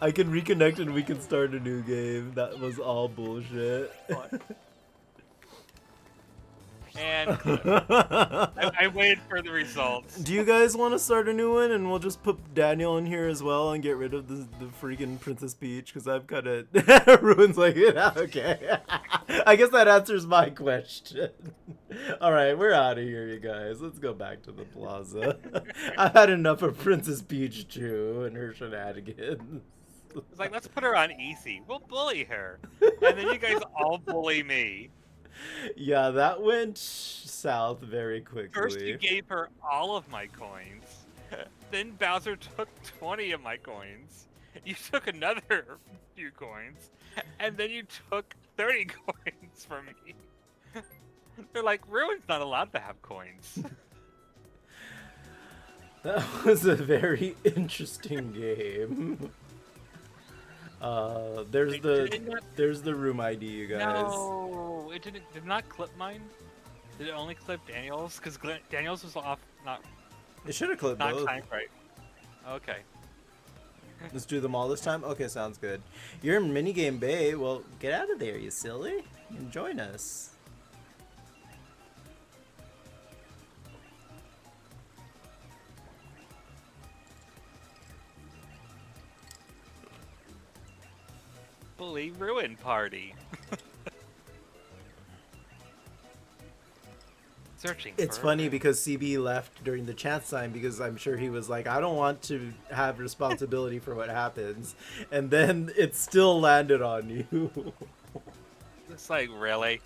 I can reconnect and we can start a new game. That was all bullshit. And I waited for the results. Do you guys want to start a new one and we'll just put Daniel in here as well and get rid of the freaking Princess Peach? Because I've kind of ruins like it. Okay. I guess that answers my question. Alright, we're out of here, you guys. Let's go back to the plaza. I've had enough of Princess Peach too and her shenanigans. It's like, let's put her on easy. We'll bully her. And then you guys all bully me. Yeah, that went south very quickly. First you gave her all of my coins. Then Bowser took 20 of my coins. You took another few coins. And then you took 30 coins from me. They're like, Ruin's not allowed to have coins. That was a very interesting game. There's the room ID, you guys. No, it did not clip mine. Did it only clip Daniel's? Because Daniel's was off, not. It should have clipped not both. timed right. Okay. Let's do them all this time. Okay, sounds good. You're in minigame bay. Well, get out of there, you silly, and join us. Bully Ruin Party. Searching. It's funny because CB left during the chance time because I'm sure he was like, I don't want to have responsibility for what happens. And then it still landed on you. It's like, really?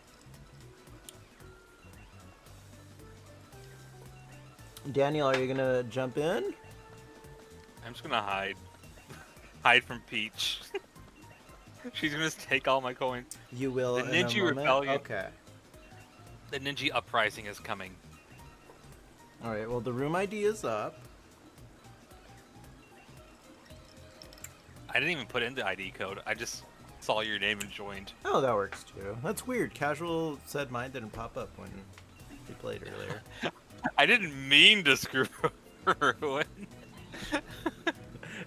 Daniel, are you going to jump in? I'm just gonna hide. Hide from Peach. She's gonna take all my coins. You will The in a Ninja moment? Rebellion. Okay. The Ninja Uprising is coming. Alright, well the room ID is up. I didn't even put in the ID code. I just saw your name and joined. Oh, that works too. That's weird. Casual said mine didn't pop up when we played earlier. I didn't mean to screw Ruin.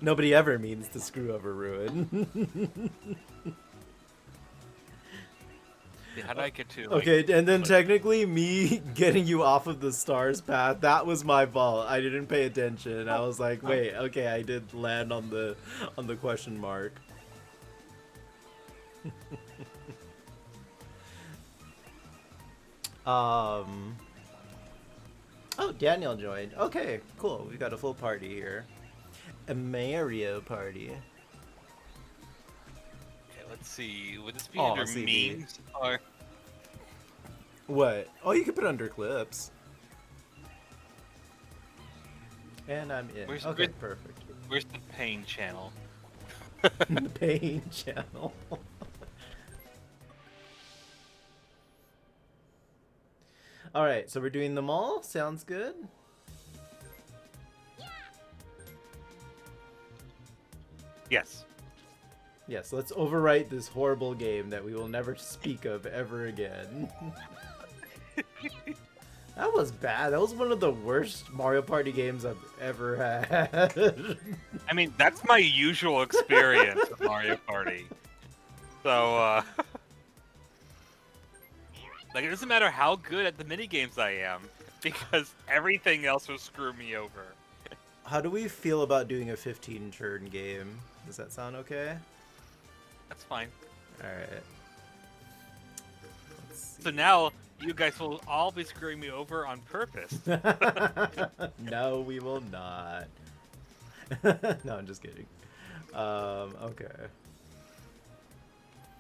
Nobody ever means to screw over Ruin. How did I get to? Like, Okay, and then technically me getting you off of the stars path, that was my fault. I didn't pay attention. I was like, wait, okay, I did land on the question mark. Oh, Daniel joined. Okay, cool. We got a full party here. A Mario Party. Okay, let's see. Would this be Aw, under CB. memes or? What? Oh, you can put under clips. And I'm in. Okay, perfect. Where's the pain channel? The pain channel. Alright, so we're doing them all? Sounds good? Yes. Yes, let's overwrite this horrible game that we will never speak of ever again. That was bad. That was one of the worst Mario Party games I've ever had. I mean, that's my usual experience with Mario Party. So, like, it doesn't matter how good at the minigames I am, because everything else will screw me over. How do we feel about doing a 15-turn game? Does that sound okay? That's fine. Alright. So now, you guys will all be screwing me over on purpose. No, we will not. No, I'm just kidding. Okay.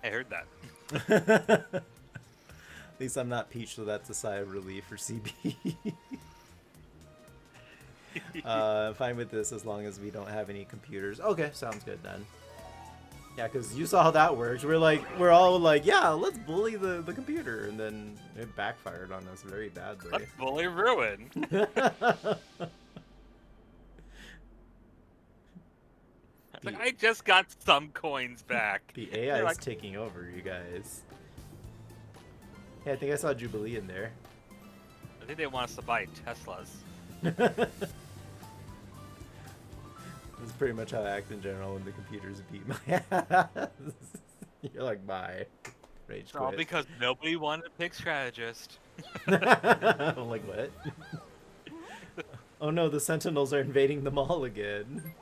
I heard that. At least I'm not Peach, so that's a sigh of relief for CB. I'm fine with this as long as we don't have any computers. Okay, sounds good then. Yeah, because you saw how that works. We're all like, yeah, let's bully the computer, and then it backfired on us very badly. Let's bully Ruin. Like, I just got some coins back. The AI is taking over, you guys. Hey, I think I saw Jubilee in there. I think they want us to buy Teslas. This is pretty much how I act in general when the computers beat my ass. You're like, bye. Rage It's all quit. because nobody wanted to pick strategist. I'm like, what? Oh no, the Sentinels are invading the mall again.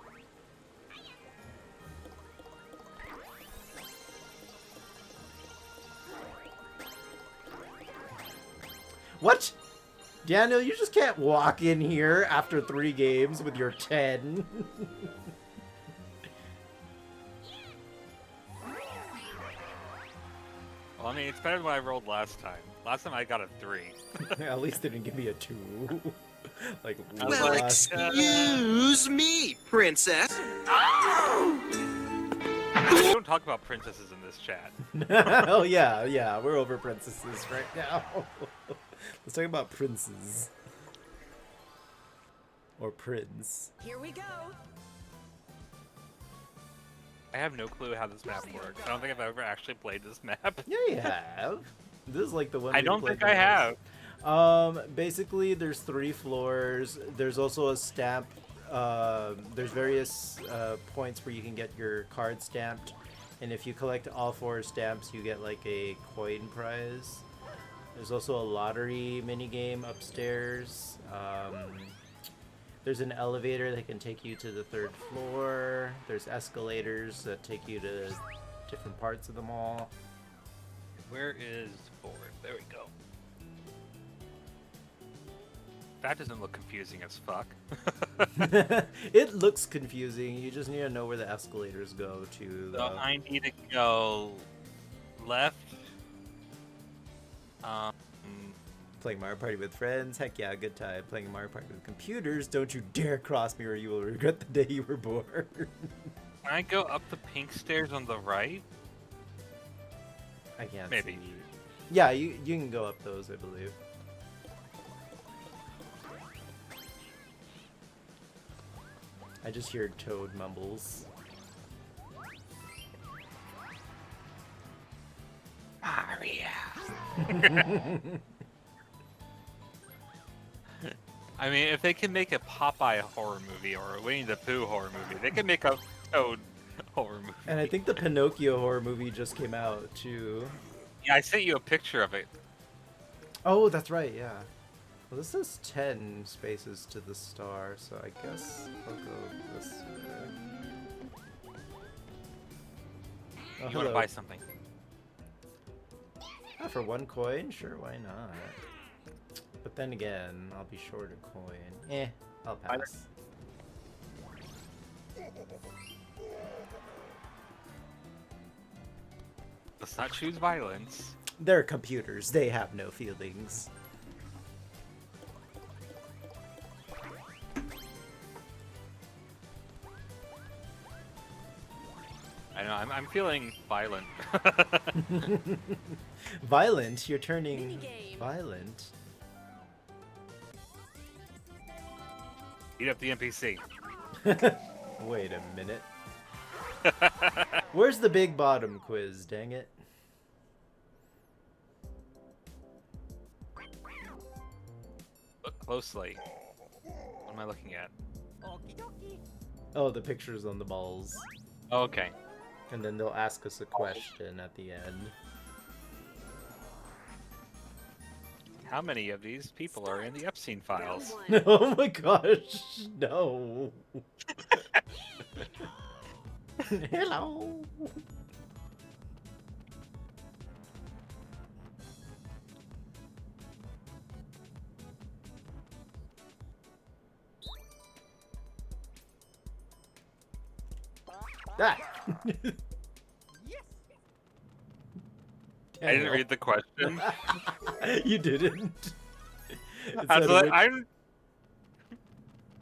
What? Daniel, you just can't walk in here after 3 games with your 10. Well, I mean, it's better than what I rolled last time. Last time I got a 3. At least they didn't give me a 2. Like, Well, excuse me, princess. We don't talk about princesses in this chat. Oh yeah, we're over princesses right now. Let's talk about princes. Or prince. Here we go. I have no clue how this map works. I don't think I've ever actually played this map. Yeah, you have. This is like the one I we don't played think I have. Basically, there's 3 floors. There's also a stamp. There's various points where you can get your card stamped, and if you collect all 4 stamps, you get like a coin prize. There's also a lottery minigame upstairs. There's an elevator that can take you to the 3rd floor. There's escalators that take you to different parts of the mall. Where is 4? There we go. That doesn't look confusing as fuck. It looks confusing. You just need to know where the escalators go to. So I need to go left. Playing Mario Party with friends? Heck yeah, good time. Playing Mario Party with computers? Don't you dare cross me or you will regret the day you were born. Can I go up the pink stairs on the right? I can't Maybe. see. Yeah, you can go up those, I believe. I just hear Toad mumbles. Mario. I mean, if they can make a Popeye horror movie or a Winnie the Pooh horror movie, they can make a Toad horror movie. And I think the Pinocchio horror movie just came out, too. Yeah, I sent you a picture of it. Oh, that's right, yeah. Well, this says 10 spaces to the star, so I guess I'll go this way. Oh, You want to buy something? Ah, for 1 coin? Sure, why not? But then again, I'll be short a coin. I'll pass. Let's not choose violence. They're computers. They have no feelings. I know, I'm feeling violent. Violent? You're turning violent? Eat up the NPC. Wait a minute. Where's the big bottom quiz, dang it? Look closely. What am I looking at? Oh, the pictures on the balls. Oh, okay. And then they'll ask us a question at the end. How many of these people are in the Epstein files? Oh my gosh, no. Hello. Ah. I didn't read the question. You didn't. I was like,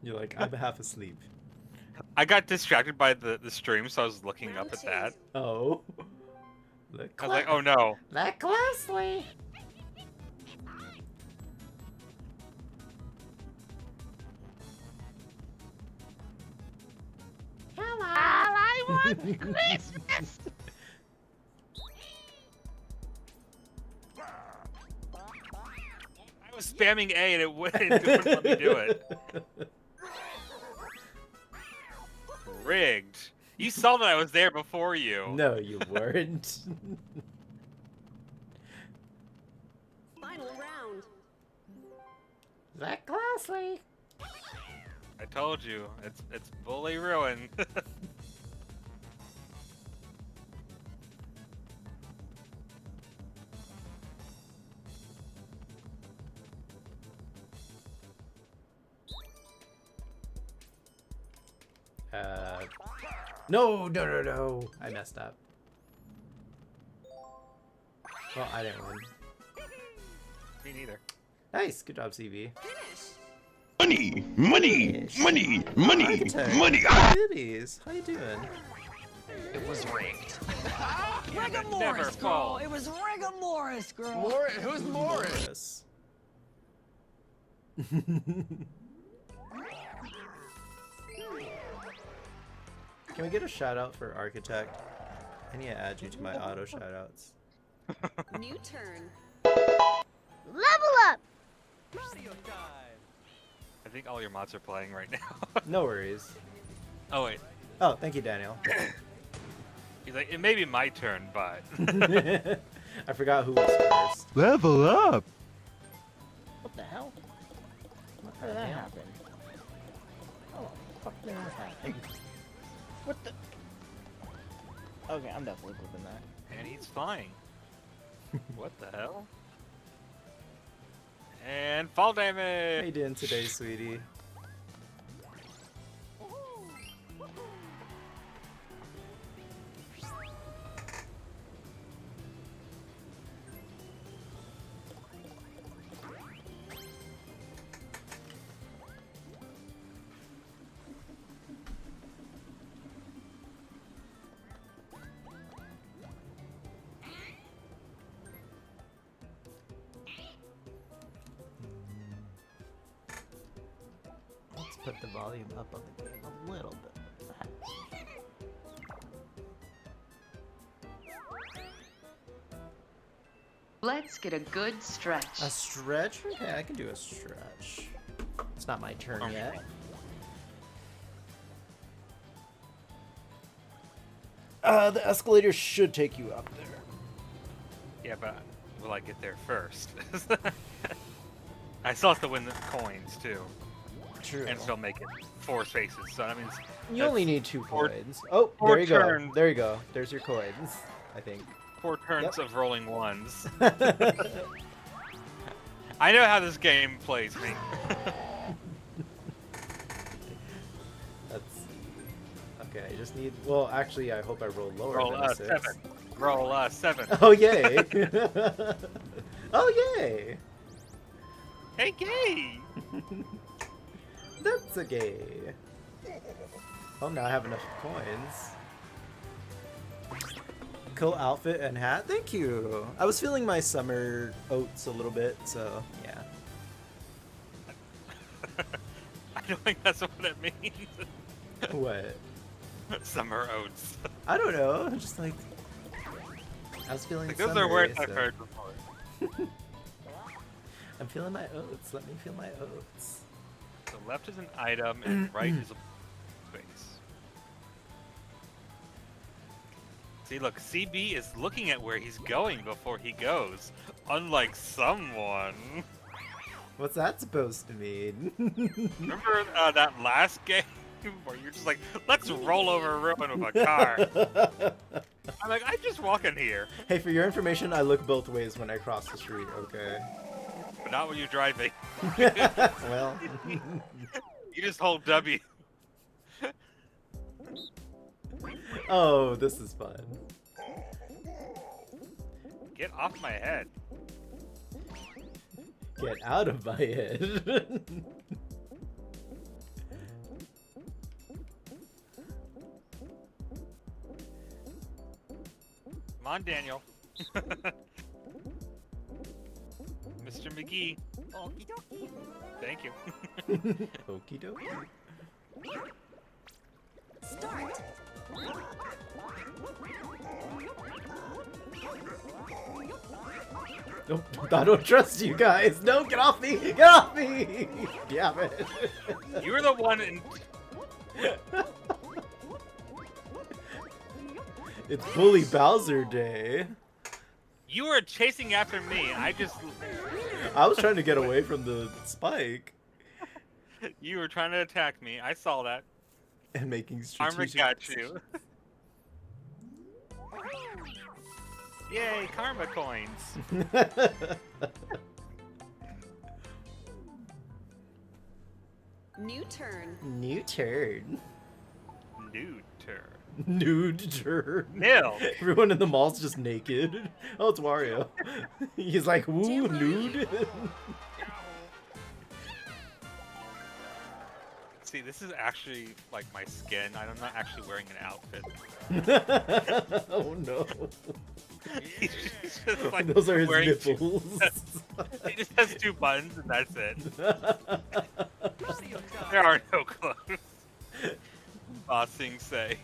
You're like, I'm half asleep. I got distracted by the stream, so I was looking up at that. Oh. I was like, oh no. Look closely. All I want Christmas. I was spamming A and it wouldn't let me do it. Rigged. You saw that I was there before you. No, you weren't. Final round. Look closely. I told you, it's bully ruin. No. I messed up. Well, I didn't win. Me neither. Nice. Good job, CV. Money, money, money, money, Architect. money. Goodies. How you doing? It was rigged. Never Morris, fall. girl. It was rigor Morris, girl. Who's Morris? Can we get a shout out for Architect? I need to add you to my auto shout outs. New turn. Level up! I think all your mods are playing right now. No worries. Oh wait. Oh, thank you, Daniel. He's like, it may be my turn, but I forgot who was first. Level up! What the hell? How did that happen? Oh, fuck did that happen? What the? Okay, I'm definitely flipping that. and he's flying. What the hell? And fall damage. How you doing today, sweetie? Let's put the volume up on the game a little bit. Let's get a good stretch. A stretch? Okay, I can do a stretch. It's not my turn yet. The escalator should take you up there. Yeah, but will I get there first? I still have to win the coins too. True. And still make it 4 spaces. So that means You only need 2 four- coins. Oh, four there you go. turns. There you go. There's your coins, I think. 4 turns Yep. of rolling ones. I know how this game plays me. Let's see. Okay, I just need. Well, actually, I hope I roll lower Roll than a 6. 7. Roll 7. Oh yay! Oh yay! Hey, gay! That's a gay. Oh, now I have enough coins. Cool outfit and hat. Thank you. I was feeling my summer oats a little bit, so yeah. I don't think that's what it means. What? Summer oats. I don't know. Just like I was feeling. Like, those are summery, words I've so- heard before. I'm feeling my oats. Let me feel my oats. So left is an item and right is a space. See, look, CB is looking at where he's going before he goes, unlike someone. What's that supposed to mean? Remember that last game where you're just like, let's roll over a ruin with a car? I'm like, I'm just walking here. Hey, for your information, I look both ways when I cross the street, okay? But not when you're driving. Well. You just hold W. Oh, this is fun. Get off my head. Get out of my head. Come on, Daniel. Mr. McGee. Okie dokie. Thank you. Okie dokie. Start. Nope, I don't trust you guys. No, get off me! Get off me! Damn it. You were the one in. It's Bully Bowser Day. You were chasing after me. I was trying to get away from the spike. You were trying to attack me. I saw that. And making Armor strategic got you. Yay, karma coins. New turn. New turn. Nude turn. Nude turn. Milk. Everyone in the mall's just naked. Oh, it's Wario. He's like, woo, nude. See, this is actually like my skin. I'm not actually wearing an outfit. Oh no. He's just, like, Those are his wearing nipples. He just has 2 buttons and that's it. There are no clothes. Bossing say.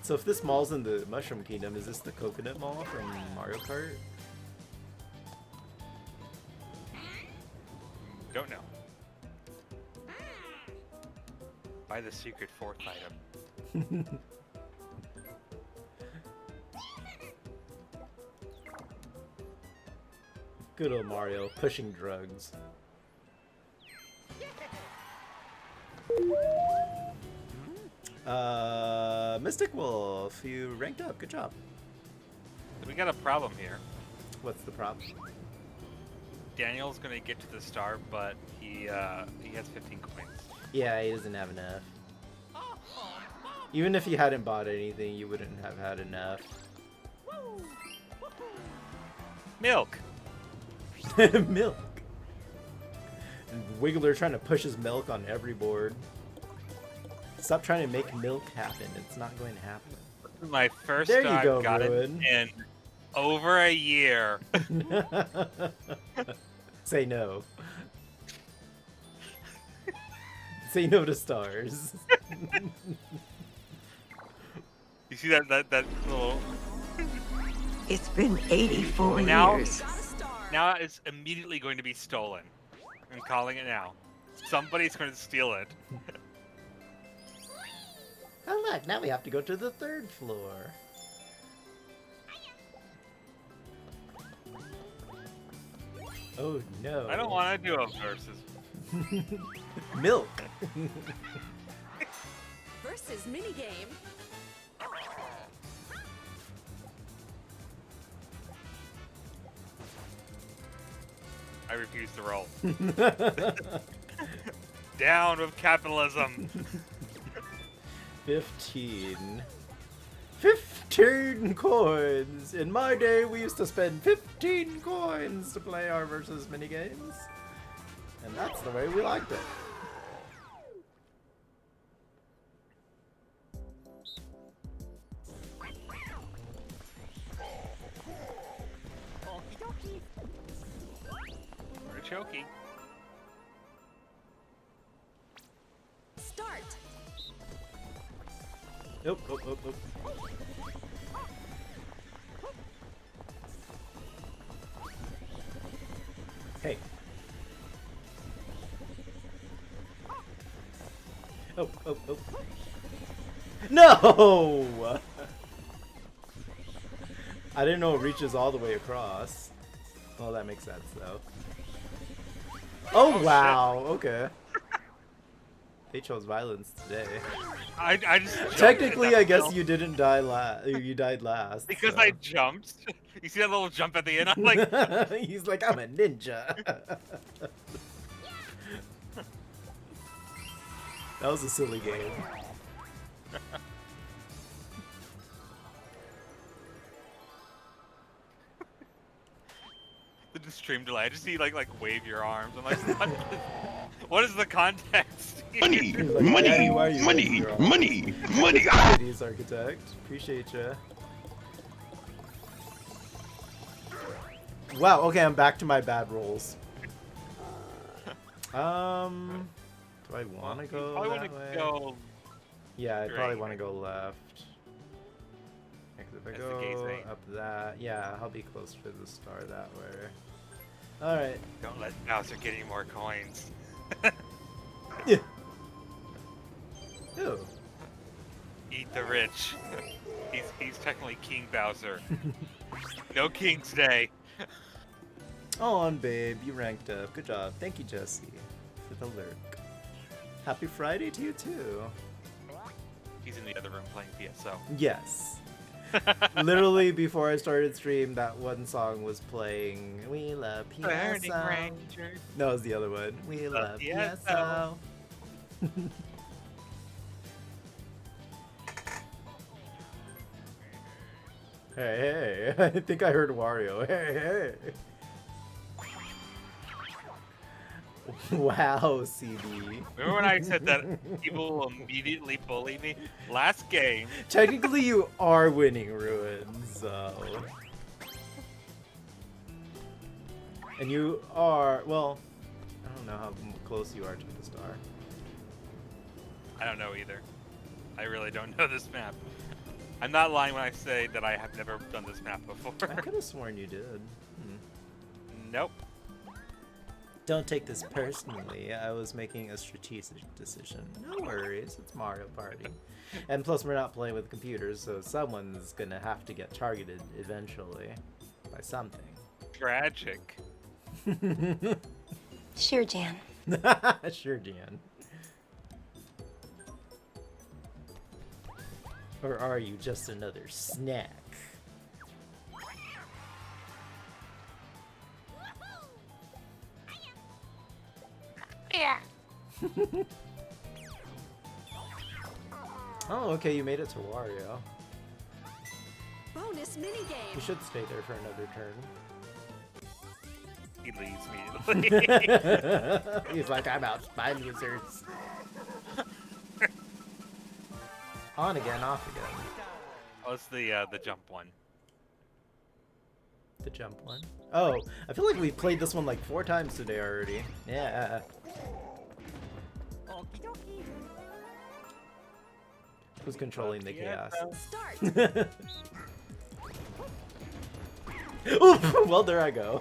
So if this mall's in the Mushroom Kingdom, is this the Coconut Mall from Mario Kart? Don't know. Buy the secret 4th item. Good old Mario, pushing drugs. Mystic Wolf, you ranked up. Good job. We got a problem here. What's the problem? Daniel's gonna get to the star, but he has 15 coins. Yeah, he doesn't have enough. Even if you hadn't bought anything, you wouldn't have had enough. Milk. Milk. And Wiggler trying to push his milk on every board. Stop trying to make milk happen. It's not going to happen. My first There you time go, got Ruin. it in over a year. Say no. Say no to stars. You see that little. It's been 84 Now, years. now it's immediately going to be stolen. I'm calling it now. Somebody's going to steal it. Oh look, now we have to go to the 3rd floor. Oh no. I don't want to do a versus. Milk. Versus minigame. I refuse to roll. Down with capitalism. 15. 15 coins! In my day, we used to spend 15 coins to play our versus minigames. And that's the way we liked it. Artichoke. Start. Nope, nope, nope, nope. Hey. Oh, oh, oh. No! I didn't know it reaches all the way across. Well, that makes sense, though. Oh, wow! Okay. They chose violence today. I just jumped Technically, in that I guess hill you didn't die last. You died last. because so. I jumped. You see that little jump at the end? I'm like, He's like, I'm a ninja. That was a silly game. The stream delay. I just see like wave your arms. I'm like, what is the context? Money, Like, money, Daddy, why are you money, waving your arms? money, money. Ladies architect, appreciate ya. Wow. Okay, I'm back to my bad rolls. Do I want to go I want that to way? go. Yeah, I probably straight. want to go left. Because if I That's the gay go thing. up that, yeah, I'll be closer to the star that way. All right. Don't let Bowser get any more coins. Yeah. Ew. Eat the rich. He's technically King Bowser. No king today. Oh, on babe, you ranked up. Good job. Thank you, Jesse, for the lurk. Happy Friday to you too. He's in the other room playing PSO. Yes. Literally before I started stream, that one song was playing. We love Burning PSO. Ranger. No, it was the other one. We love PSO. Hey, hey, I think I heard Wario. Hey, hey. Wow, CD. Remember when I said that people will immediately bully me? Last game. Technically, you are winning, Ruins, so. And you are, well, I don't know how close you are to the star. I don't know either. I really don't know this map. I'm not lying when I say that I have never done this map before. I could have sworn you did. Nope. Don't take this personally. I was making a strategic decision. No worries, it's Mario Party. And plus, we're not playing with computers, so someone's gonna have to get targeted eventually by something. Tragic. Sure, Jan. Sure, Jan. Or are you just another snack? Yeah. Oh, okay, you made it to Wario. Bonus minigame. You should stay there for another turn. He leaves immediately. He's like, I'm out. Bye, losers. On again, off again. Oh, it's the jump one. The jump one. Oh, I feel like we played this one like 4 times today already. Yeah. Who's controlling the chaos? Start. Oof! Well, there I go.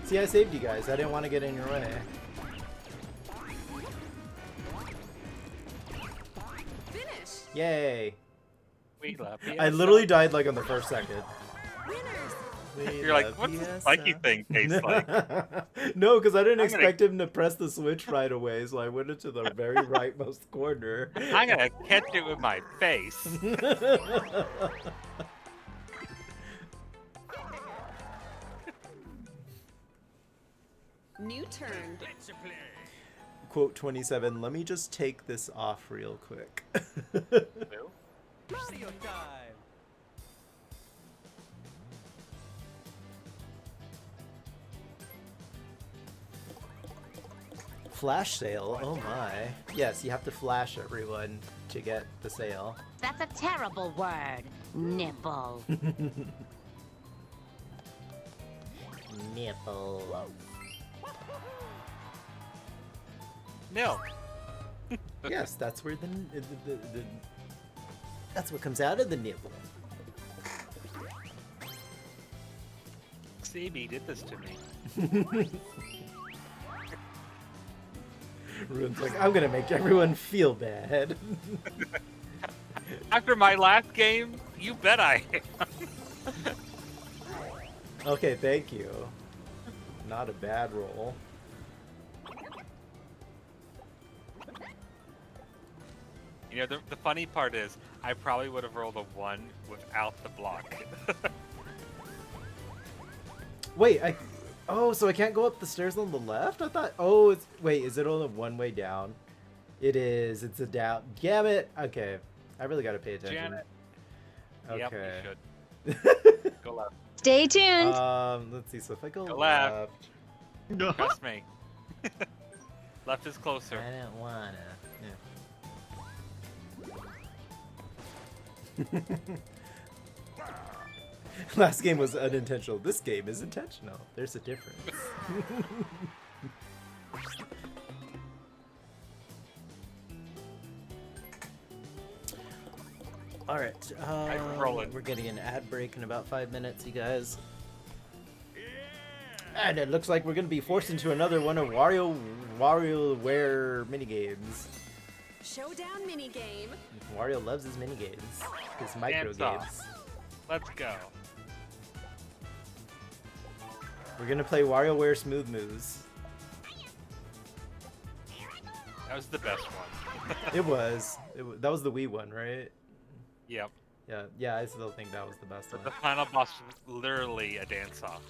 See, I saved you guys. I didn't want to get in your way. Finish. Yay. We love I literally died like on the first second. Winners. You're like, what's this spiky thing taste like? No, because I didn't I'm expect him to press the switch right away, so I went into the very rightmost corner. I'm gonna catch it with my face. New turn. Quote 27, let me just take this off real quick. Mario time. Flash sale? Oh my. Yes, you have to flash everyone to get the sale. That's a terrible word. Nipple. Nipple. Milk. Yes, that's where the that's what comes out of the nipple. CB did this to me. Ruin's like, I'm gonna make everyone feel bad. After my last game, you bet I am. Okay, thank you. Not a bad roll. You know, the funny part is, I probably would have rolled a 1 without the block. Wait, oh, so I can't go up the stairs on the left? I thought, oh, wait, is it only one way down? It is, it's a down. Damn it. Okay, I really gotta pay attention. Janet. Okay. Yep, you should. Go left. Stay tuned. Let's see, so if I go left. Trust me. Left is closer. I don't wanna. Yeah. Last game was unintentional. This game is intentional. There's a difference. All right. We're getting an ad break in about 5 minutes, you guys. And it looks like we're going to be forced into another one of WarioWare minigames. Showdown minigame. Wario loves his minigames. His micro games. Let's go. We're going to play WarioWare Smooth Moves. That was the best one. It was. That was the Wii one, right? Yep. Yeah, I still think that was the best But one. the final boss was literally a dance-off.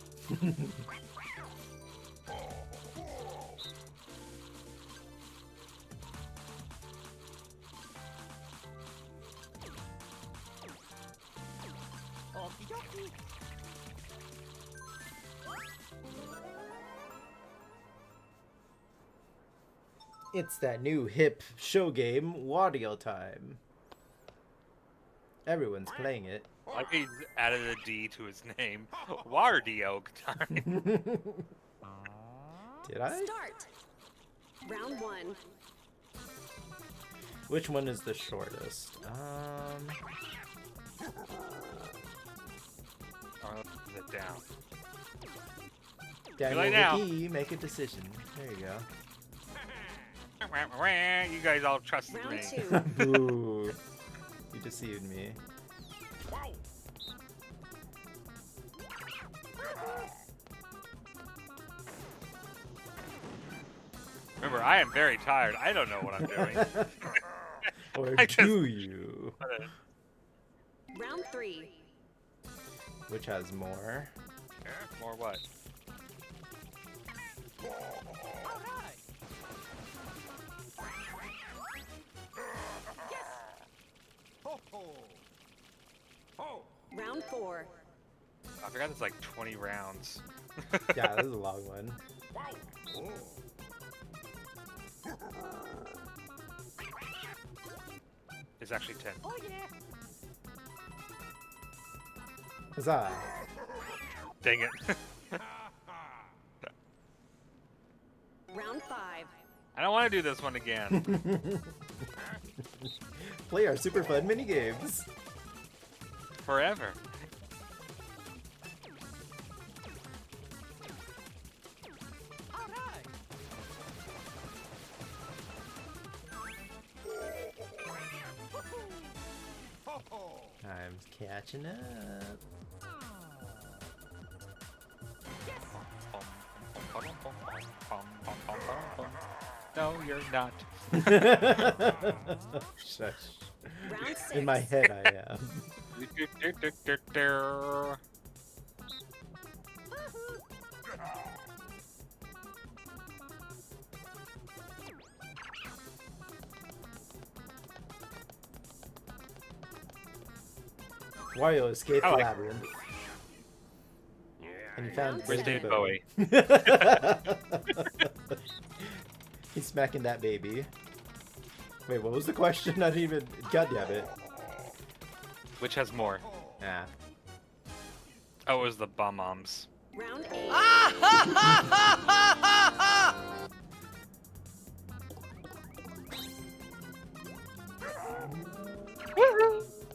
It's that new hip show game, Wario Time. Everyone's playing it. Like he added a D to his name. Wario Time. Did I? Start. Round 1. Which one is the shortest? Or is it down? Daniel now. McGee, make a decision. There you go. You guys all trusted Round me. 2. Ooh, you deceived me. Remember, I am very tired. I don't know what I'm doing. Or I do you? Round 3. Which has more? More what? Round 4. I forgot there's like 20 rounds. Yeah, this is a long one. It's actually 10. Oh yeah. Huzzah! Dang it. Round 5. I don't want to do this one again. Play our super fun mini games. Forever. I'm catching up. No, you're not. Shush. Round 6. In my head, I am. Wario escaped the Oh, labyrinth. And he found Where's David David Bowie. Bowie? He's smacking that baby. Wait, what was the question? I didn't even... God damn it. Which has more? Nah. Oh, it was the Bum-Moms. Round 8.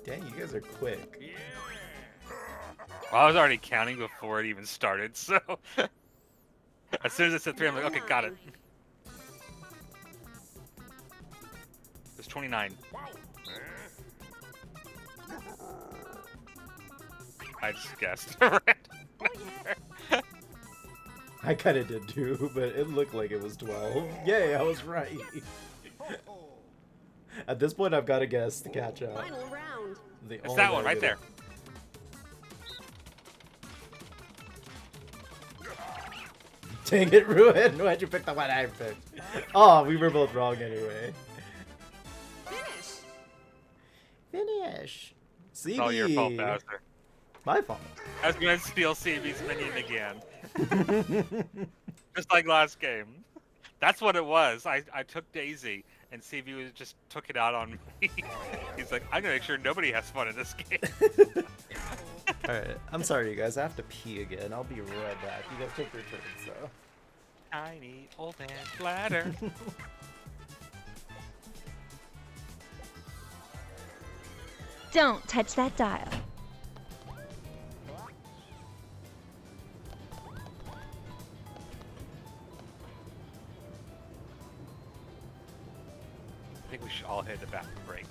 Dang, you guys are quick. Well, I was already counting before it even started, so... As soon as it said 3, I'm like, okay, got it. It's 29. I just guessed. I kind of did too, but it looked like it was 12. Yay, I was right. At this point, I've got to guess to catch up. Final round. It's that one right there. Dang it, Ruin! Why'd you pick the one I picked? Oh, we were both wrong anyway. Finish. CV. It's all your fault, Bowser. My fault. I was gonna steal CB's minion again. Just like last game. That's what it was. I took Daisy, and CB just took it out on me. He's like, I'm gonna make sure nobody has fun in this game. Alright, I'm sorry, you guys. I have to pee again. I'll be right back. You guys take your turns, so. Tiny old man bladder. Don't touch that dial. I think we should all hit a bathroom break.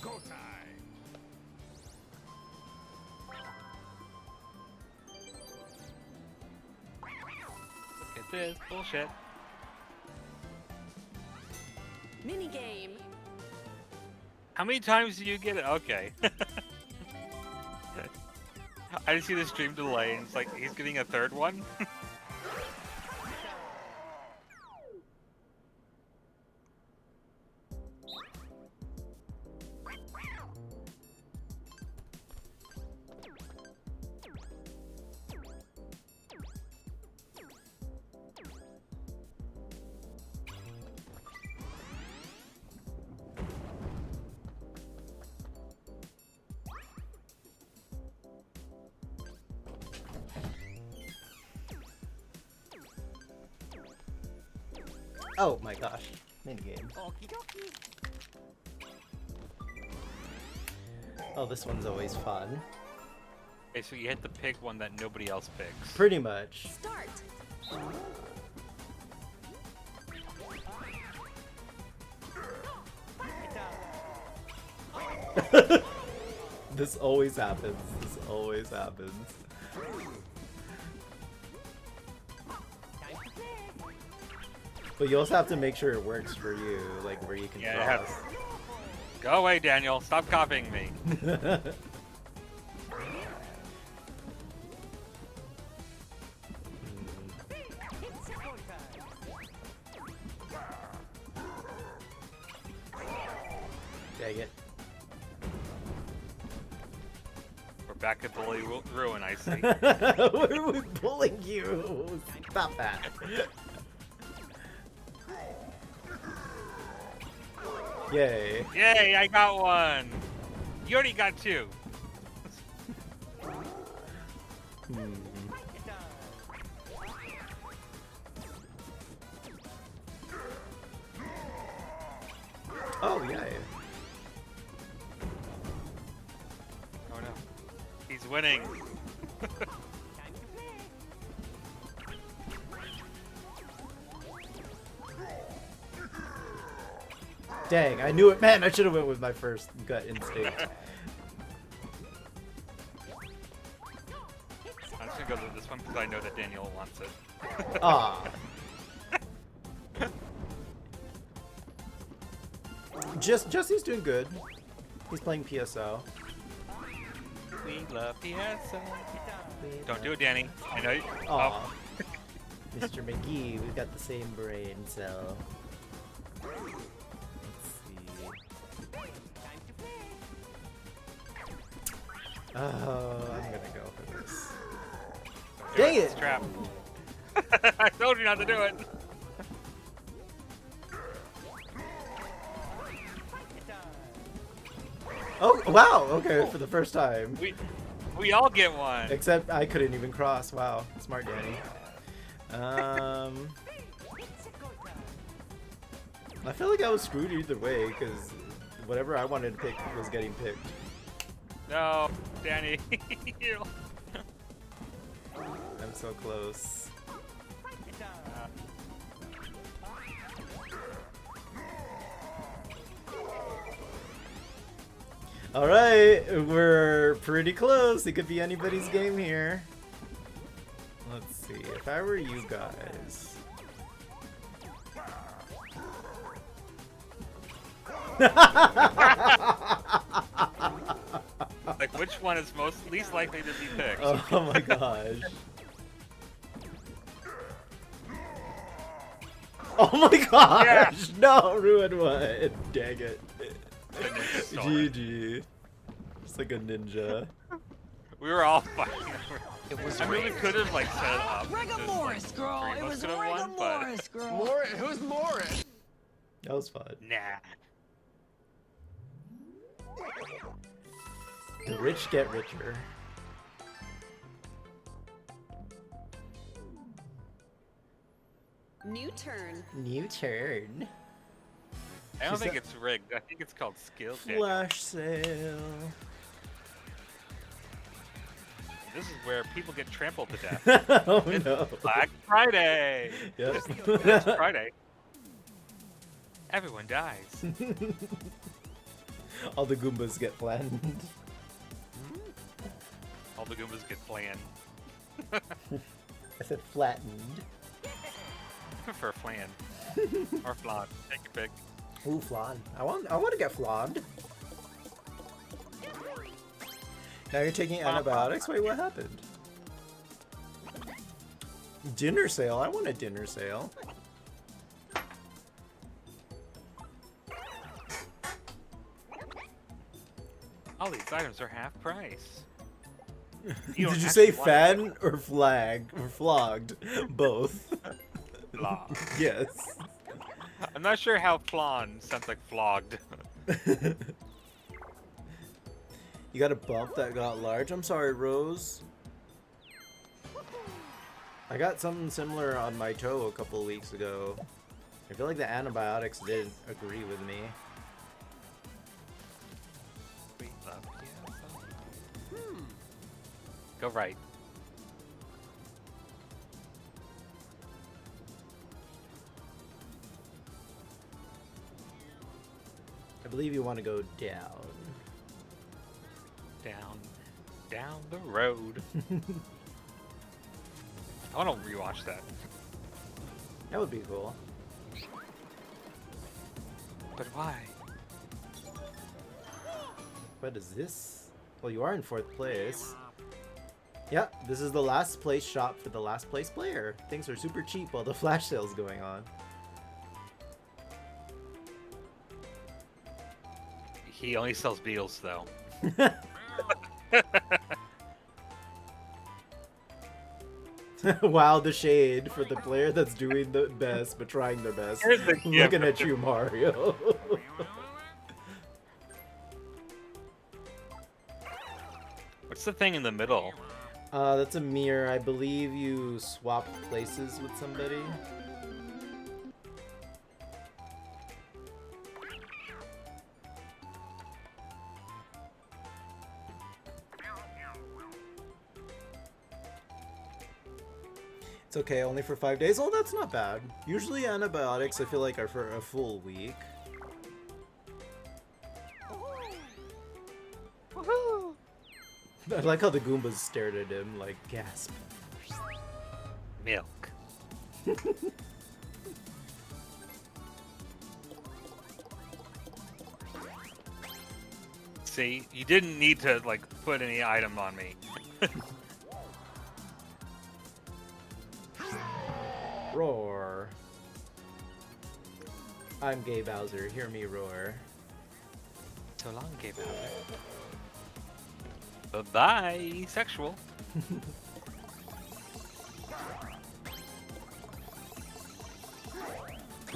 Go time. Look at this bullshit. Mini game. How many times do you get it? Okay. I just see the stream delay, and it's like he's getting a third one. Oh my gosh. Minigame. Oh, this one's always fun. Okay, so you hit the pig one that nobody else picks. Pretty much. Start. This always happens. This always happens. But you also have to make sure it works for you, like where you can cross. Go away, Daniel. Stop copying me. Dang it. We're back at Bully Ruin, I see. We're bullying you. Stop that. Yay. Yay, I got one. You already got two. Oh, yay. Oh no. He's winning. Dang, I knew it. Man, I should have went with my first gut instinct. I'm just gonna go to this one because I know that Daniel wants it. Ah. Jesse's doing good. He's playing PSO. We love PSO. Don't do it, Danny. I know you. Aw. Oh. Mr. McGee, we've got the same brain cell. Oh, I'm gonna go for this. Dang it! Trap. I told you not to do it. Oh, wow! Okay, for the first time. We all get one. Except I couldn't even cross. Wow, smart Danny. I feel like I was screwed either way because whatever I wanted to pick was getting picked. No, Danny. I'm so close. All right, we're pretty close. It could be anybody's game here. Let's see. If I were you guys. Like, which one is least likely to be picked? Oh my gosh. Oh my gosh! Yeah. No, ruined one. Dang it. Stole it. GG. Just like a ninja. We were all fighting over. It was I mean, we could have like set it up. Rigor just, Mortis, like, girl. three of It us was could have rigor won, but Mortis, girl. Who's Morris? That was fun. nah. The rich get richer. New turn. New turn. I don't She think said- it's rigged. I think it's called skill check. Flash sale. This is where people get trampled to death. Oh It's no. Black Friday. Yep. It's Friday. Everyone dies. All the Goombas get flattened. All the Goombas get flan. I said flattened. I prefer flan. Or flan. Take your pick. Ooh, flan. I want to get flaned. Now you're taking antibiotics? Wait, what happened? Dinner sale? I want a dinner sale. All these items are half price. Did you don't say actually want fan or flag or flogged? Both. Blah. Yes. I'm not sure how flan sounds like flogged. You got a bump that got large? I'm sorry, Rose. I got something similar on my toe a couple of weeks ago. I feel like the antibiotics didn't agree with me. Go right. I believe you want to go down. Down the road. I want to rewatch that. That would be cool. But why? What is this? Well, you are in 4th place. Yeah, this is the last place shop for the last place player. Things are super cheap while the flash sale's going on. He only sells beetles, though. Wow, the shade for the player that's doing the best but trying their best. Here's the Looking gift. at you, Mario. What's the thing in the middle? That's a mirror. I believe you swap places with somebody. It's okay, only for 5 days. Oh, that's not bad. Usually antibiotics, I feel like, are for a full week. I like how the Goombas stared at him, like, gasp. Milk. See, you didn't need to, like, put any item on me. Roar. I'm Gay Bowser, hear me roar. So long, Gabe. Bye-bye, sexual.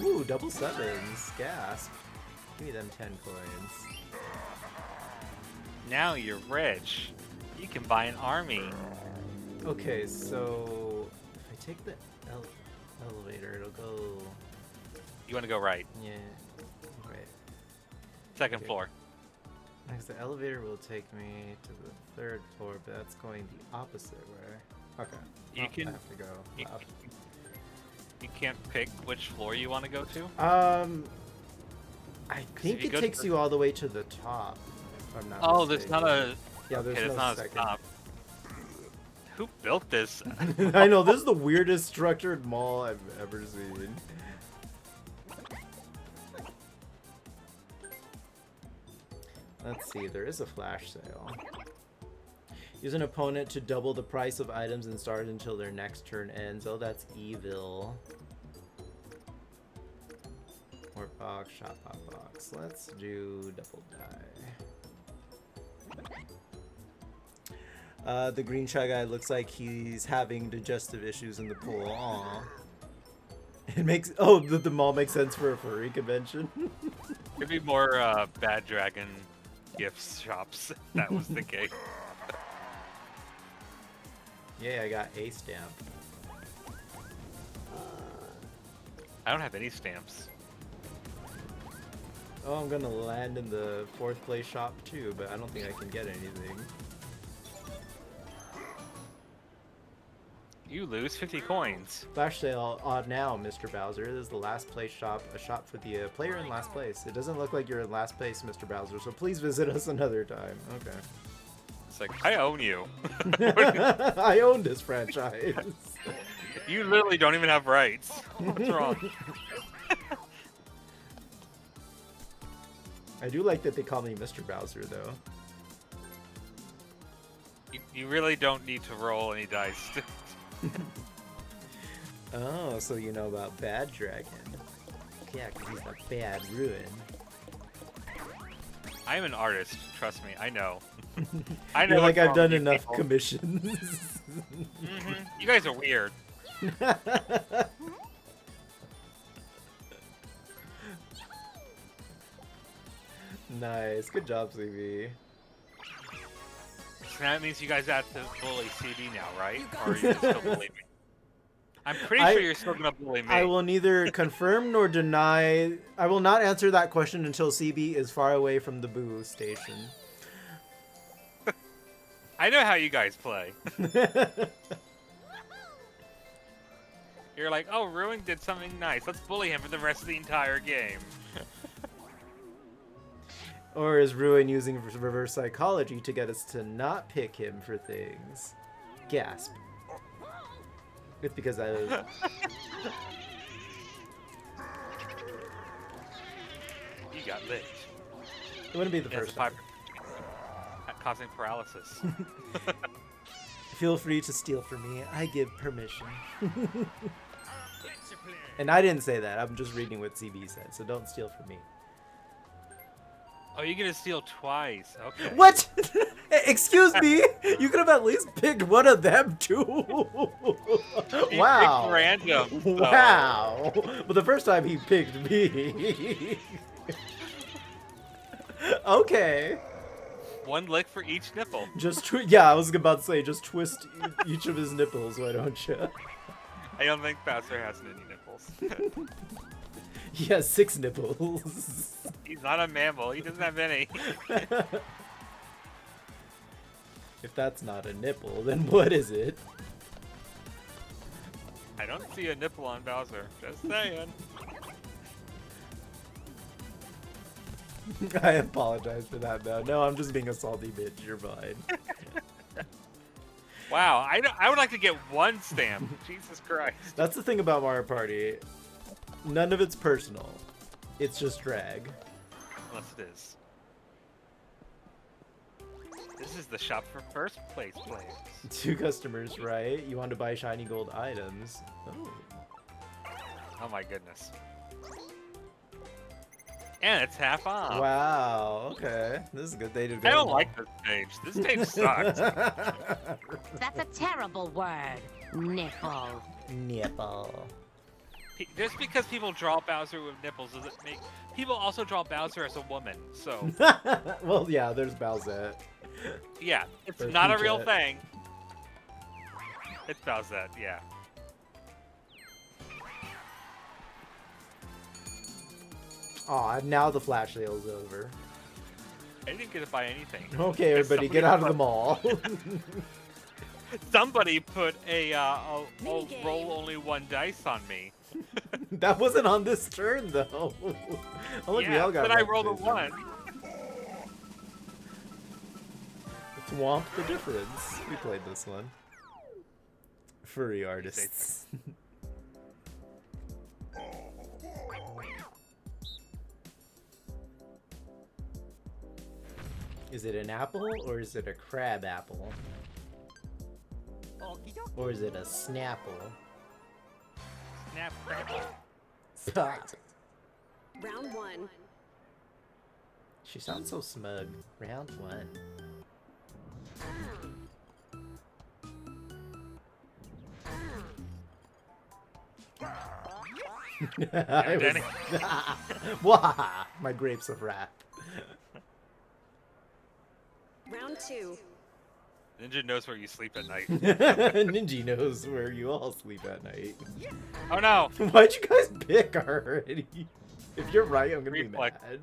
Ooh, double sevens. Gasp. Give me them 10 coins. Now you're rich. You can buy an army. Okay, so if I take the elevator, it'll go. You want to go right. Yeah. Right. Second Okay. floor. Next, the elevator will take me to the 3rd floor, but that's going the opposite way. Okay. You I can- have to go you- left. You can't pick which floor you want to go to? I if think you it go to takes the- you all the way to the top. I'm not Oh, there's not mistaken. a. Yeah, there's okay, no not a second. stop. Who built this? I know, this is the weirdest structured mall I've ever seen. Let's see, there is a flash sale. Use an opponent to double the price of items and stars until their next turn ends. Oh, that's evil. Or box, shop, pop box. Let's do double die. The green shy guy looks like he's having digestive issues in the pool. Aww. It makes the mall makes sense for a furry convention. Could be more Bad Dragon gift shops. If that was the case. Yeah, I got a stamp. I don't have any stamps. Oh, I'm gonna land in the 4th place shop too, but I don't think I can get anything. You lose 50 coins. Flash sale on now, Mr. Bowser. This is the last place shop, a shop for the player in last place. It doesn't look like you're in last place, Mr. Bowser, so please visit us another time. Okay. It's like, I own you. I own this franchise. You literally don't even have rights. What's wrong? I do like that they call me Mr. Bowser, though. You really don't need to roll any dice. Oh, so you know about Bad Dragon. Yeah, because he's a bad ruin. I'm an artist, trust me, I know. I know. You're like, what's I've wrong done with you enough people. commissions. You guys are weird. Nice. Good job, CB. So that means you guys have to bully CB now, right? Or are you gonna still bully me? I'm pretty sure you're still gonna bully me. I will neither confirm nor deny. I will not answer that question until CB is far away from the boo station. I know how you guys play. You're like, oh, Ruin did something nice. Let's bully him for the rest of the entire game. Or is Ruin using reverse psychology to get us to not pick him for things? Gasp. It's because I... You got licked. It wouldn't be the first time. Causing paralysis. Feel free to steal from me. I give permission. And I didn't say that. I'm just reading what CB said, so don't steal from me. Oh, you're gonna steal twice. Okay. What? Excuse me? You could have at least picked one of them too. Wow. Picked random. So. Wow. But the first time he picked me. Okay. One lick for each nipple. Just yeah, I was about to say, just twist each of his nipples, why don't you? I don't think Bowser has any nipples. He has 6 nipples. He's not a mammal. He doesn't have any. If that's not a nipple, then what is it? I don't see a nipple on Bowser. Just saying. I apologize for that, though. No, I'm just being a salty bitch. You're fine. Wow, I would like to get one stamp. Jesus Christ. That's the thing about Mario Party. None of it's personal. It's just drag. Unless it is. This is the shop for first place players. 2 customers, right? You want to buy shiny gold items. Oh. Oh my goodness. And it's half off. Wow, okay. This is a good day to go. I don't like this stage. This stage sucks. That's a terrible word. Nipple. Nipple. Just because people draw Bowser with nipples doesn't make... People also draw Bowser as a woman, so... Well, yeah, there's Bowsette. Yeah, it's Or not a real Peachette. thing. It's Bowsette, yeah. Aw, now the flash sale's over. I didn't get to buy anything. Okay, everybody, get out of the mall. Somebody put a roll only 1 dice on me. That wasn't on this turn, though. Oh, look, we all got but I red rolled a dice. 1. Swamp the Difference. We played this one. Furry artists. Is it an apple or is it a crab apple? Or is it a snapple? Snap. Stop. Round 1. She sounds so smug. Round 1. I Danny. Wah! My grapes of wrath. Round 2. Ninja knows where you sleep at night. Ninja knows where you all sleep at night. Oh no! Why'd you guys pick already? If you're right, I'm gonna Reflex. be mad.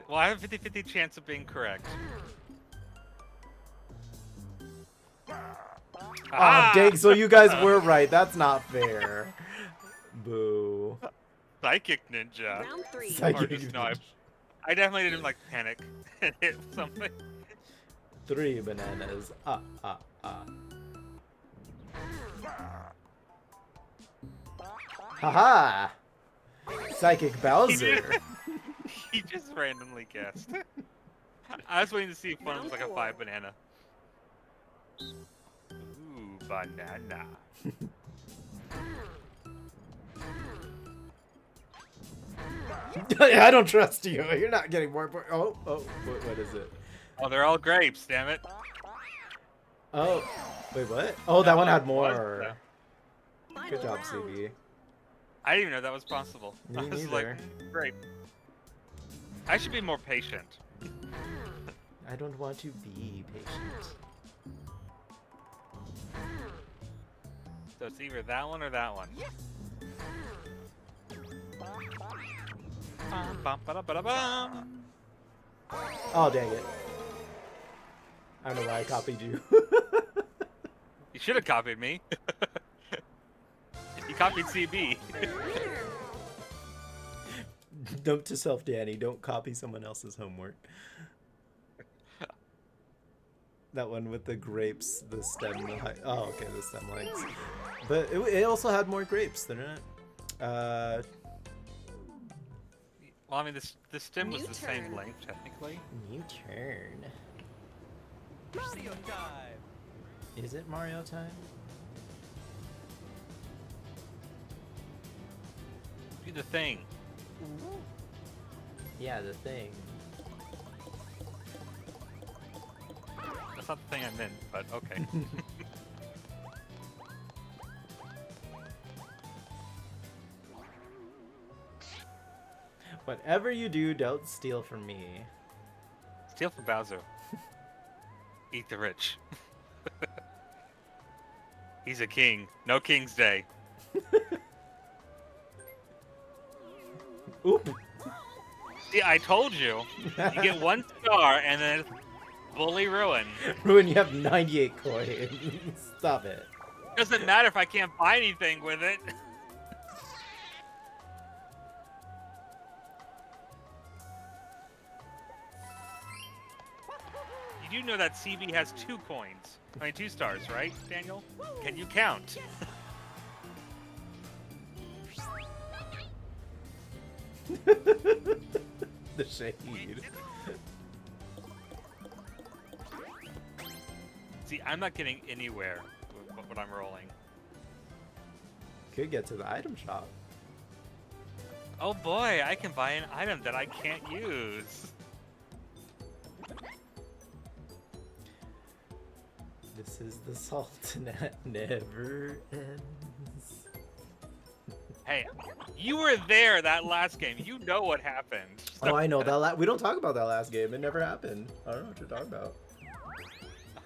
Well, I have a 50-50 chance of being correct. Ah, dang, so you guys were right. That's not fair. Boo. Psychic ninja. Round 3. Psychic Or just, no, I definitely didn't like panic and hit something. 3 bananas. Haha! Psychic Bowser. He just randomly guessed. I was waiting to see if one was like a 5 banana. Ooh, banana. I don't trust you. You're not getting more. Oh, what is it? Oh, they're all grapes, damn it. Oh, wait, what? Oh, that one had was more. Final Good job, round. CB. I didn't even know that was possible. Me I was neither. like, great. I should be more patient. I don't want to be patient. So it's either that one or that one. Bum, ba-da-ba-da-bum. Oh, dang it. I don't know why I copied you. You should have copied me. You copied CB. Note to self, Danny, don't copy someone else's homework. That one with the grapes, the stem. Oh, okay, the stem legs. But it also had more grapes, didn't it? Well, I mean, the stem was New the same turn. length, technically. New turn. Mario time. Is it Mario time? Do the thing. Yeah, the thing. That's not the thing I meant, but okay. Whatever you do, don't steal from me. Steal from Bowser. Eat the rich. He's a king. No King's Day. Oop. See, I told you. You get 1 star and then it's bully ruin. Ruin, you have 98 coins. Stop it. Doesn't matter if I can't buy anything with it. You do know that CB has 2 coins. I mean, 2 stars, right, Daniel? Can you count? The shade. See, I'm not getting anywhere with what I'm rolling. Could get to the item shop. Oh boy, I can buy an item that I can't use. This is the salt that never ends. Hey, you were there that last game. You know what happened. Oh, I know that. We don't talk about that last game. It never happened. I don't know what you're talking about.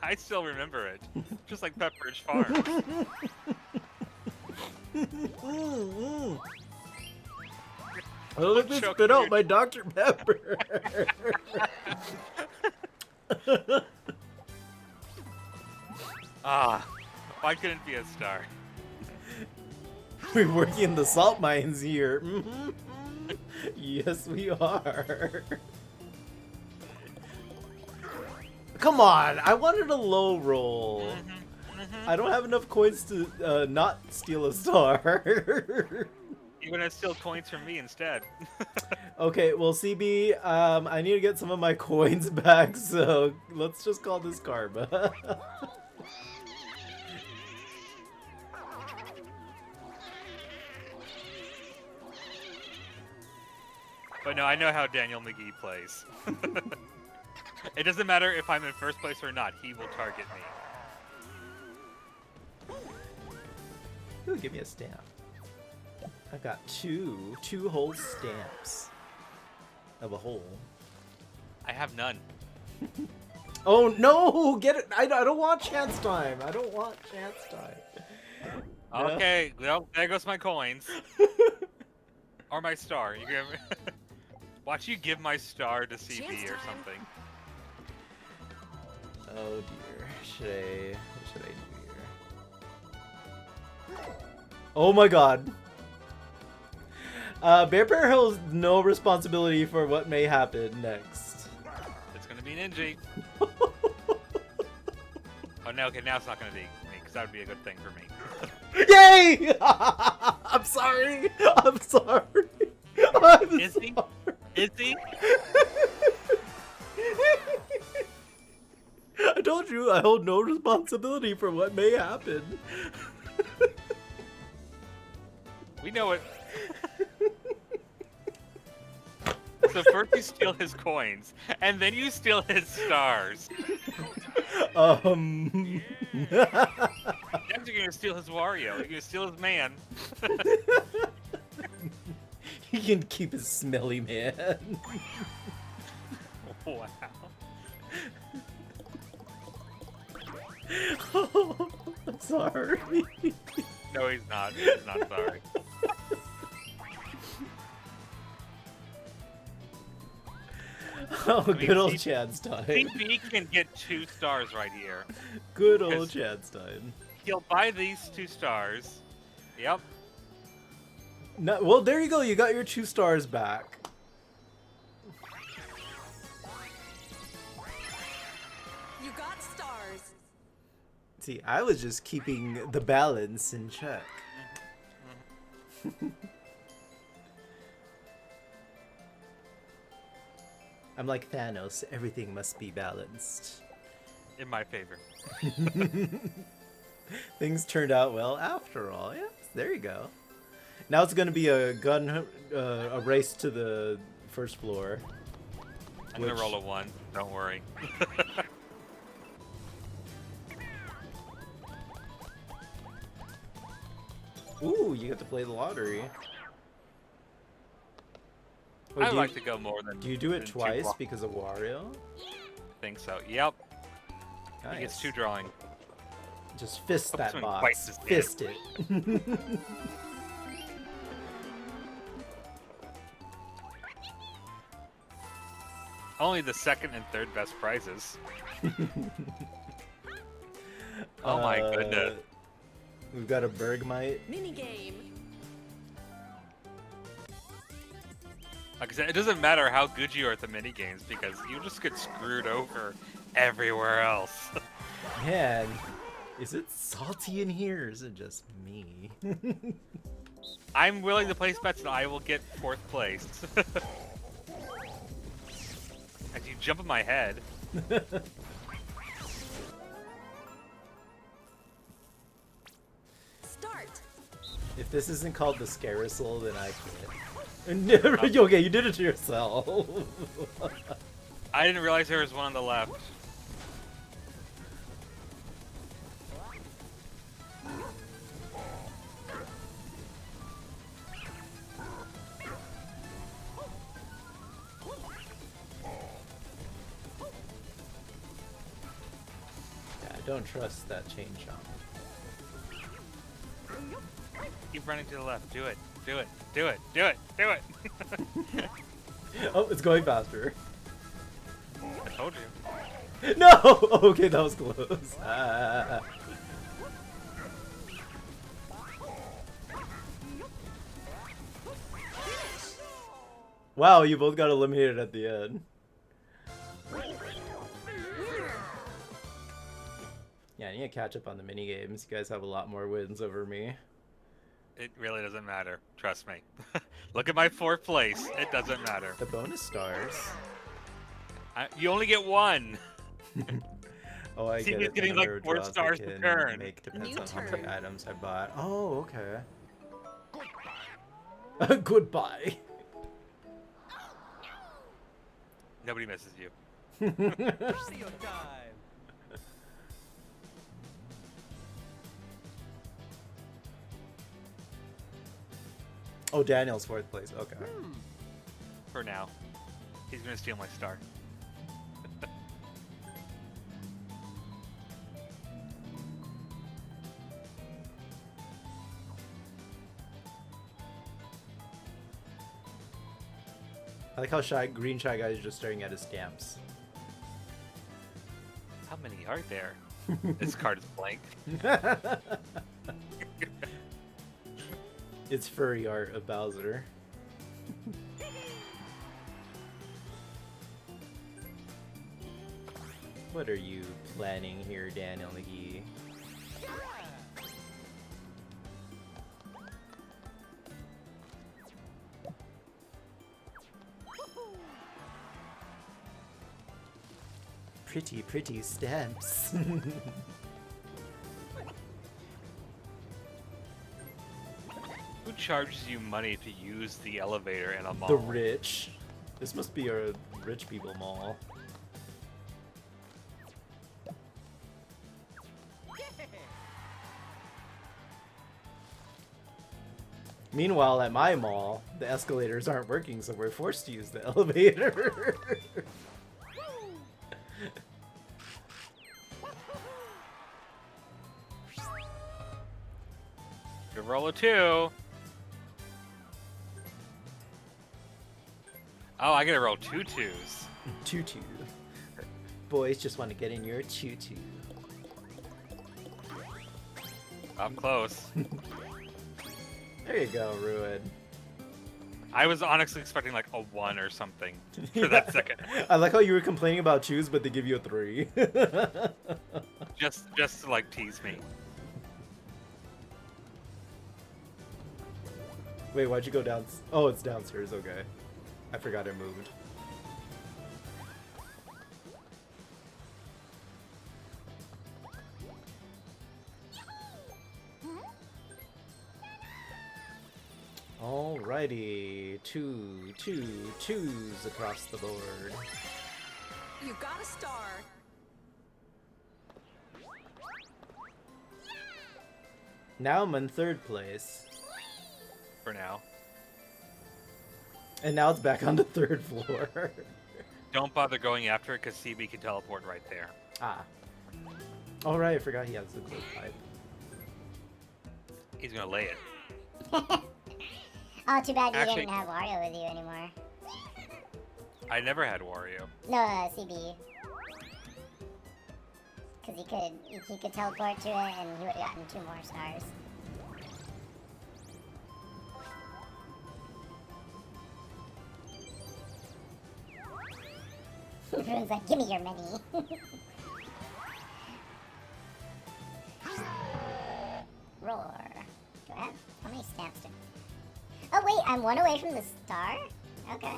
I still remember it. Just like Pepperidge Farm. Oh, let me spit out my Dr. Pepper. Ah, why couldn't it be a star? We're working in the salt mines here. Mm-hmm. Yes, we are. Come on, I wanted a low roll. I don't have enough coins to not steal a star. You're gonna steal coins from me instead. Okay, well, CB, I need to get some of my coins back, so let's just call this karma. But no, I know how Daniel McGee plays. It doesn't matter if I'm in first place or not, he will target me. Ooh, give me a stamp. I got two whole stamps of a hole. I have none. Oh no! Get it! I don't want chance time. I don't want chance time. Okay, well, there goes my coins. Or my star. You give... Watch you give my star to CB or something. Oh dear. What should I do here? Oh my god. Bear Bear has no responsibility for what may happen next. It's gonna be Ninja. Oh no, okay, now it's not gonna be me, because that would be a good thing for me. Yay! I'm sorry! I'm sorry! Is he? Is he? I told you I hold no responsibility for what may happen. We know it. So first you steal his coins, and then you steal his stars. Next you're gonna steal his Wario. You're gonna steal his man. He can keep his smelly man. Wow. Oh, I'm sorry. No, he's not. He's not sorry. Oh, good old Chadstein. CB can get 2 stars right here. Good old Chadstein. He'll buy these 2 stars. Yep. No, well, there you go. You got your 2 stars back. You got stars. See, I was just keeping the balance in check. I'm like Thanos. Everything must be balanced. In my favor. Things turned out well after all. Yes, there you go. Now it's gonna be a a race to the first floor. I'm gonna roll a 1. Don't worry. Ooh, you get to play the lottery. I like to go more than. Do you do it than 2 twice blocks. because of Wario? Think so. Yep. Nice. He gets 2 drawing. Just fist Hope that someone box. bites his hand. Fist it. Only the 2nd and 3rd best prizes. Oh my goodness. We've got a Bergmite. Minigame. Like I said, it doesn't matter how good you are at the minigames because you just get screwed over everywhere else. Man, is it salty in here or is it just me? I'm willing to place bets that I will get 4th place. As you jump in my head. Start. If this isn't called the Scarousel, then I quit. Okay, you did it to yourself. I didn't realize there was one on the left. Yeah, I don't trust that chain chomp. Keep running to the left. Do it. Do it. Do it. Do it. Do it. Oh, it's going faster. I told you. No! Okay, that was close. Wow, you both got eliminated at the end. Man, you need to catch up on the mini games. You guys have a lot more wins over me. It really doesn't matter. Trust me. Look at my 4th place. It doesn't matter. The bonus stars. You only get 1. Oh, I See, get he's it. getting, The like, number of 4 draws I stars per can turn. Make depends New on how many turn. items I bought. Oh, okay. Goodbye. Nobody misses you. Mario time. Oh, Daniel's 4th place. Okay. For now. He's gonna steal my star. I like how Green Shy Guy is just staring at his stamps. How many are there? This card is blank. It's furry art of Bowser. What are you planning here, Daniel McGee? Pretty, pretty stamps. Who charges you money to use the elevator in a mall? The rich. This must be a rich people mall. Meanwhile, at my mall, the escalators aren't working, so we're forced to use the elevator. Good roll a 2. Oh, I gotta roll 2 2s. Tutu. Boys just want to get in your tutu. I'm close. There you go, Ruin. I was honestly expecting like a 1 or something for that second. I like how you were complaining about choose, but they give you a 3. Just to like tease me. Wait, why'd you go down? Oh, it's downstairs. Okay, I forgot it moved. Alrighty, twos across the board. You got a star. Now I'm in 3rd place. For now. And now it's back on the 3rd floor. Don't bother going after it because CB can teleport right there. Ah. Alright, I forgot he has the close pipe. He's gonna lay it. Oh, too bad you Actually- didn't have Wario with you anymore. I never had Wario. No, CB. Because he could teleport to it and he would have gotten 2 more stars. Everyone's like, give me your money. Roar. Do I have, how many stamps do Oh wait, I'm 1 away from the star? Okay.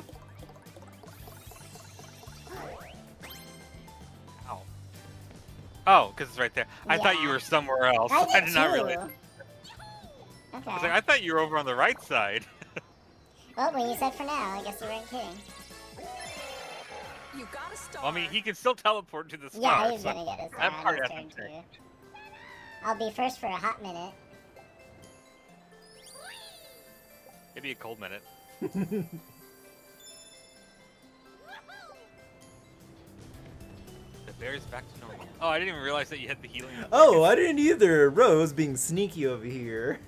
Ow. Oh, because it's right there. I thought you Yeah. were somewhere else. I did did not really. too. Okay. I was like, I thought you were over on the right side. Well, when you said for now, I guess you weren't kidding. You got a star. Well, I mean, he can still teleport to the star. Yeah, he's so gonna get a star that on part his hasn't turn too. changed. I'll be first for a hot minute. Maybe a cold minute. The bear's back to normal. Oh, I didn't even realize that you had the healing. Oh, I didn't either. Rose being sneaky over here.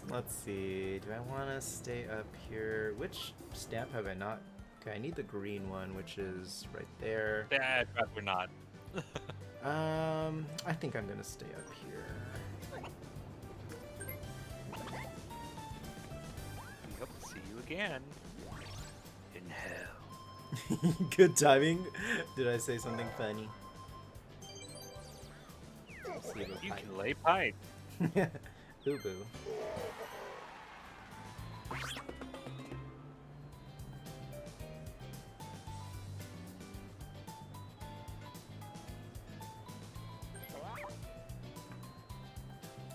Let's see. Do I want to stay up here? Which stamp have I not? Okay, I need the green one, which is right there. Yeah, I'd rather not. I think I'm gonna stay up here. We hope to see you again in hell. Good timing. Did I say something funny? You can lay pipe. Boo boo.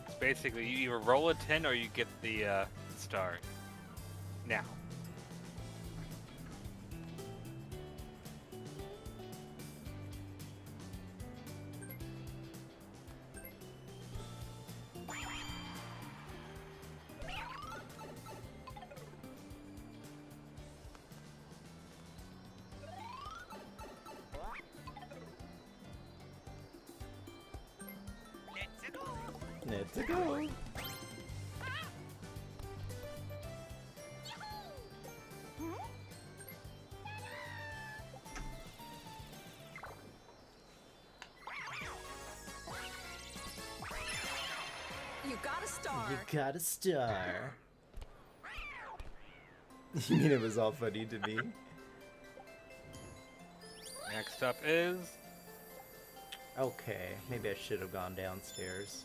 It's basically you either roll a 10 or you get the star. Now. Let's go. You got a star. You got a star. You mean it was all funny to me? Next up is... Okay, maybe I should have gone downstairs.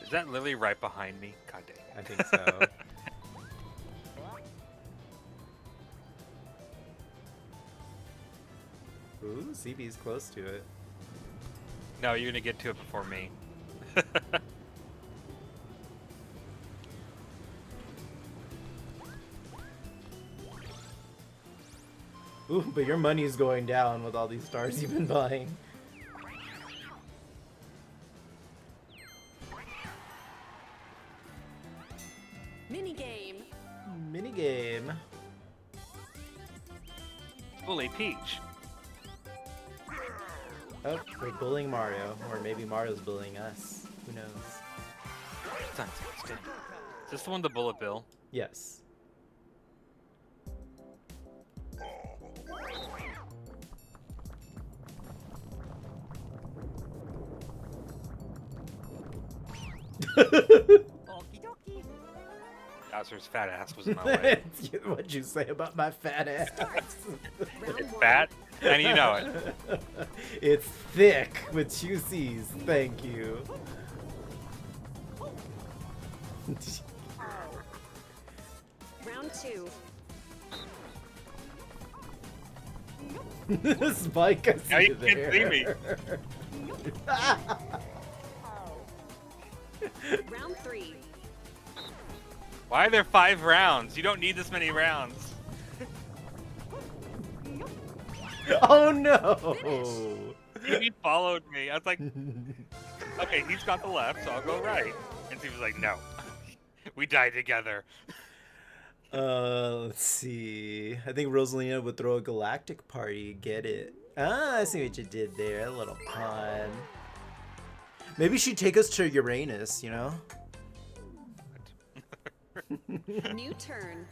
Is that Lily right behind me? God dang it. I think so. Ooh, CB's close to it. No, you're gonna get to it before me. Ooh, but your money's going down with all these stars you've been buying. Minigame. Minigame. Bully Peach. Oh, we're bullying Mario. Or maybe Mario's bullying us. Who knows? It's not so good. Is this the one with the bullet bill? Yes. Bowser's fat ass was in my way. What'd you say about my fat ass? It's fat, and you know it. It's thick with two C's. Thank you. Round 2. Spike, I see Now you you can't there. see me. Round 3. Why are there 5 rounds? You don't need this many rounds. Oh no! He followed me. I was like, okay, he's got the left, so I'll go right. And he was like, no. We die together. Let's see. I think Rosalina would throw a galactic party. Get it? Ah, I see what you did there. A little pun. Maybe she'd take us to Uranus, you know? New turn.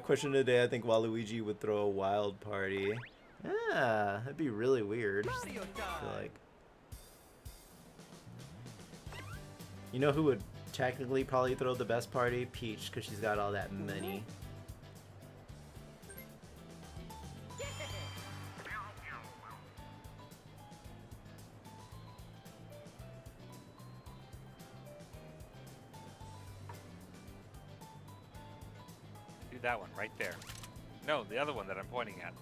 Question today, I think Waluigi would throw a wild party. Ah, that'd be really weird. I feel like. You know who would technically probably throw the best party? Peach, because she's got all that money. Do that one right there. No, the other one that I'm pointing at.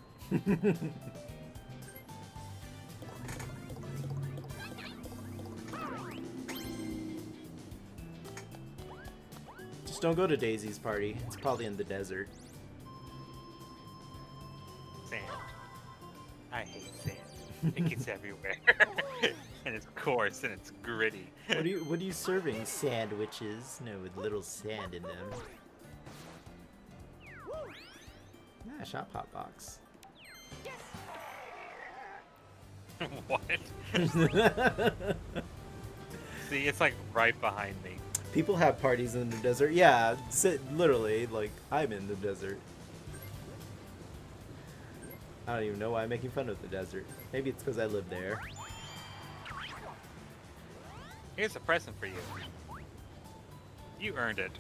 Just don't go to Daisy's party. It's probably in the desert. Sand. I hate sand. It gets everywhere. And it's coarse and it's gritty. What are you serving? Sandwiches? No, with little sand in them. Ah, shop hot box. What? See, it's like right behind me. People have parties in the desert. Yeah, literally, like, I'm in the desert. I don't even know why I'm making fun of the desert. Maybe it's because I live there. Here's a present for you. You earned it.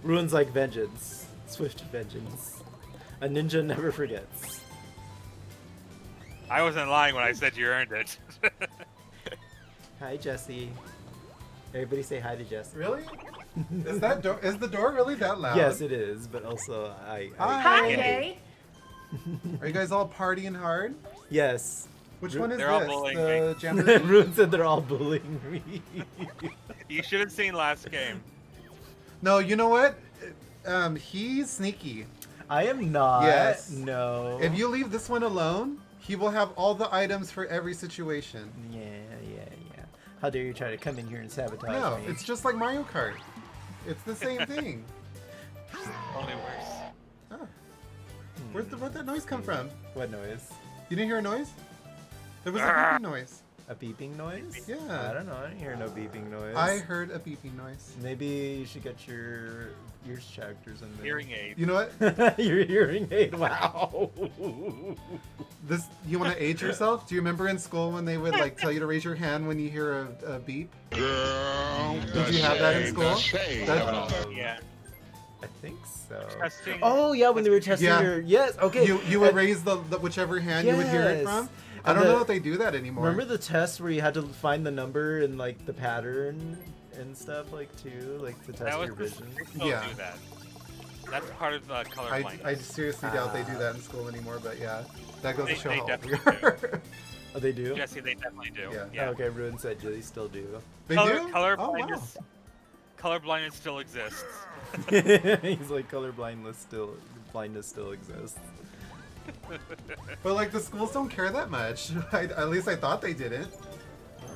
Ruins like vengeance. Swift vengeance. A ninja never forgets. I wasn't lying when I said you earned it. Hi, Jesse. Everybody say hi to Jesse. Really? Is that door? Is the door really that loud? Yes, it is. But also, Hi. Jay. Are you guys all partying hard? Yes. Which one is They're all this? bullying The me. Jamboree? Ruin said they're all bullying me. You should have seen last game. No, you know what? He's sneaky. I am not. Yes. No. If you leave this one alone, he will have all the items for every situation. Yeah. How dare you try to come in here and sabotage No, me? it's just like Mario Kart. It's the same thing. Only worse. Oh. Where'd that noise come from? What noise? You didn't hear a noise? There was a beeping noise. A beeping noise? Yeah. I don't know. I didn't hear no beeping noise. I heard a beeping noise. Maybe you should get your ears checked or something. Hearing aid. You know what? Your hearing aid. Wow. This, you want to age yourself? Do you remember in school when they would like tell you to raise your hand when you hear a beep? Girl, Did you have that in school? Yeah. I think so. Testing. Oh yeah, when they were testing Yeah. your Okay. You would raise the whichever hand you would hear it from. I don't know if they do that anymore. Remember the test where you had to find the number and like the pattern and stuff like too, like to test your vision. Yeah. Do that. That's part of color blindness. I seriously doubt they do that in school anymore, but yeah, that goes to show how old we definitely are. Oh, they do? Jesse, they definitely do. Yeah. Oh, okay, Ruin said they still do. They do? Color Oh, blindness. Color blindness still exists. He's like blindness still exists. But like the schools don't care that much. At least I thought they didn't.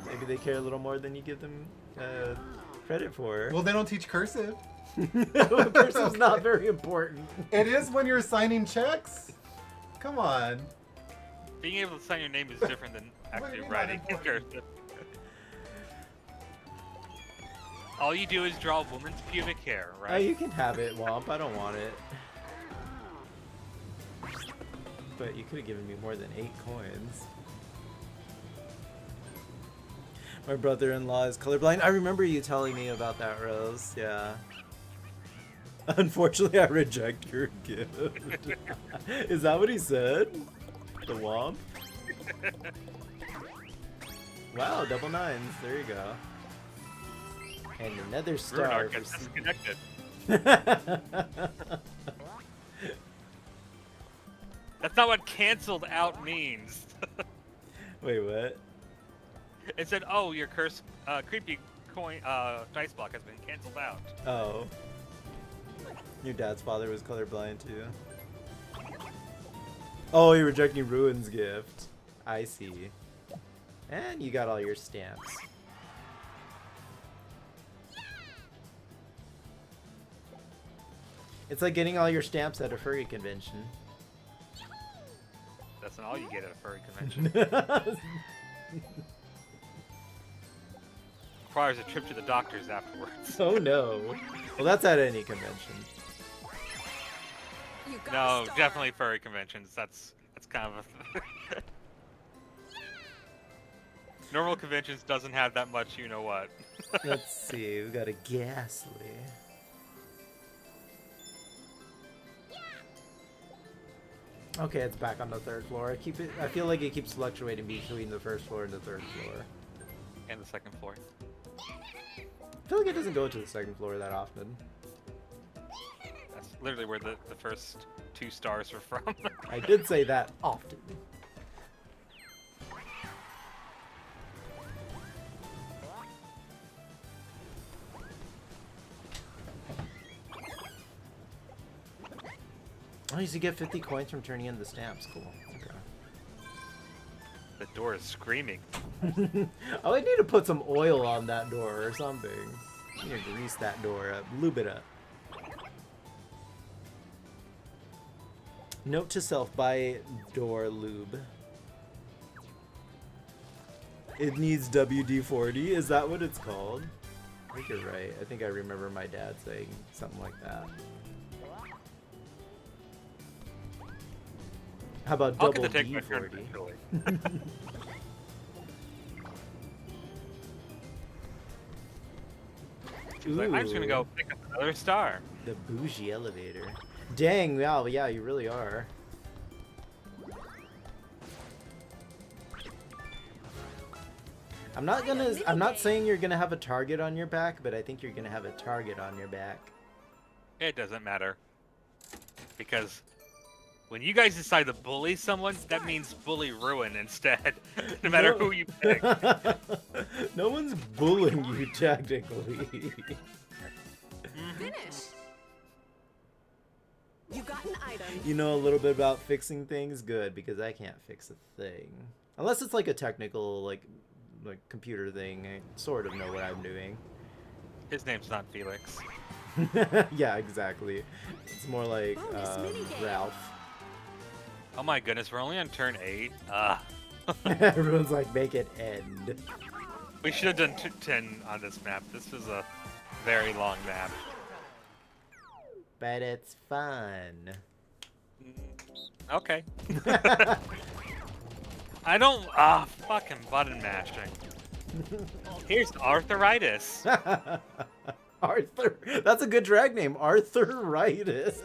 Maybe they care a little more than you give them credit for. Well, they don't teach cursive. Cursive's not very important. It is when you're signing checks. Come on. Being able to sign your name is different than actually writing in cursive. All you do is draw a woman's pubic hair, right? Oh, you can have it, Womp. I don't want it. But you could have given me more than 8 coins. My brother-in-law is colorblind. I remember you telling me about that, Rose. Yeah. Unfortunately, I reject your gift. Is that what he said? The Womp? Wow, double 9s. There you go. And another star for disconnected. That's not what canceled out means. Wait, what? It said, "Oh, your creepy coin dice block has been canceled out." Oh. Your dad's father was colorblind too. Oh, you're rejecting Ruin's gift. I see. And you got all your stamps. It's like getting all your stamps at a furry convention. That's not all you get at a furry convention. Requires a trip to the doctors afterwards. Oh no. Well, that's at any convention. No, definitely furry conventions. That's kind of a normal conventions doesn't have that much. You know what? Let's see. We got a Ghastly. Okay, it's back on the 3rd floor. I feel like it keeps fluctuating between the 1st floor and the 3rd floor. And the 2nd floor. I feel like it doesn't go to the 2nd floor that often. That's literally where the first 2 stars are from. I did say that often. Oh, you should get 50 coins from turning in the stamps. Cool. Okay. The door is screaming. Oh, I need to put some oil on that door or something. I need to grease that door up, lube it up. Note to self, buy door lube. It needs WD-40. Is that what it's called? I think you're right. I think I remember my dad saying something like that. How about I'll double get to take my turn D40? eventually. She's like, I'm just gonna go pick up another star. The bougie elevator. Dang, wow, yeah, you really are. I'm not saying you're gonna have a target on your back, but I think you're gonna have a target on your back. It doesn't matter. Because when you guys decide to bully someone, that means bully ruin instead. No matter who you pick. No one's bullying you, technically. Finish. You got an item. You know a little bit about fixing things? Good, because I can't fix a thing. Unless it's like a technical, like computer thing. I sort of know what I'm doing. His name's not Felix. Yeah, exactly. It's more like Ralph. Oh my goodness, we're only on turn 8. Everyone's like, make it end. We should have done 10 on this map. This is a very long map. But it's fun. Okay. I don't. Fucking button mashing. Here's arthritis. Arthur. That's a good drag name. Arthritis.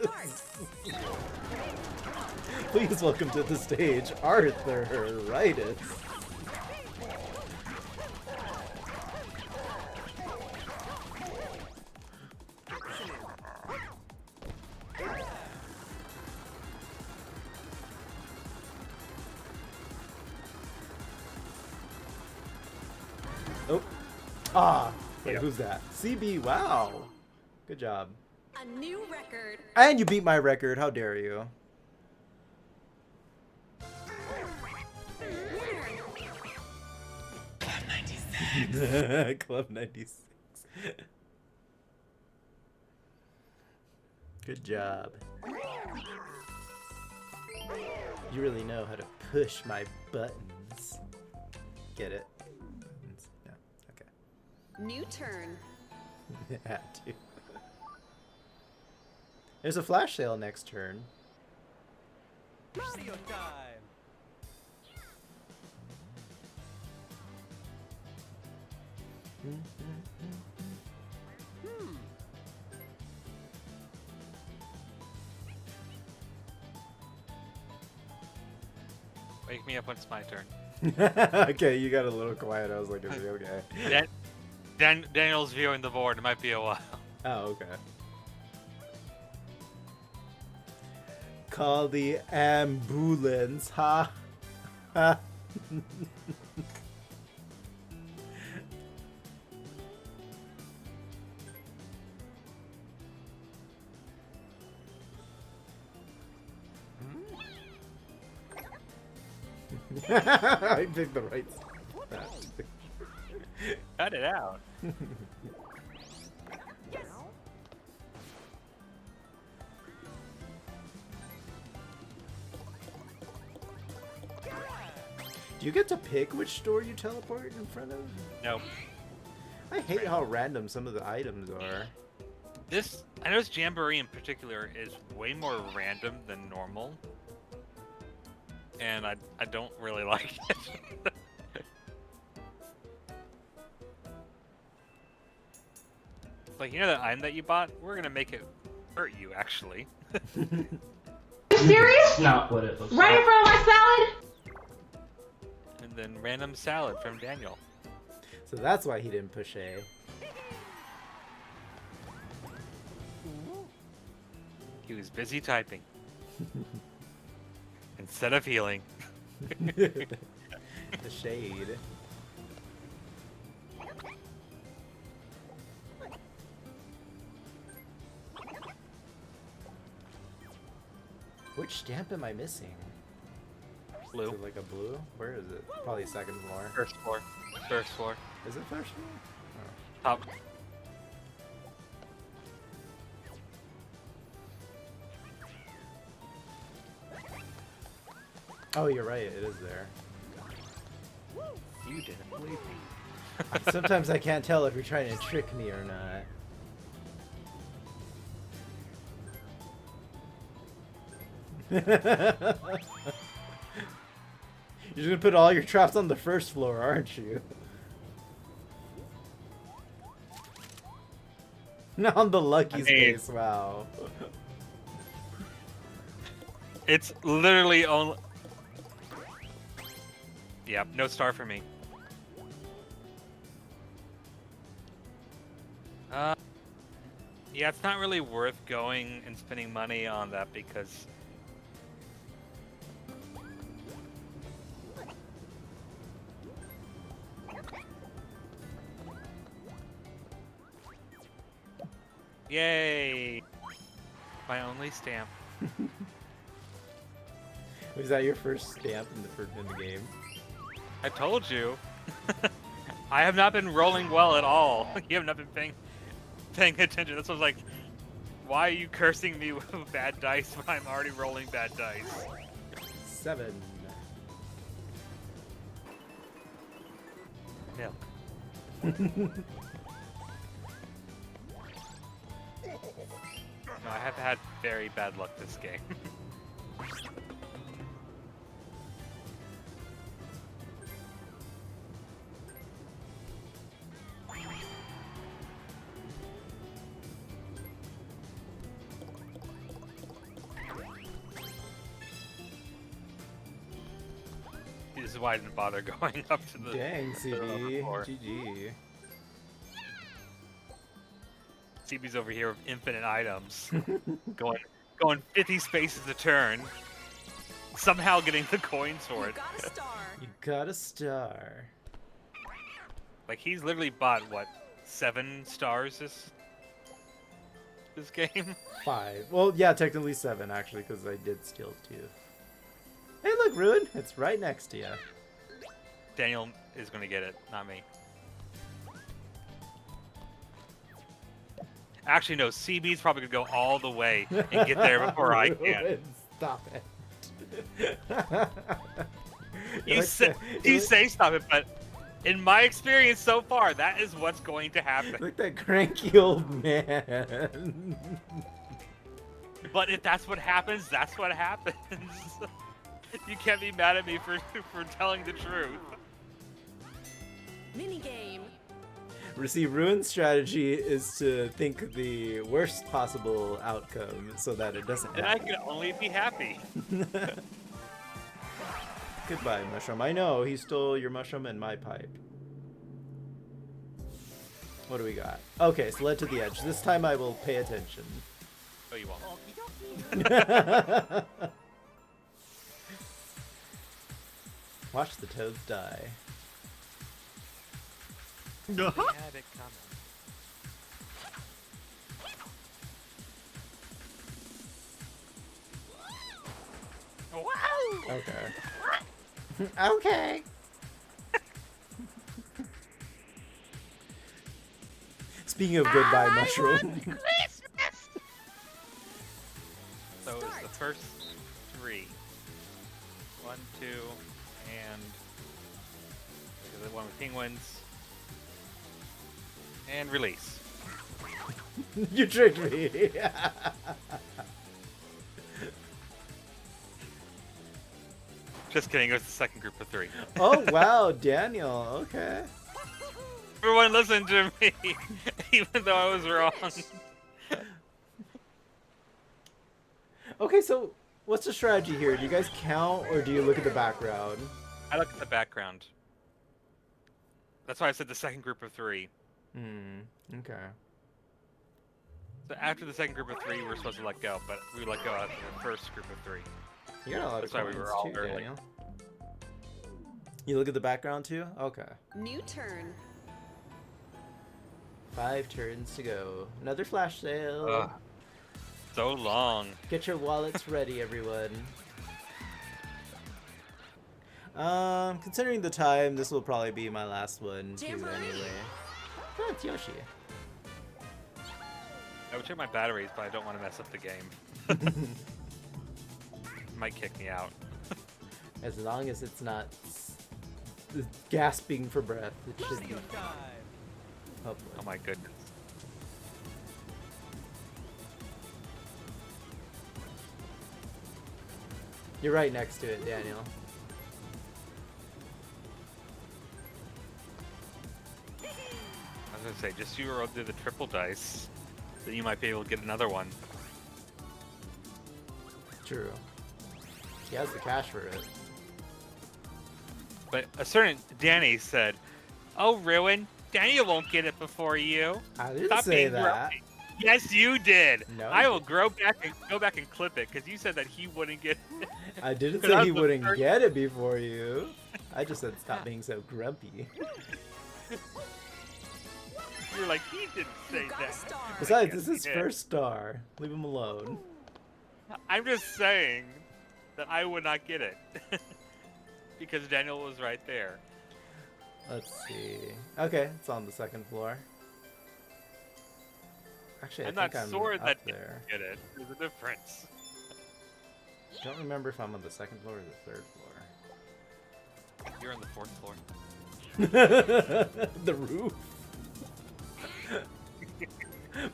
Please welcome to the stage, Arthritis. Oh. Ah. Wait, who's that? CB. Wow. Good job. A new record. And you beat my record. How dare you? Club 96. Club 96. Good job. You really know how to push my buttons. Get it? No. Okay. New turn. Had to. There's a flash sale next turn. Mario time. Wake me up when it's my turn. Okay, you got a little quiet. I was like, is he okay? Daniel's viewing the board. It might be a while. Oh, okay. Call the ambulance, ha! Ha! I picked the right spot. Cut it out. Do you get to pick which store you teleport in front of? Nope. I hate how random some of the items are. I noticed Jamboree in particular is way more random than normal. And I don't really like it. Like, you know that item that you bought? We're gonna make it hurt you, actually. Serious? Not what it looks Right in front of my salad? And then random salad from Daniel. So that's why he didn't push A. He was busy typing. Instead of healing. The shade. Which stamp am I missing? Blue. Is it like a blue? Where is it? Probably second floor. First floor. First floor. Is it first floor? Top. Oh, you're right. It is there. You didn't believe me. Sometimes I can't tell if you're trying to trick me or not. You're gonna put all your traps on the first floor, aren't you? Not on the lucky space, wow. It's literally only. Yeah, no star for me. Yeah, it's not really worth going and spending money on that because. Yay! My only stamp. Was that your first stamp in the game? I told you. I have not been rolling well at all. You have not been paying attention. This was like, why are you cursing me with bad dice when I'm already rolling bad dice? 7. Milk. No, I have had very bad luck this game. This is why I didn't bother going up to the. Dang, CB. floor. GG. CB's over here with infinite items, going 50 spaces a turn, somehow getting the coins for it. You got a star. Like he's literally bought what, 7 stars this game? 5. Well, yeah, technically 7 actually, because I did steal 2. Hey, look, Ruin. It's right next to you. Daniel is gonna get it, not me. Actually, no. CB's probably gonna go all the way and get there before I can. Ruin, stop it. You say stop it, but in my experience so far, that is what's going to happen. Look at that cranky old man. But if that's what happens, that's what happens. You can't be mad at me for telling the truth. Minigame. See, Ruin's strategy is to think the worst possible outcome so that it doesn't Then I happen. can only be happy. Goodbye, mushroom. I know, he stole your mushroom and my pipe. What do we got? Okay, so led to the edge. This time I will pay attention. Oh, you won't. Watch the toads die. Had it coming. Wow! Okay. Okay. Speaking of goodbye, mushroom. So it's the first 3. 1, 2, and the one with penguins. And release. You tricked me. Just kidding, it was the second group of 3. Oh, wow, Daniel. Okay. Everyone listen to me, even though I was wrong. Okay, so what's the strategy here? Do you guys count or do you look at the background? I look at the background. That's why I said the second group of 3. Okay. So after the second group of 3, we're supposed to let go, but we let go after the first group of 3. You got a lot That's of why we coins were all too, early. Daniel. You look at the background too? Okay. New turn. 5 turns to go. Another flash sale. So long. Get your wallets ready, everyone. Considering the time, this will probably be my last one too, anyway. Oh, it's Yoshi. I would check my batteries, but I don't want to mess up the game. Might kick me out. As long as it's not gasping for breath, it should be. Hopefully. Oh my goodness. You're right next to it, Daniel. I was gonna say, just you roll through the triple dice, then you might be able to get another one. True. He has the cash for it. But a certain Danny said, "Oh, Ruin, Daniel won't get it before you." I didn't Stop say being that. grumpy." Yes, you did. No, I will go back and clip it because you said that he wouldn't get it. I didn't 'Cause I say was he the wouldn't first- get it before you. I just said stop being so grumpy. You're like, he didn't say that. Besides, Yes, this is he did. first star. Leave him alone. I'm just saying that I would not get it because Daniel was right there. Let's see. Okay, it's on the second floor. Actually, I I'm think not I'm sure up that there. you get it. There's a difference. Don't remember if I'm on the second floor or the third floor. You're on the fourth floor. The roof.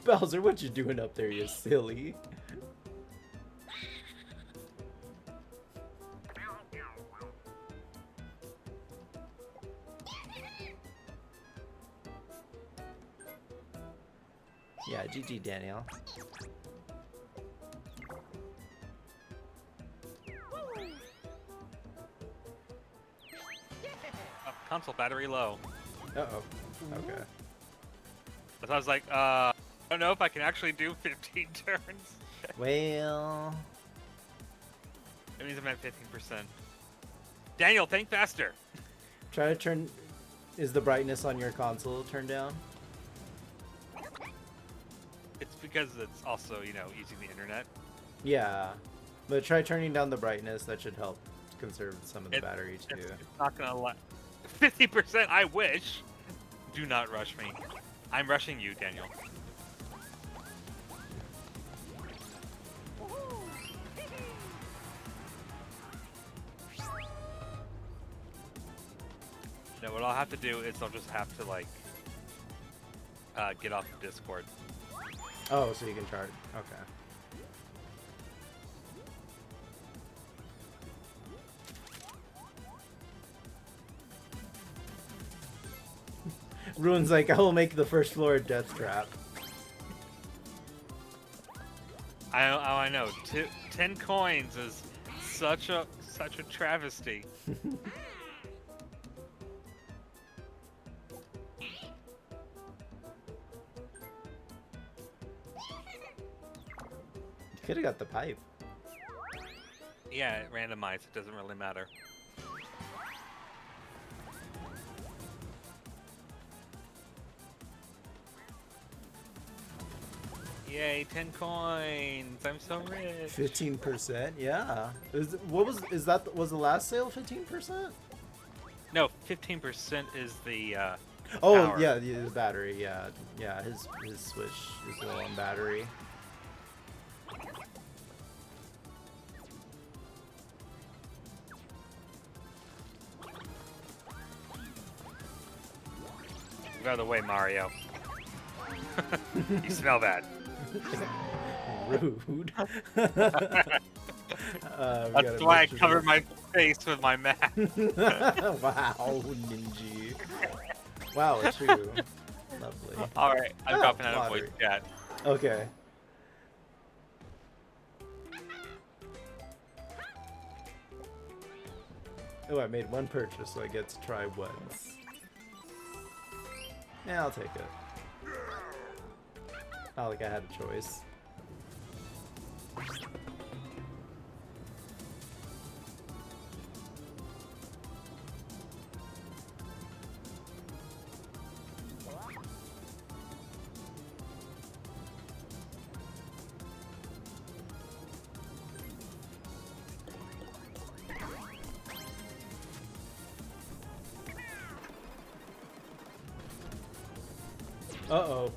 Bowser, what you doing up there, you silly? Yeah, GG, Daniel. Console battery low. Uh-oh. Okay. So I was like, I don't know if I can actually do 15 turns. Well... That means I'm at 15%. Daniel, think faster. Try to turn... Is the brightness on your console turned down? It's because it's also, you know, using the internet. Yeah. But try turning down the brightness. That should help conserve some of the battery, too. It's not gonna let... 50%, I wish. Do not rush me. I'm rushing you, Daniel. Now what I'll have to do is I'll just have to like get off of Discord. Oh, so you can chart. Okay. Ruin's like, I will make the first floor a death trap. I know. 10 coins is such a travesty. You could have got the pipe. Yeah, randomized. It doesn't really matter. Yay, 10 coins! I'm so rich. 15%, yeah. Was the last sale 15%? No, 15% is the Oh power. yeah, the battery. Yeah, yeah. His Switch is low on battery. Get out of the way, Mario. You smell bad. Rude. That's why I covered my face with my mask. Wow, Ninja. Wow, a 2. Lovely. Alright, I'm dropping out of lottery. voice chat. Okay. Oh, I made one purchase, so I get to try once. Yeah, I'll take it. Not like I had a choice. Uh-oh.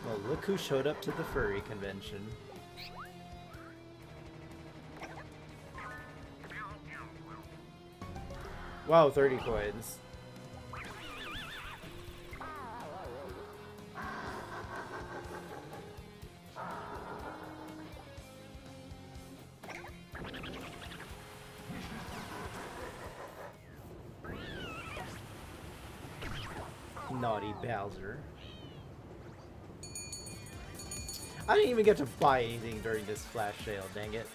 Well, look who showed up to the furry convention. Wow, 30 coins. Naughty Bowser. I didn't even get to buy anything during this flash sale, dang it.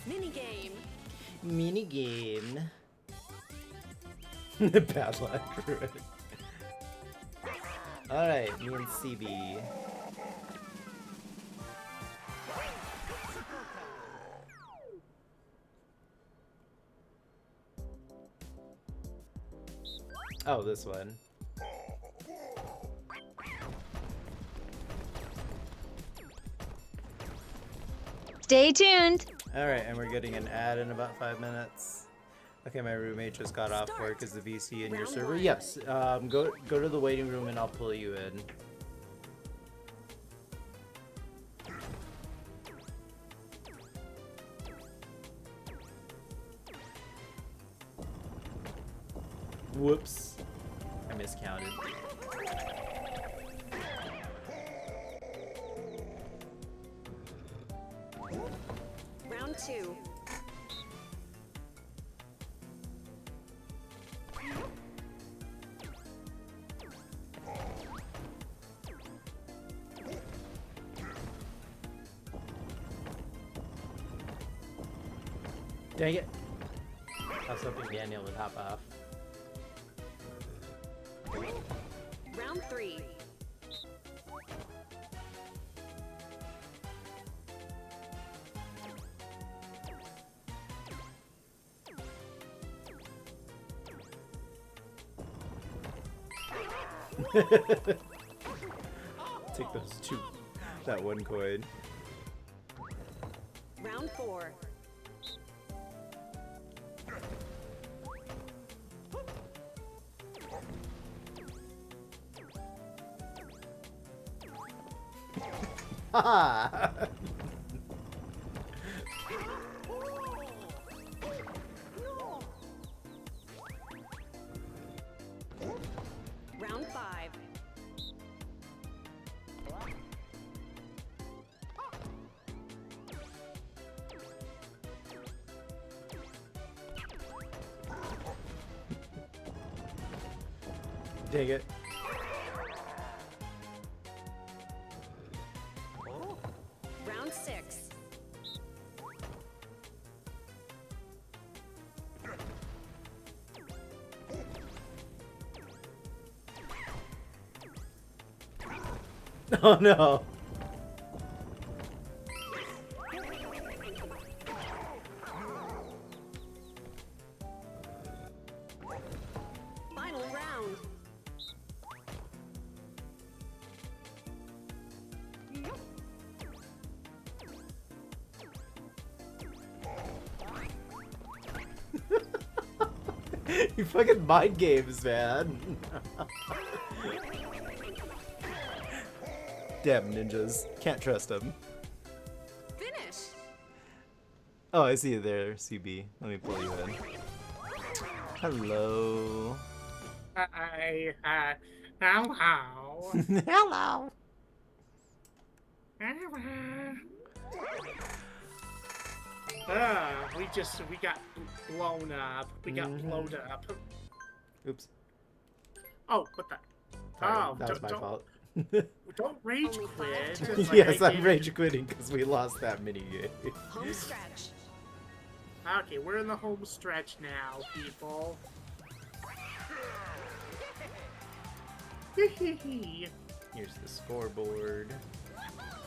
Minigame. Minigame. Bad luck. Alright, me and CB. Oh, this one. Stay tuned. Alright, and we're getting an ad in about 5 minutes. Okay, my roommate just got off work. Is the VC in your server? Yes. Go to the waiting room and I'll pull you in. Whoops. I miscounted. Round 2. Dang it. I was hoping Daniel would hop off. Round 3. Take those two. That one coin. Round 4. Haha! Round 5. Dang it. Round 6. Oh no. Final round. You fucking mind games, man. Damn ninjas. Can't trust them. Finish. Oh, I see you there, CB. Let me pull you in. Hello. Hi. Hello. Hello. We got blown up. We got blown up. Oops. Oh, what the? Sorry, Oh, that was my fault. Don't rage quit. Yes, I'm rage quitting because we lost that mini game. Home stretch. Okay, we're in the home stretch now, people. Here's the scoreboard.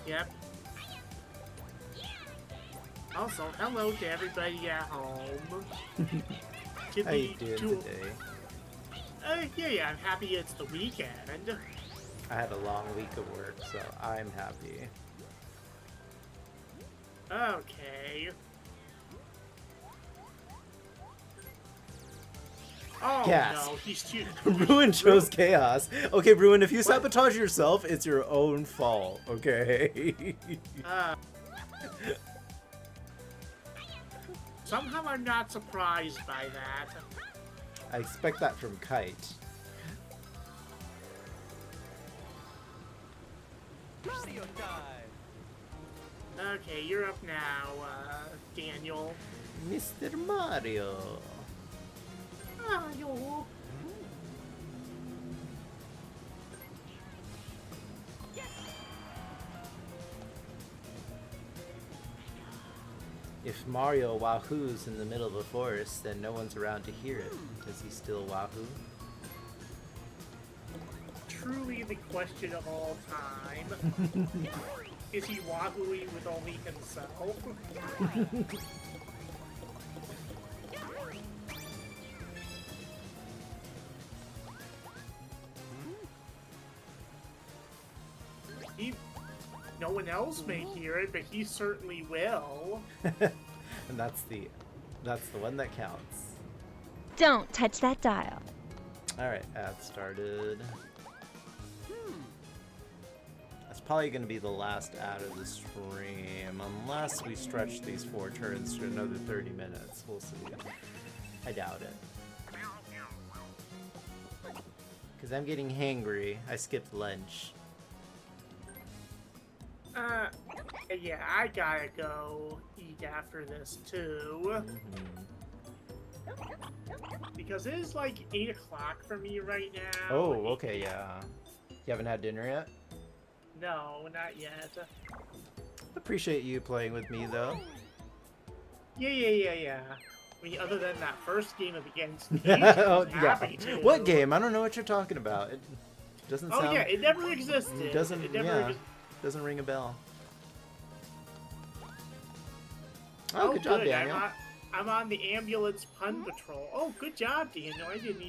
Yep. Also, hello to everybody at home. How you doing today? Yeah, I'm happy it's the weekend. I had a long week of work, so I'm happy. Okay. Oh Gas. no, he's too... Ruin chose chaos. Okay, Ruin, if you sabotage yourself, it's your own fault, okay? Somehow I'm not surprised by that. I expect that from Kite. Okay, you're up now, Daniel. Mr. Mario. Mario. If Mario wahoos in the middle of a forest, then no one's around to hear it. Does he still wahoo? Truly the question of all time. Is he wahooing with only himself? No one else may hear it, but he certainly will. And that's the one that counts. Don't touch that dial. Alright, ad started. That's probably going to be the last ad of the stream, unless we stretch these 4 turns to another 30 minutes. We'll see. I doubt it. Because I'm getting hangry. I skipped lunch. Yeah, I gotta go eat after this too. Because it is like 8 o'clock for me right now. Oh, okay, yeah. You haven't had dinner yet? No, not yet. Appreciate you playing with me, though. Yeah. I mean, other than that first game of against me, Oh, yeah. happy to. What game? I don't know what you're talking about. It doesn't sound... Oh, yeah, it never existed. It doesn't, it never yeah. Doesn't ring a bell. Oh, good job, Daniel. I'm on the ambulance pun patrol. Oh, good job, Daniel. I didn't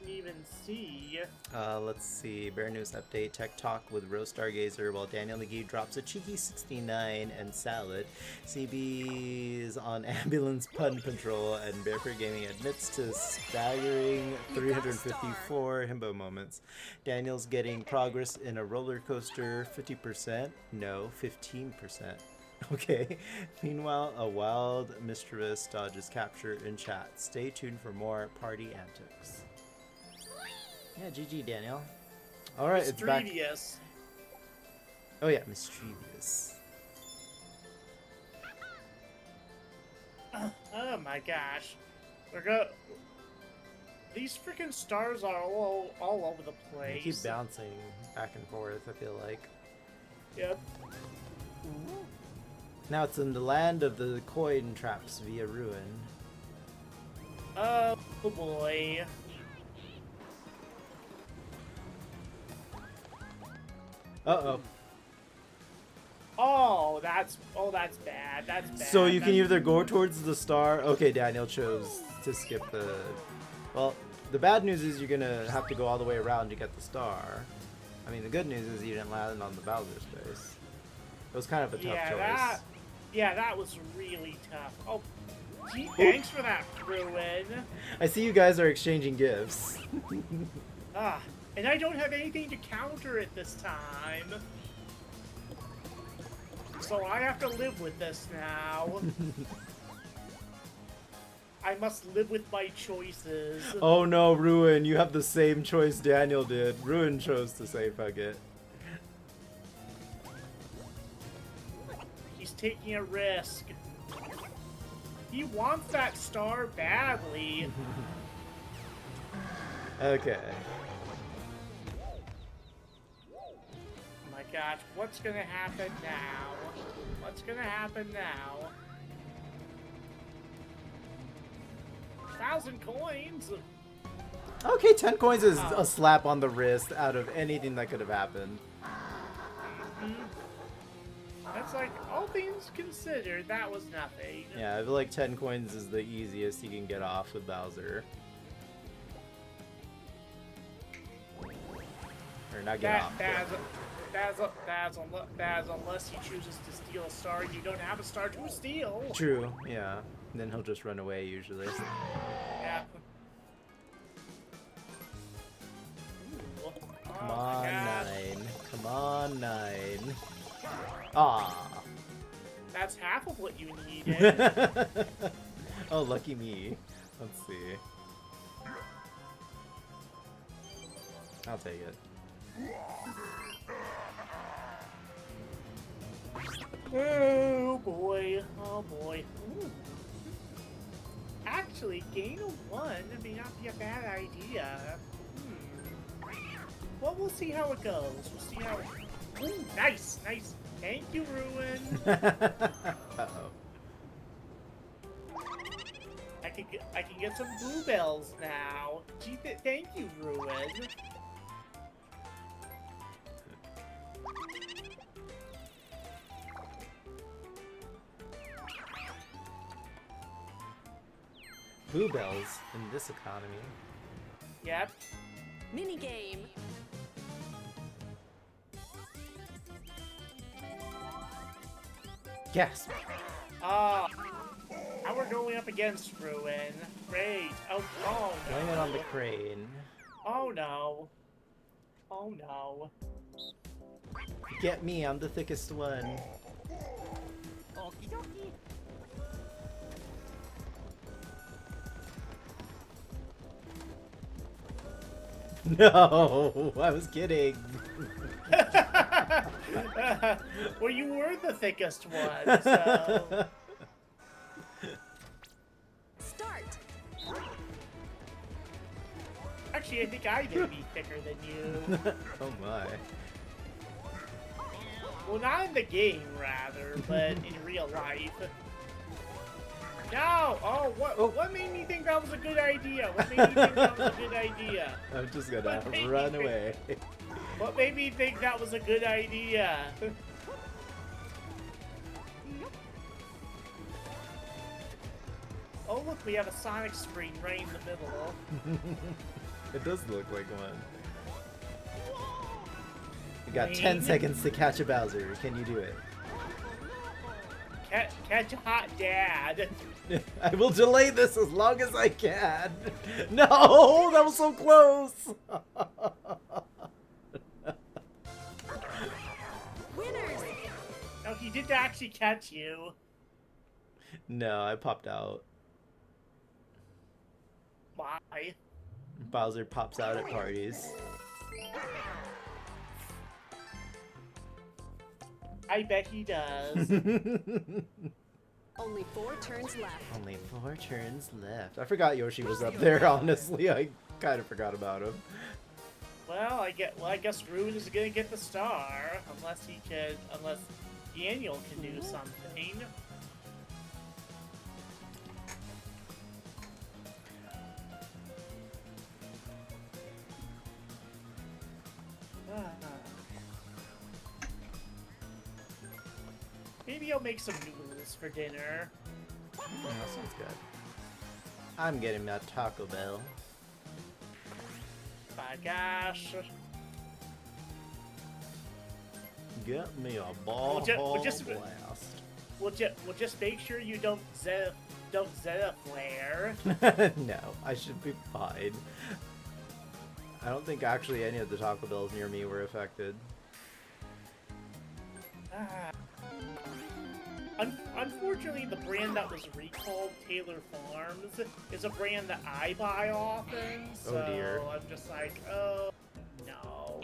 even see. Let's see. Bear News update. Tech Talk with Rose Stargazer while Daniel McGee drops a cheeky 69 and salad. CB's on ambulance pun patrol and Barefoot Gaming admits to staggering 354 himbo moments. Daniel's getting progress in a roller coaster 50%. No, 15%. Okay. Meanwhile, a wild, mischievous dodges capture in chat. Stay tuned for more party antics. Yeah, GG, Daniel. Alright, it's back. Mischievous. Oh yeah, mischievous. Oh my gosh. These freaking stars are all over the place. They keep bouncing back and forth, I feel like. Yep. Now it's in the land of the coin traps via ruin. Oh boy. Uh-oh. Oh, that's bad. That's bad. So you can either go towards the star. Okay, Daniel chose to skip the... Well, the bad news is you're gonna have to go all the way around to get the star. I mean, the good news is you didn't land on the Bowser space. It was kind of a tough choice. That was really tough. Oh, gee, thanks for that, Ruin. I see you guys are exchanging gifts. And I don't have anything to counter it this time. So I have to live with this now. I must live with my choices. Oh no, Ruin, you have the same choice Daniel did. Ruin chose to say fuck it. He's taking a risk. He wants that star badly. Okay. Oh my gosh, what's gonna happen now? What's gonna happen now? 1,000 coins! Okay, 10 coins is a slap on the wrist out of anything that could have happened. That's like, all things considered, that was nothing. Yeah, I feel like 10 coins is the easiest you can get off with Bowser. Or not get off. That's unless he chooses to steal a star, you don't have a star to steal. True, yeah. Then he'll just run away usually. Yeah. Come on, 9. Come on, 9. Ah. That's half of what you needed. Oh, lucky me. Let's see. I'll take it. Oh boy. Oh boy. Actually, gain of 1 may not be a bad idea. Well, we'll see how it goes. We'll see how. Ooh, nice, nice. Thank you, Ruin. Uh-oh. I can get some bluebells now. Gee, thank you, Ruin. Bluebells in this economy. Yep. Minigame. Gasp. Now we're going up against Ruin. Great. Oh no. Blame it on the crane. Oh no. Oh no. Get me, I'm the thickest one. Okie dokie. No, I was kidding. Well, you were the thickest one, so... Start. Actually, I think I may be thicker than you. Oh my. Well, not in the game, rather, but in real life. No! Oh, what made me think that was a good idea? What made me think that was a good idea? I'm just gonna run away. What made me think that was a good idea? Oh, look, we have a Sonic screen right in the middle. It does look like one. You got 10 seconds to catch a Bowser. Can you do it? Catch a hot dad. I will delay this as long as I can. No, that was so close. Winners. No, he did actually catch you. No, I popped out. Why? Bowser pops out at parties. I bet he does. Only 4 turns left. Only 4 turns left. I forgot Yoshi was up there, honestly. I kind of forgot about him. Well, I guess Ruin is gonna get the star, unless Daniel can do something. Maybe I'll make some noodles for dinner. Oh, that sounds good. I'm getting that Taco Bell. My gosh. Get me a ball blast. We'll just make sure you don't Zeta flare. No, I should be fine. I don't think actually any of the Taco Bells near me were affected. Unfortunately, the brand that was recalled, Taylor Farms, is a brand that I buy often. So Oh dear. I'm just like, oh no.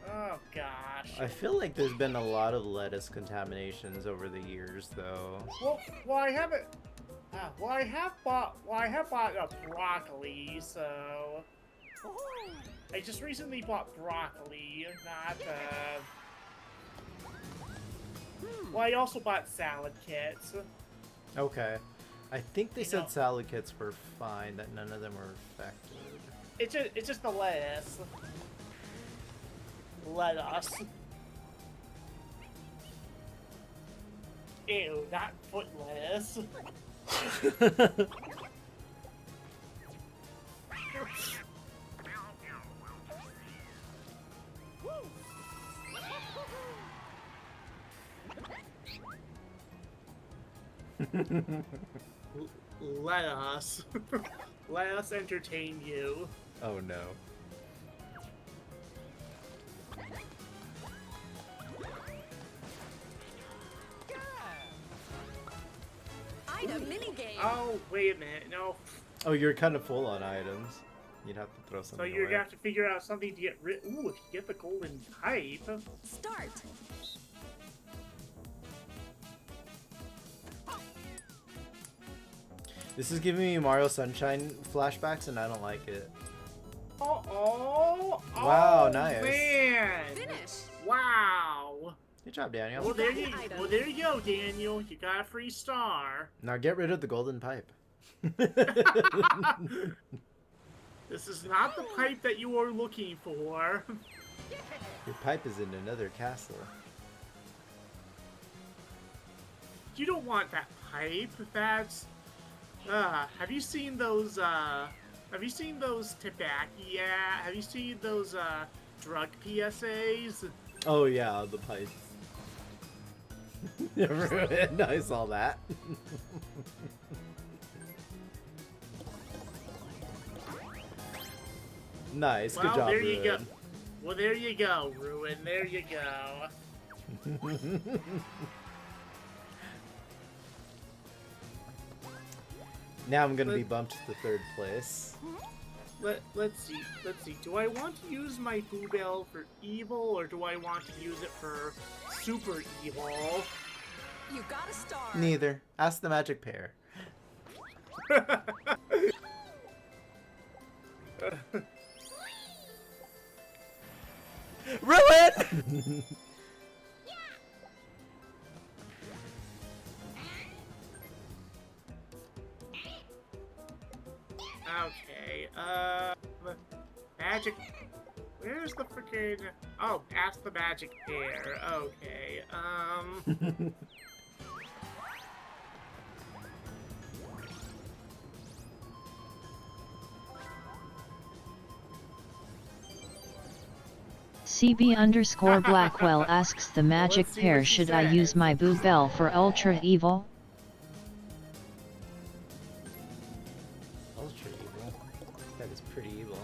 Oh gosh. I feel like there's been a lot of lettuce contaminations over the years, though. Well, I haven't. Well, I have bought a broccoli, so I just recently bought broccoli, not Well, I also bought salad kits. Okay. I think they said salad kits were fine, that none of them were affected. It's just the lettuce. Lettuce. Ew, not foot lettuce. Let us. Let us entertain you. Oh no. Item minigame. Oh, wait a minute. No. Oh, you're kind of full on items. You'd have to throw So something you're away. gonna have to figure out something to get rid. Ooh, if you get the golden pipe. Start. This is giving me Mario Sunshine flashbacks, and I don't like it. Oh, Wow, nice. Man. Finish. Wow. Good job, Daniel. Well, there you go, Daniel. You got a free star. Now get rid of the golden pipe. This is not the pipe that you were looking for. Your pipe is in another castle. You don't want that pipe. That's. Have you seen those? Have you seen those tobacco? Yeah. Have you seen those drug PSAs? Oh yeah, the pipes. I saw that. Nice, good job, There Ruin. you go. Well, there you go, Ruin. There you go. Now I'm gonna be bumped to third place. Let's see. Do I want to use my Boo Bell for evil, or do I want to use it for super evil? You got a star. Neither. Ask the magic pair. Ruin! Okay, magic. Where's the freaking? Oh, ask the magic pair. Okay, CB_Blackwell asks the magic pair, should I use my Boo Bell for Ultra Evil? Ultra evil. That is pretty evil.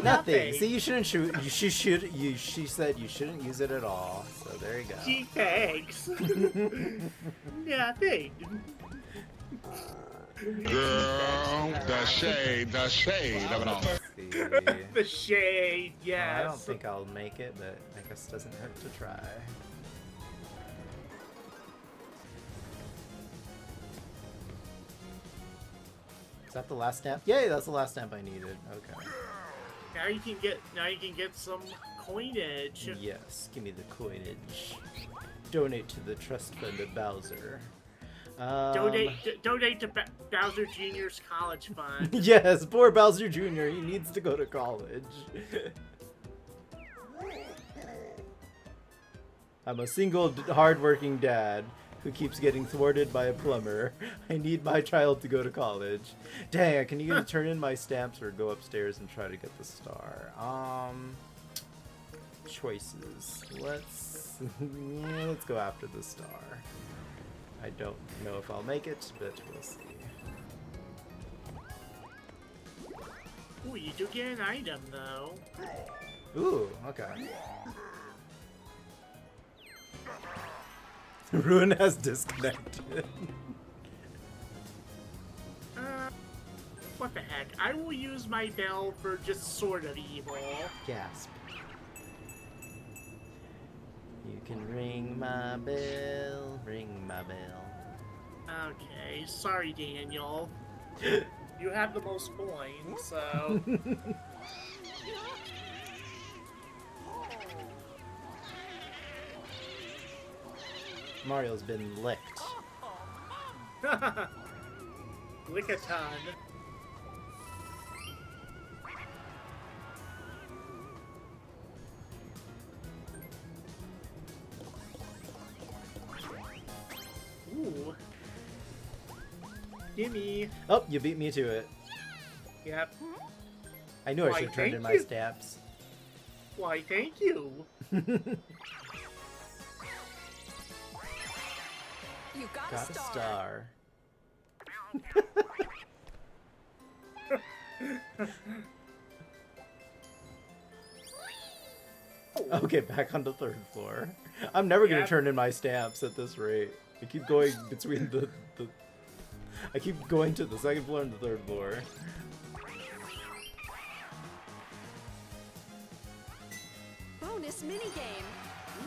Nothing. See, you shouldn't shoot. She said you shouldn't use it at all. So there you go. Gee, thanks. Nothing. Girl, the shade of it all. The shade, yes. I don't think I'll make it, but I guess it doesn't hurt to try. Is that the last stamp? Yay, that's the last stamp I needed. Okay. Now you can get some coinage. Yes, give me the coinage. Donate to the trust fund of Bowser. Donate to Bowser Jr.'s college fund. Yes, poor Bowser Jr. He needs to go to college. I'm a single, hard-working dad who keeps getting thwarted by a plumber. I need my child to go to college. Dang, can you turn in my stamps or go upstairs and try to get the star? Choices. Let's go after the star. I don't know if I'll make it, but we'll see. Ooh, you do get an item though. Ooh, okay. Ruin has disconnected. What the heck? I will use my bell for just sort of evil. Gasp. You can ring my bell, ring my bell. Okay, sorry, Daniel. You have the most coins, so. Mario's been licked. Lick-a-ton. Ooh. Gimme. Oh, you beat me to it. Yep. I knew I Why, should have turned in thank my you. stamps. Why, thank you. You got Got a a star. Okay, back on the third floor. I'm never gonna Yep. turn in my stamps at this rate. I keep going between the I keep going to the second floor and the third floor. Bonus minigame.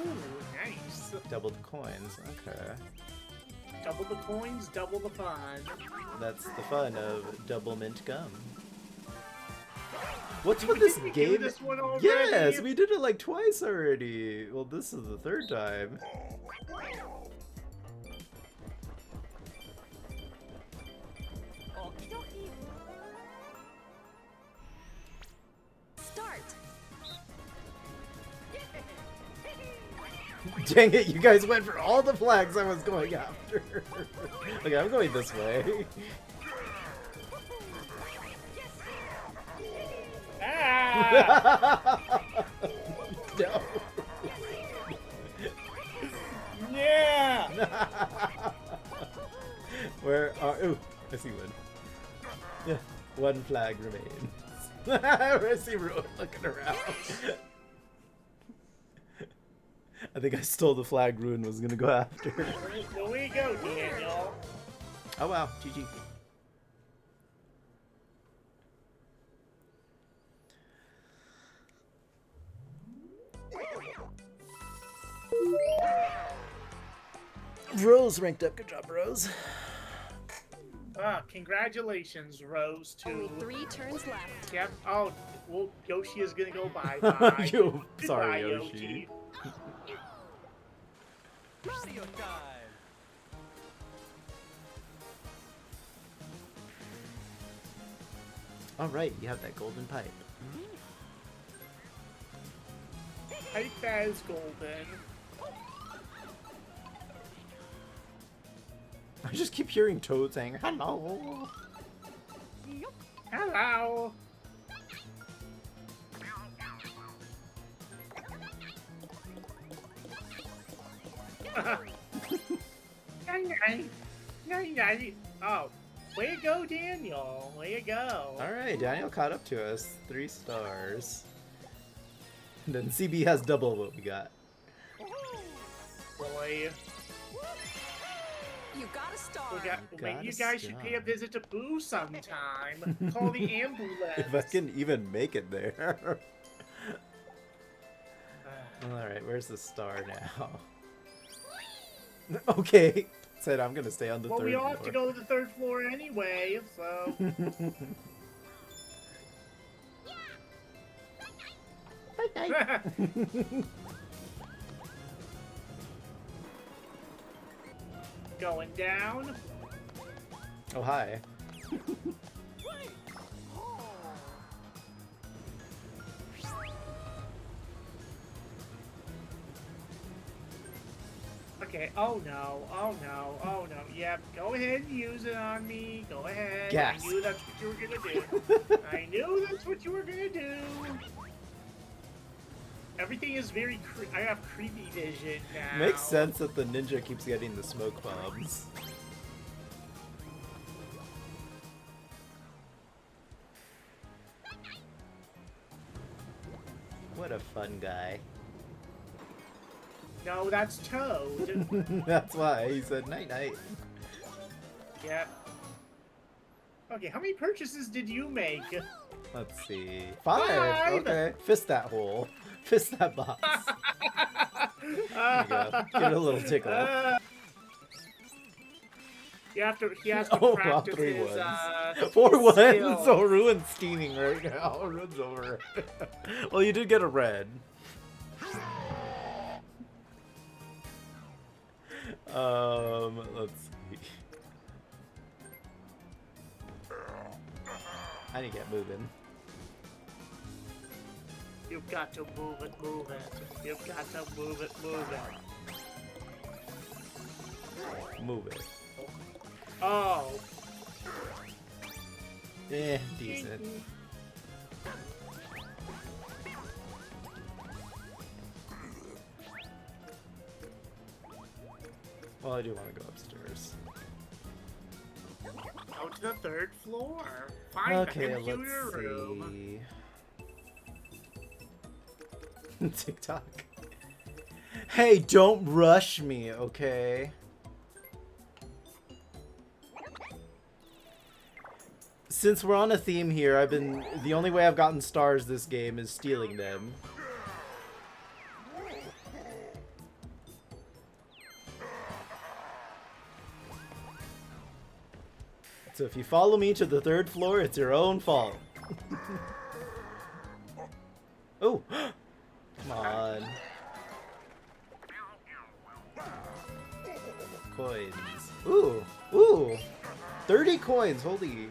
Ooh, nice. Doubled coins, okay. Double the coins, double the fun. That's the fun of double mint gum. What's with this game? This one already? Yes, we did it like twice already. Well, this is the third time. Start. Dang it, you guys went for all the flags I was going after. Okay, I'm going this way. Ah! No. Yeah! Where are... Ooh, I see one. Yeah, one flag remains. I see Ruin looking around. I think I stole the flag Ruin was gonna go after. Here we go, Daniel. Oh wow, GG. Rose ranked up. Good job, Rose. Congratulations, Rose. Only 3 turns left. Yep. Oh, well, Yoshi is gonna go bye-bye. Sorry, Goodbye, Yoshi. Mario time! Alright, you have that golden pipe. Pipe as golden. I just keep hearing Toad saying, hello. Hello. Oh, way to go, Daniel. Way to go. Alright, Daniel caught up to us. 3 stars. And then CB has double what we got. Boy. You got a star. Maybe you guys should pay a visit to Boo sometime. Call the ambulance. If I can even make it there. Alright, where's the star now? Okay. Said I'm gonna stay on the third floor. Well, we all have to go to the 3rd floor anyway, so... Going down. Oh, hi. Okay, oh no, oh no, oh no. Yep, go ahead and use it on me. Go ahead. Gasp. I knew that's what you were gonna do. I knew that's what you were gonna do. Everything is very I have creepy vision now. Makes sense that the ninja keeps getting the smoke bombs. What a fun guy. No, that's Toad. That's why he said night-night. Yep. Okay, how many purchases did you make? Let's see. 5! Okay. Fist that hole. Fist that box. There you go. Give it a little tickle. He has to Oh, wow, practice 3 his, ones. 4 ones! skills. So Ruin's scheming right now. Ruin's over. Well, you did get a red. Let's see. I need to get moving. You've got to move it, move it. You've got to move it, move it. Move it. Oh. Eh, decent. Well, I do want to go upstairs. Go to the 3rd floor. Find Okay, the let's computer room. see. TikTok. Hey, don't rush me, okay? Since we're on a theme here, the only way I've gotten stars this game is stealing them. So if you follow me to the 3rd floor, it's your own fault. Oh! Come on. Coins. Ooh! Ooh! 30 coins! Holy...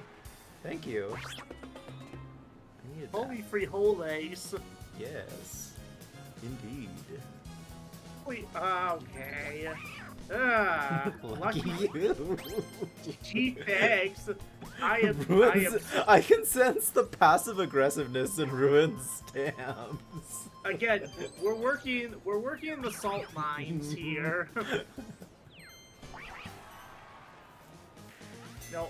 Thank you. I needed that. Holy frijoles. Yes. Indeed. Wait, okay. Lucky you. Gee, thanks. I I can sense the passive aggressiveness in Ruin's stamps. Again, we're working in the salt mines here.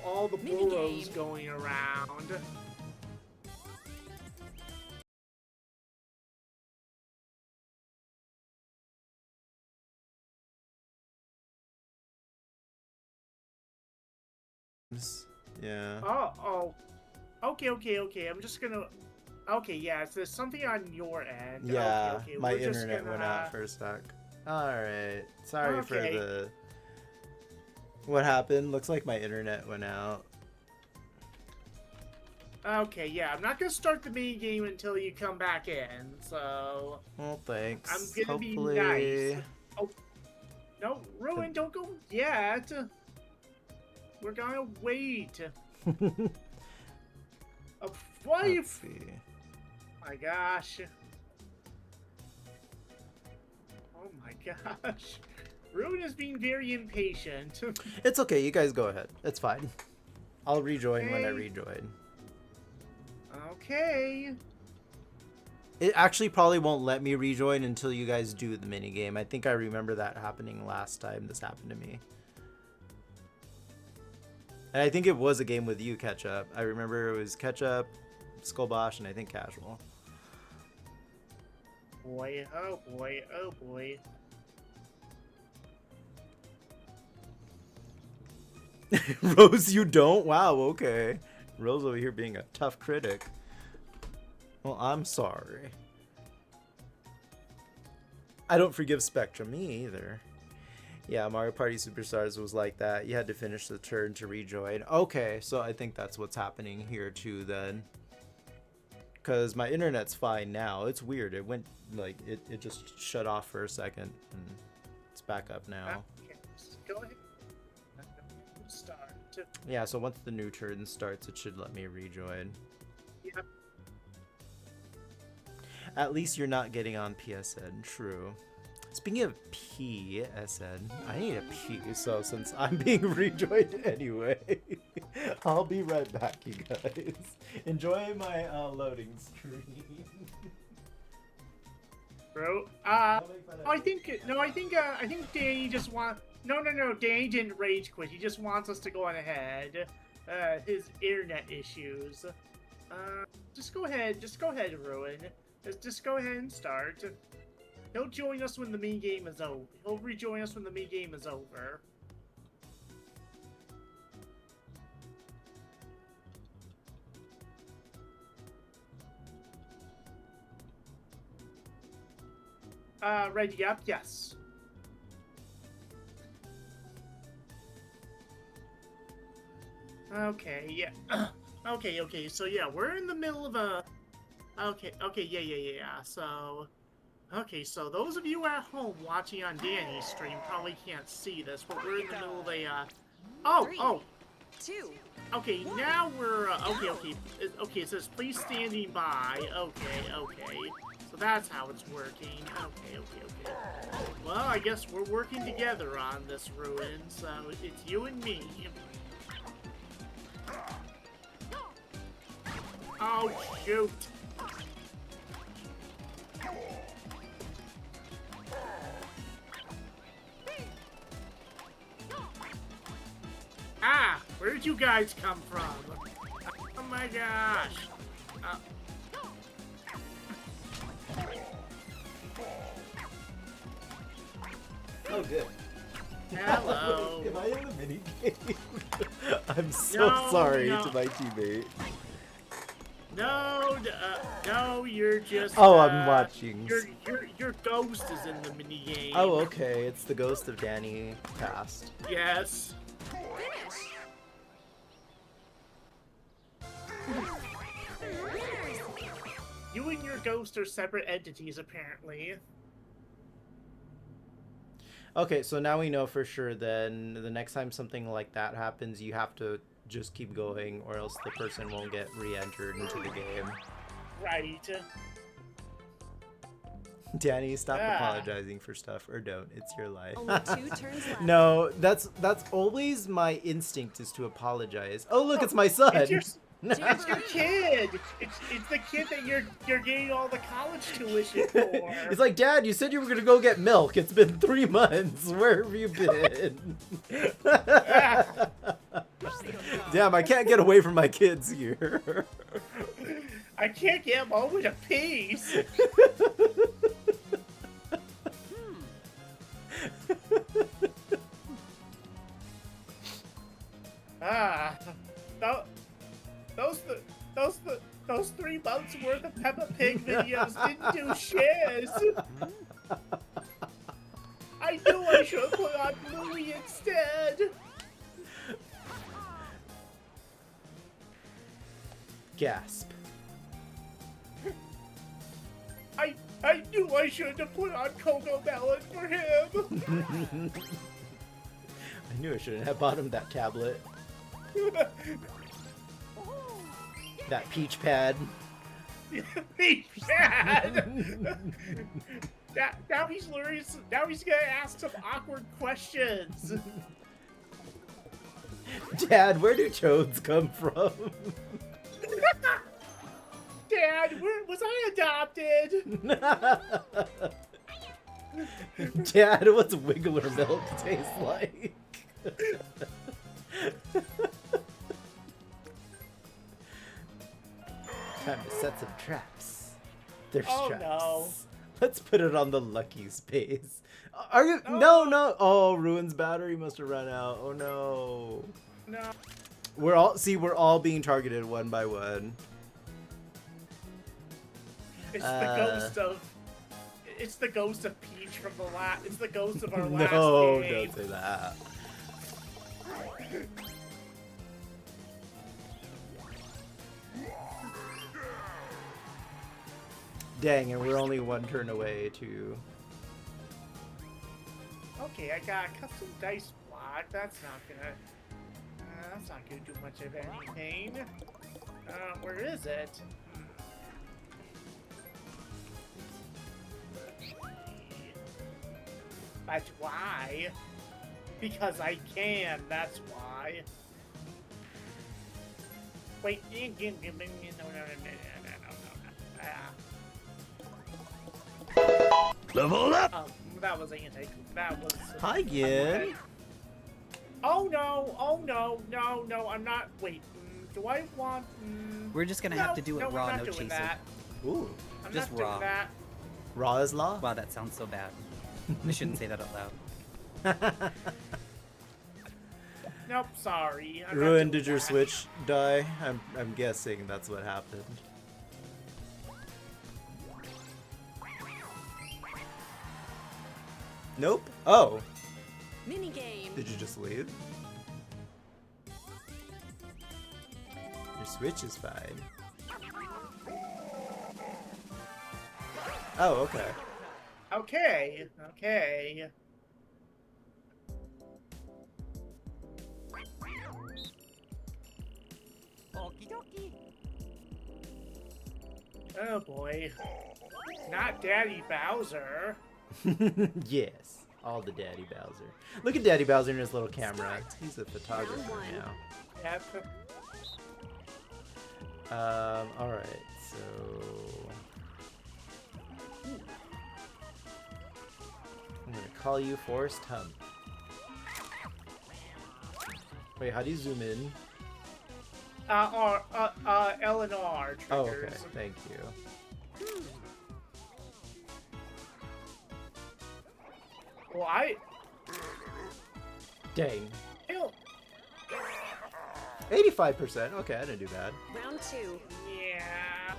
All the burros going around. Yeah. Oh. Okay. I'm just gonna. Okay, yeah. So there's something on your end. Yeah, okay. my We're just internet gonna... went out for a sec. Alright. Sorry for Okay. the... What happened? Looks like my internet went out. Okay, yeah. I'm not gonna start the mini game until you come back in. So. Well, thanks. I'm gonna Hopefully... be nice. Oh. No, Ruin, don't go yet. We're gonna wait. Let's see. My gosh. Oh my gosh. Ruin is being very impatient. It's okay, you guys go ahead. It's fine. I'll rejoin when I Okay. rejoin. Okay. It actually probably won't let me rejoin until you guys do the minigame. I think I remember that happening last time this happened to me. And I think it was a game with you, Ketchup. I remember it was Ketchup, Skullbosh, and I think Casual. Boy, oh boy, oh boy. Rose, you don't? Wow, okay. Rose over here being a tough critic. Well, I'm sorry. I don't forgive Spectrum, me either. Yeah, Mario Party Superstars was like that. You had to finish the turn to rejoin. Okay, so I think that's what's happening here too then. Because my internet's fine now. It's weird. It went, like, it just shut off for a second. And it's back up now. Okay, just go ahead. Start. Yeah, so once the new turn starts, it should let me rejoin. Yep. At least you're not getting on PSN, true. Speaking of PSN, I need a P, so since I'm being rejoined anyway, I'll be right back, you guys. Enjoy my loading screen. Bro, I think Danny just wants. No, Danny didn't rage quit. He just wants us to go on ahead. His internet issues. Just go ahead, Ruin. Just go ahead and start. He'll join us when the mini game is over. He'll rejoin us when the mini game is over. Ready up? Yes. Okay, yeah. Okay, so yeah, we're in the middle of a... Okay, yeah. So... Okay, so those of you at home watching on Danny's stream probably can't see this, but we're in the middle of a, Oh! 2. Okay, now we're, okay. It says, please standing by. Okay. So that's how it's working. Okay. Well, I guess we're working together on this, Ruin, so it's you and me. Oh, shoot. Ah! Where did you guys come from? Oh my gosh! Oh, good. Hello. Am I in the mini game? I'm so sorry to my teammate. No, you're just. Oh, I'm watching. Your ghost is in the mini game. Oh, okay. It's the ghost of Danny past. Yes. ghost are separate entities, apparently. Okay, so now we know for sure then the next time something like that happens, you have to just keep going or else the person won't get re-entered into the game. Right. Danny, stop apologizing for stuff, or don't. It's your life. Only 2 turns left. No, that's always my instinct is to apologize. Oh, look, it's my son. It's your kid. It's the kid that you're getting all the college tuition for. It's like, Dad, you said you were gonna go get milk. It's been 3 months. Where have you been? Damn, I can't get away from my kids here. I can't get them over to peace. Those 3 months worth of Peppa Pig videos didn't do shiz. I knew I should have put on Bluey instead. Gasp. I knew I should have put on Coco Melon for him. I knew I shouldn't have bought him that tablet. That peach pad. Peach pad. Now he's learning. Now he's gonna ask some awkward questions. Dad, where do toads come from? Dad, was I adopted? Dad, what's Wiggler milk taste like? Time to set some traps. There's traps. No. Let's put it on the lucky space. Are you? No. Oh, Ruin's battery must have run out. Oh no. No. We're all being targeted one by one. It's the ghost of Peach from the last. It's the ghost of our last No, game. don't say that. Dang, and we're only 1 turn away too. Okay, I got a custom dice block. That's not gonna do much of anything. Where is it? That's why. Because I can, that's why. Wait, no. Level up! That was that was... Hi, Gin. Oh no, no, I'm not... Wait, do I want... We're just gonna have to do it raw, no chaser. That. Ooh. I'm just not raw. Doing that. Raw is law? Wow, that sounds so bad. I shouldn't say that out loud. Nope, sorry. Ruin, did your Switch die? I'm guessing that's what happened. Nope. Oh. Mini game. Did you just leave? Your Switch is fine. Oh, okay. Okay. Okie dokie. Oh boy. Not Daddy Bowser. Yes. All the Daddy Bowser. Look at Daddy Bowser in his little camera. He's a photographer now. Yep. Alright, so... I'm gonna call you Forrest Hump. Wait, how do you zoom in? L and R triggers. Oh, okay. Thank you. Well, Dang. Ew. 85%. Okay, I didn't do bad. Round 2. Yeah.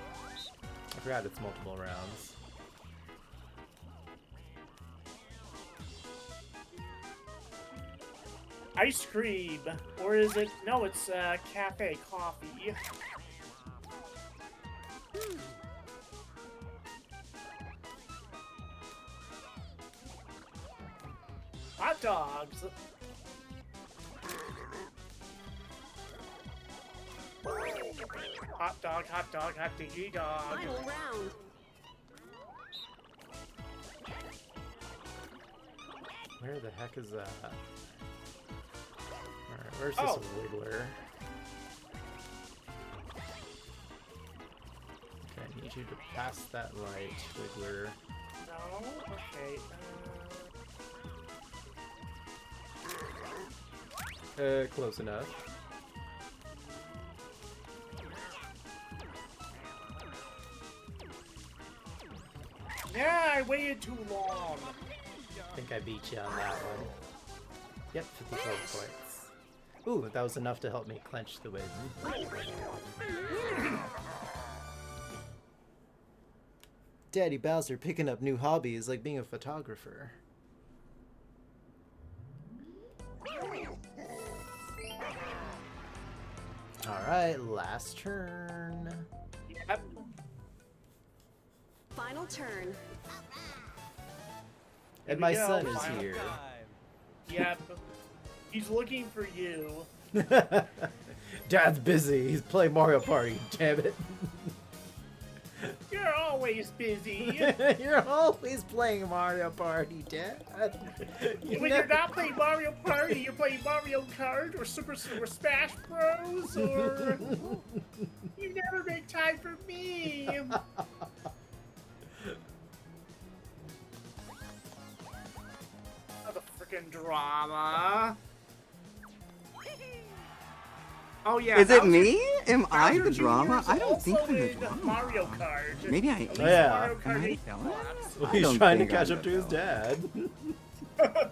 I forgot it's multiple rounds. Ice cream. Or is it? No, it's cafe coffee. Hot dogs. Hot dog, hot diggy dog. Final round. Where the heck is that? Alright, where's this wiggler? Okay, I need you to pass that light, wiggler. No? Okay. Close enough. Yeah, I waited too long. I think I beat you on that one. Yep, 54 points. Ooh, that was enough to help me clench the win. Daddy Bowser picking up new hobbies like being a photographer. Alright, last turn. Yep. Final turn. And my son is here. Yep. He's looking for you. Dad's busy. He's playing Mario Party. Damn it. You're always busy. You're always playing Mario Party, Dad. When you're not playing Mario Party, you're playing Mario Kart or Super Smash Bros. Or you never make time for me. Oh, the freaking drama. Oh yeah. Is it Bowser- me? Am I Bowser the Jr. drama? is I don't think also I'm the in drama. Mario Kart. Maybe I At least am. Yeah. Mario Am Kart I the 8 villain? Deluxe. I He's don't trying to think catch I'm up the to his villain. dad.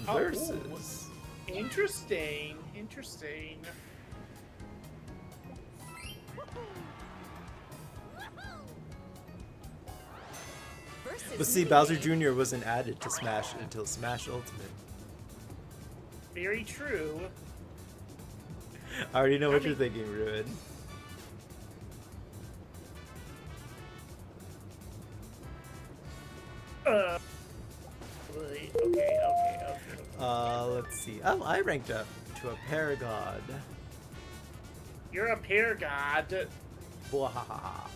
Oh, Versus. Interesting. Interesting. But see, Bowser Jr. wasn't added to Smash until Smash Ultimate. Very true. I already know what you're thinking, Ruin. Okay. Let's see. Oh, I ranked up to a Paragod. You're a pear god. Bwahaha.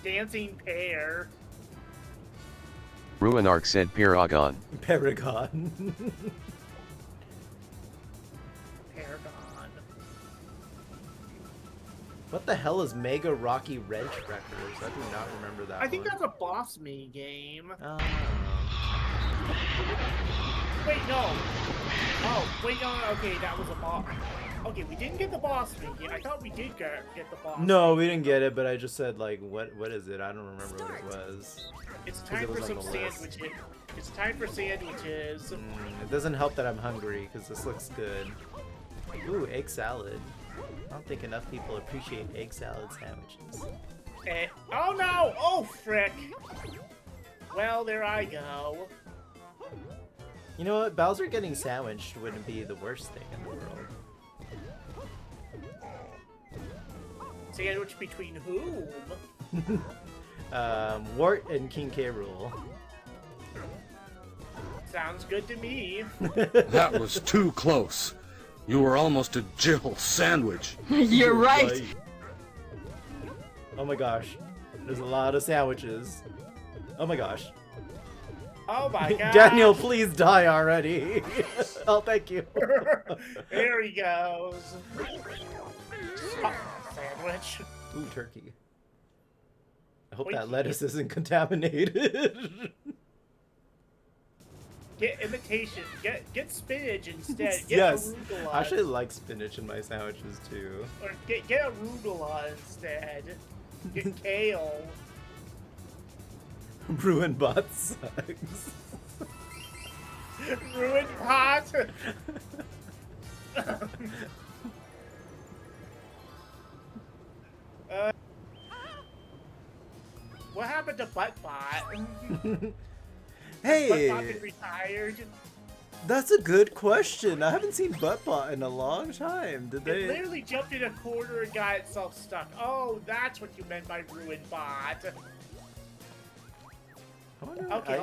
Dancing pear. Ruinarch said Paragon. Paragon. Paragon. What the hell is Mega Rocky Wrench Wreckers? I do not remember that I think one. that's a boss me game. Oh. Wait, no. Oh, wait, no. Okay, that was a boss. Okay, we didn't get the boss me game. I thought we did get the boss. No, we didn't get it, but I just said, like, what is it? I don't remember what it was. It's 'Cause time it for was some on the list. sandwiches. It's time for sandwiches. It doesn't help that I'm hungry, because this looks good. Ooh, egg salad. I don't think enough people appreciate egg salad sandwiches. Oh no! Oh frick! Well, there I go. You know what? Bowser getting sandwiched wouldn't be the worst thing in the world. Sandwich between whom? Wart and King K. Rool. Sounds good to me. That was too close. You were almost a Jill sandwich. You're right. Oh my gosh. There's a lot of sandwiches. Oh my gosh. Oh my god. Daniel, please die already. Oh, thank you. There he goes. Oh, sandwich. Ooh, turkey. I hope Wait, that lettuce isn't contaminated. Get imitation. Get spinach instead. Get Yes. arugula. I actually like spinach in my sandwiches too. Or get arugula instead. Get kale. Ruined bot sucks. Ruined pot. What happened to Buttbot? Hey! Buttbot been retired. That's a good question. I haven't seen Buttbot in a long time. Did It they? literally jumped in a corner and got itself stuck. Oh, that's what you meant by ruined bot. Okay,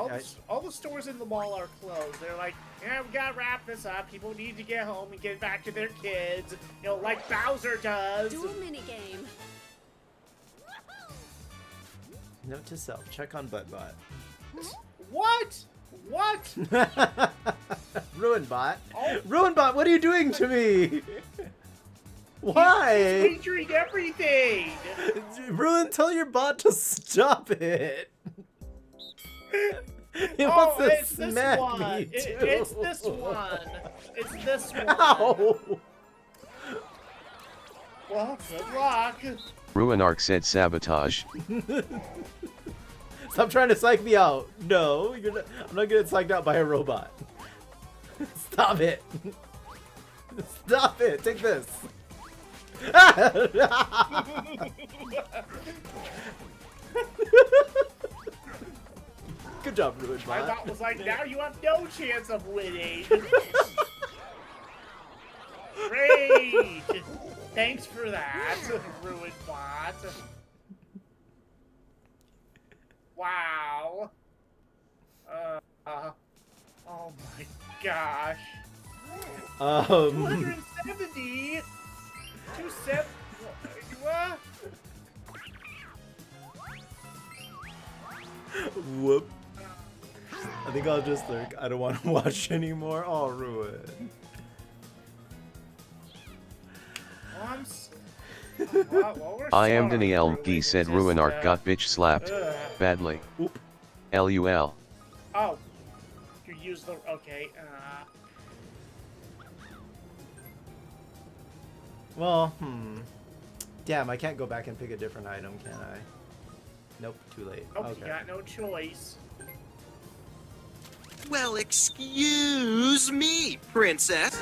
all the stores in the mall are closed. They're like, yeah, we gotta wrap this up. People need to get home and get back to their kids. You know, like Bowser does. Dual minigame. Note to self: check on Buttbot. What? What? Ruinbot. Ruinbot, what are you doing to me? Why? He's featuring everything. Ruin, tell your bot to stop it. He wants to it's this smack one. me too. It's this one. It's this one. Ow. Well, good luck. Ruinark said sabotage. Stop trying to psych me out. No, I'm not getting psyched out by a robot. Stop it. Stop it. Take this. Good job, Ruinbot. My thought was like, now you have no chance of winning. Great. Thanks for that, Ruinbot. Wow. Oh my gosh. 270. 270. What? Whoop. I think I'll just like, I don't want to watch anymore. Oh, Ruin. I am Danielle G said Ruinark got bitch slapped. Badly. Oop. LUL. Oh. You use the. Okay. Well, damn, I can't go back and pick a different item, can I? Nope, too late. Nope, Okay. you got no choice. Well, excuse me, princess.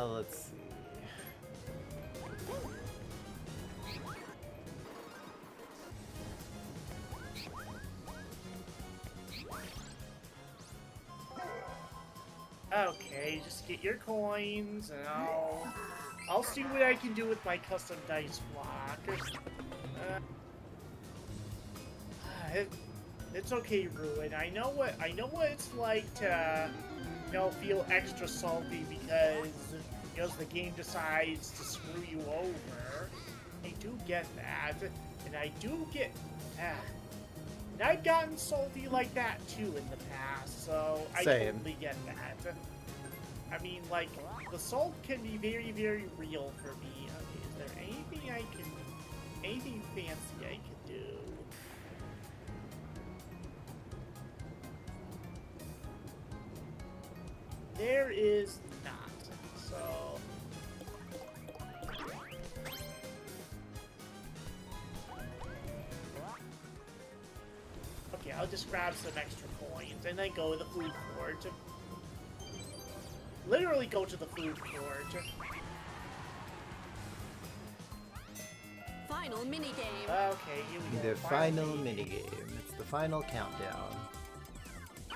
Let's see. Okay, just get your coins, and I'll see what I can do with my custom dice block. It's okay, Ruin. I know what it's like to, feel extra salty because the game decides to screw you over. I do get that, and I do get. And I've gotten salty like that too in the past, so I Same. totally get that. I mean, like, the salt can be very, very real for me. Okay, is there anything fancy I can do? There is not, so... Okay, I'll just grab some extra coins and then go to the food court. Literally go to the food court. Final minigame. Okay, here we go. The final minigame. It's the final countdown. The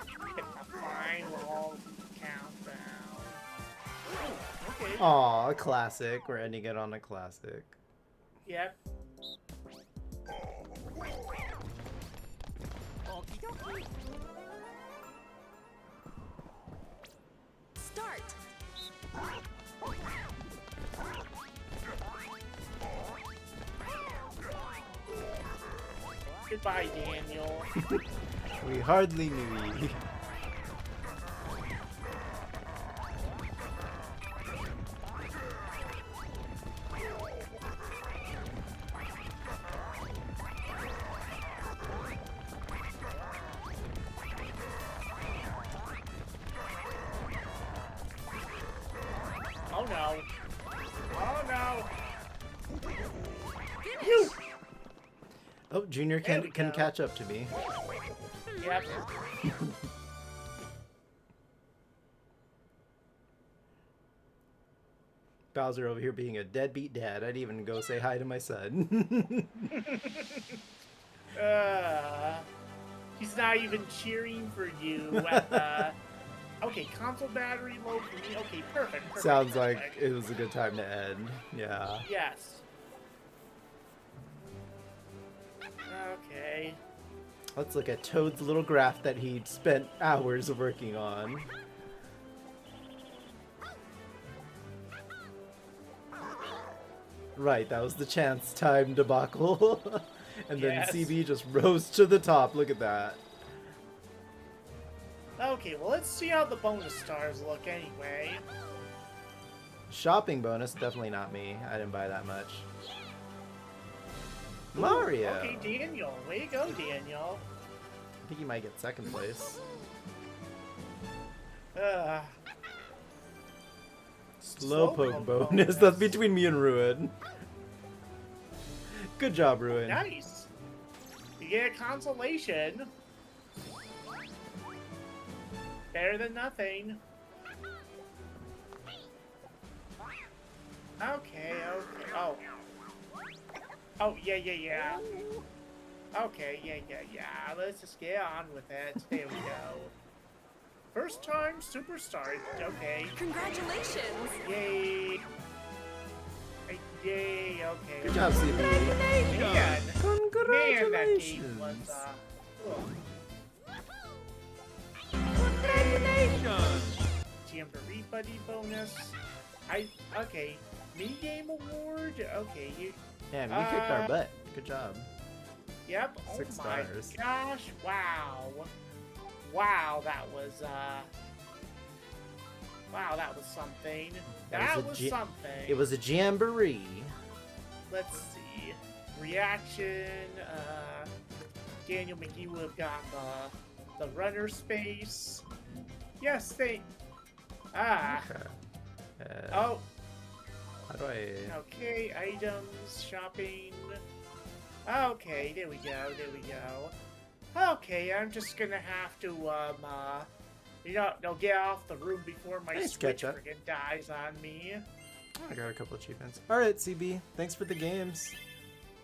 final countdown. Ooh, okay. Aw, a classic. We're ending it on a classic. Yep. Start. Goodbye, Daniel. We hardly knew you. Oh no. Oh no. You. Oh, Junior can catch up to me. Yep. Bowser over here being a deadbeat dad. I'd even go say hi to my son. He's not even cheering for you at the... Okay, console battery low for me. Okay, perfect. Sounds like it was a good time to end. Yeah. Yes. Okay. Let's look at Toad's little graph that he spent hours working on. Right, that was the chance time debacle. And then CB just rose to the top. Look at that. Okay, well, let's see how the bonus stars look anyway. Shopping bonus, definitely not me. I didn't buy that much. Ooh, Mario! Okay, Daniel. Way to go, Daniel. I think he might get second place. Slowpoke bonus. That's between me and Ruin. Good job, Ruin. Nice. You get a consolation. Better than nothing. Okay. Oh. Oh, yeah. Okay, yeah. Let's just get on with it. There we go. First time superstar. Okay. Congratulations. Yay. Yay, okay. Good job, CB. Man, Congratulations. that game was, Jamboree Buddy bonus. Okay. Mini game award? Okay, you... Man, we kicked our butt. Good job. Yep. 6 stars. My gosh, wow. Wow, that was, wow, that was something. That was something. It was a jamboree. Let's see. Reaction, Daniel McGee would have gotten the runner space. Yes, Okay. Oh. How do I... Okay, items, shopping. Okay, there we go. Okay, I'm just gonna have to, get off the room before my Switch friggin' dies on me. I got a couple achievements. Alright, CB. Thanks for the games.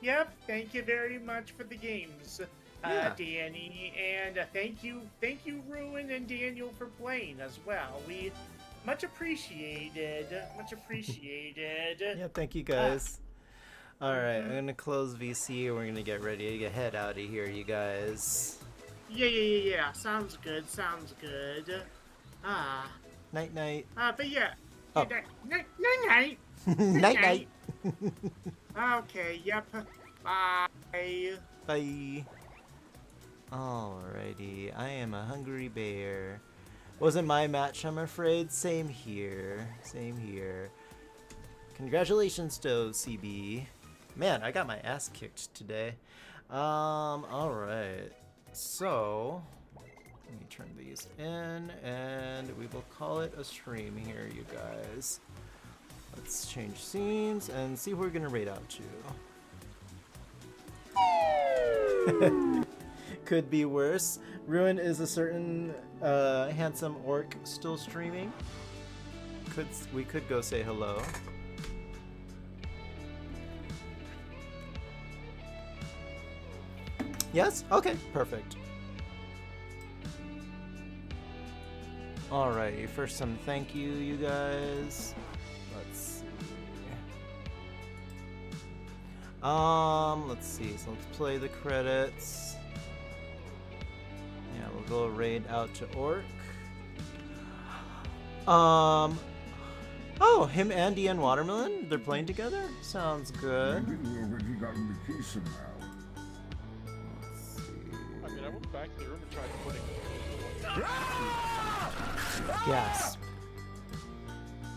Yep, thank you very much for the games, Danny. And thank you, Ruin and Daniel, for playing as well. We much appreciated. Yeah, thank you guys. Alright, I'm gonna close VC and we're gonna get ready to get head out of here, you guys. Yeah. Sounds good. Night-night. But yeah. Oh. Night-night. Night-night. Okay, yep. Bye. Bye. Alrighty, I am a hungry bear. Wasn't my match, I'm afraid. Same here. Congratulations, to CB. Man, I got my ass kicked today. Alright. So, let me turn these in, and we will call it a stream here, you guys. Let's change scenes and see who we're gonna raid out to. Could be worse. Ruin is a certain handsome orc still streaming. We could go say hello. Yes? Okay, perfect. Alrighty, first some thank you guys. Let's see. Let's see, so let's play the credits. Yeah, we'll go raid out to Orc. Oh, him, Andy, and Watermelon? They're playing together? Sounds good. I went back to the room and tried putting. Gasp.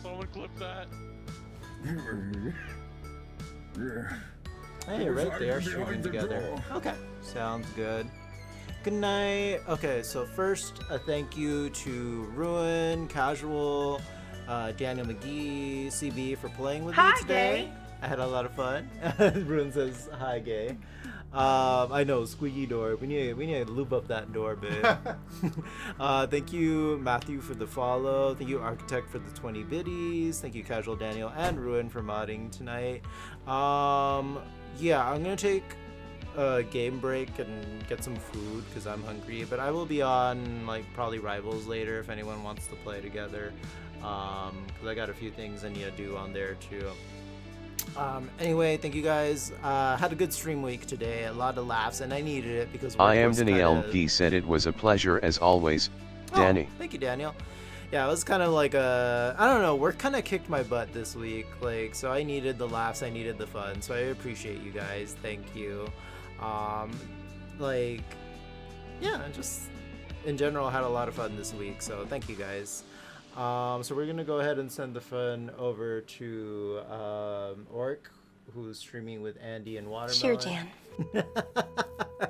Someone clip that. Hey, right there, streaming together. Okay, sounds good. Good night. Okay, so first, a thank you to Ruin, Casual, Daniel McGee, CB for playing with me today. Gay. I had a lot of fun. Ruin says, hi, gay. I know, squeaky door. We need to loop up that door, babe. Thank you, Matthew, for the follow. Thank you, Architect, for the 20 biddies. Thank you, Casual Daniel and Ruin for modding tonight. Yeah, I'm gonna take a game break and get some food because I'm hungry. But I will be on like probably Rivals later if anyone wants to play together. Because I got a few things I need to do on there too. Anyway, thank you guys. Had a good stream week today. A lot of laughs, and I needed it because I am Danny LP said it was a pleasure as always. Danny. Thank you, Daniel. Yeah, it was kind of like I don't know, work kind of kicked my butt this week. Like, so I needed the laughs, I needed the fun. So I appreciate you guys. Thank you. Like, yeah, just in general, I had a lot of fun this week. So thank you guys. So we're gonna go ahead and send the fun over to Orc, who's streaming with Andy and Watermelon. Sure, Jan.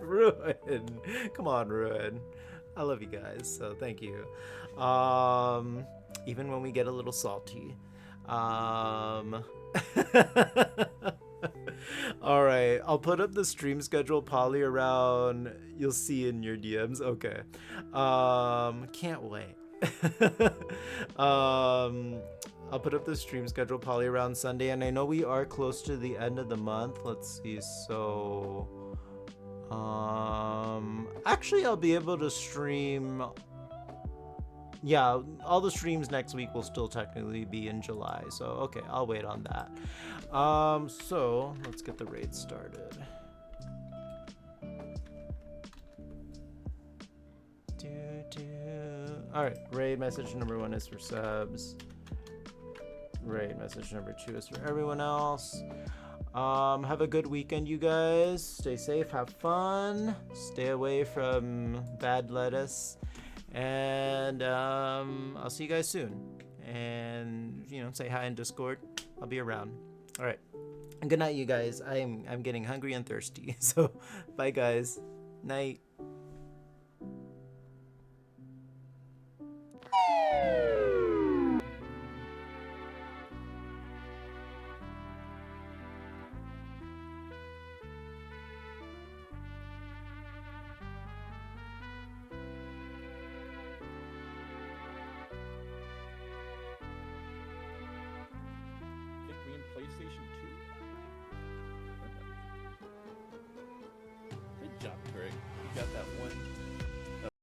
Ruin, come on, Ruin. I love you guys, so thank you. Even when we get a little salty. All right, I'll put up the stream schedule probably around. You'll see in your DMs. Okay. Can't wait. I'll put up the stream schedule probably around Sunday, and I know we are close to the end of the month. Let's see. So actually I'll be able to stream. Yeah, all the streams next week will still technically be in July, so okay, I'll wait on that. So let's get the raid started. Alright, raid message number 1 is for subs. Raid message number 2 is for everyone else. Have a good weekend, you guys. Stay safe, have fun. Stay away from bad lettuce. And I'll see you guys soon. And, you know, say hi in Discord. I'll be around. Alright. Good night, you guys. I'm getting hungry and thirsty. So, bye, guys. Night. PlayStation 2? Good job, Craig. You got that one.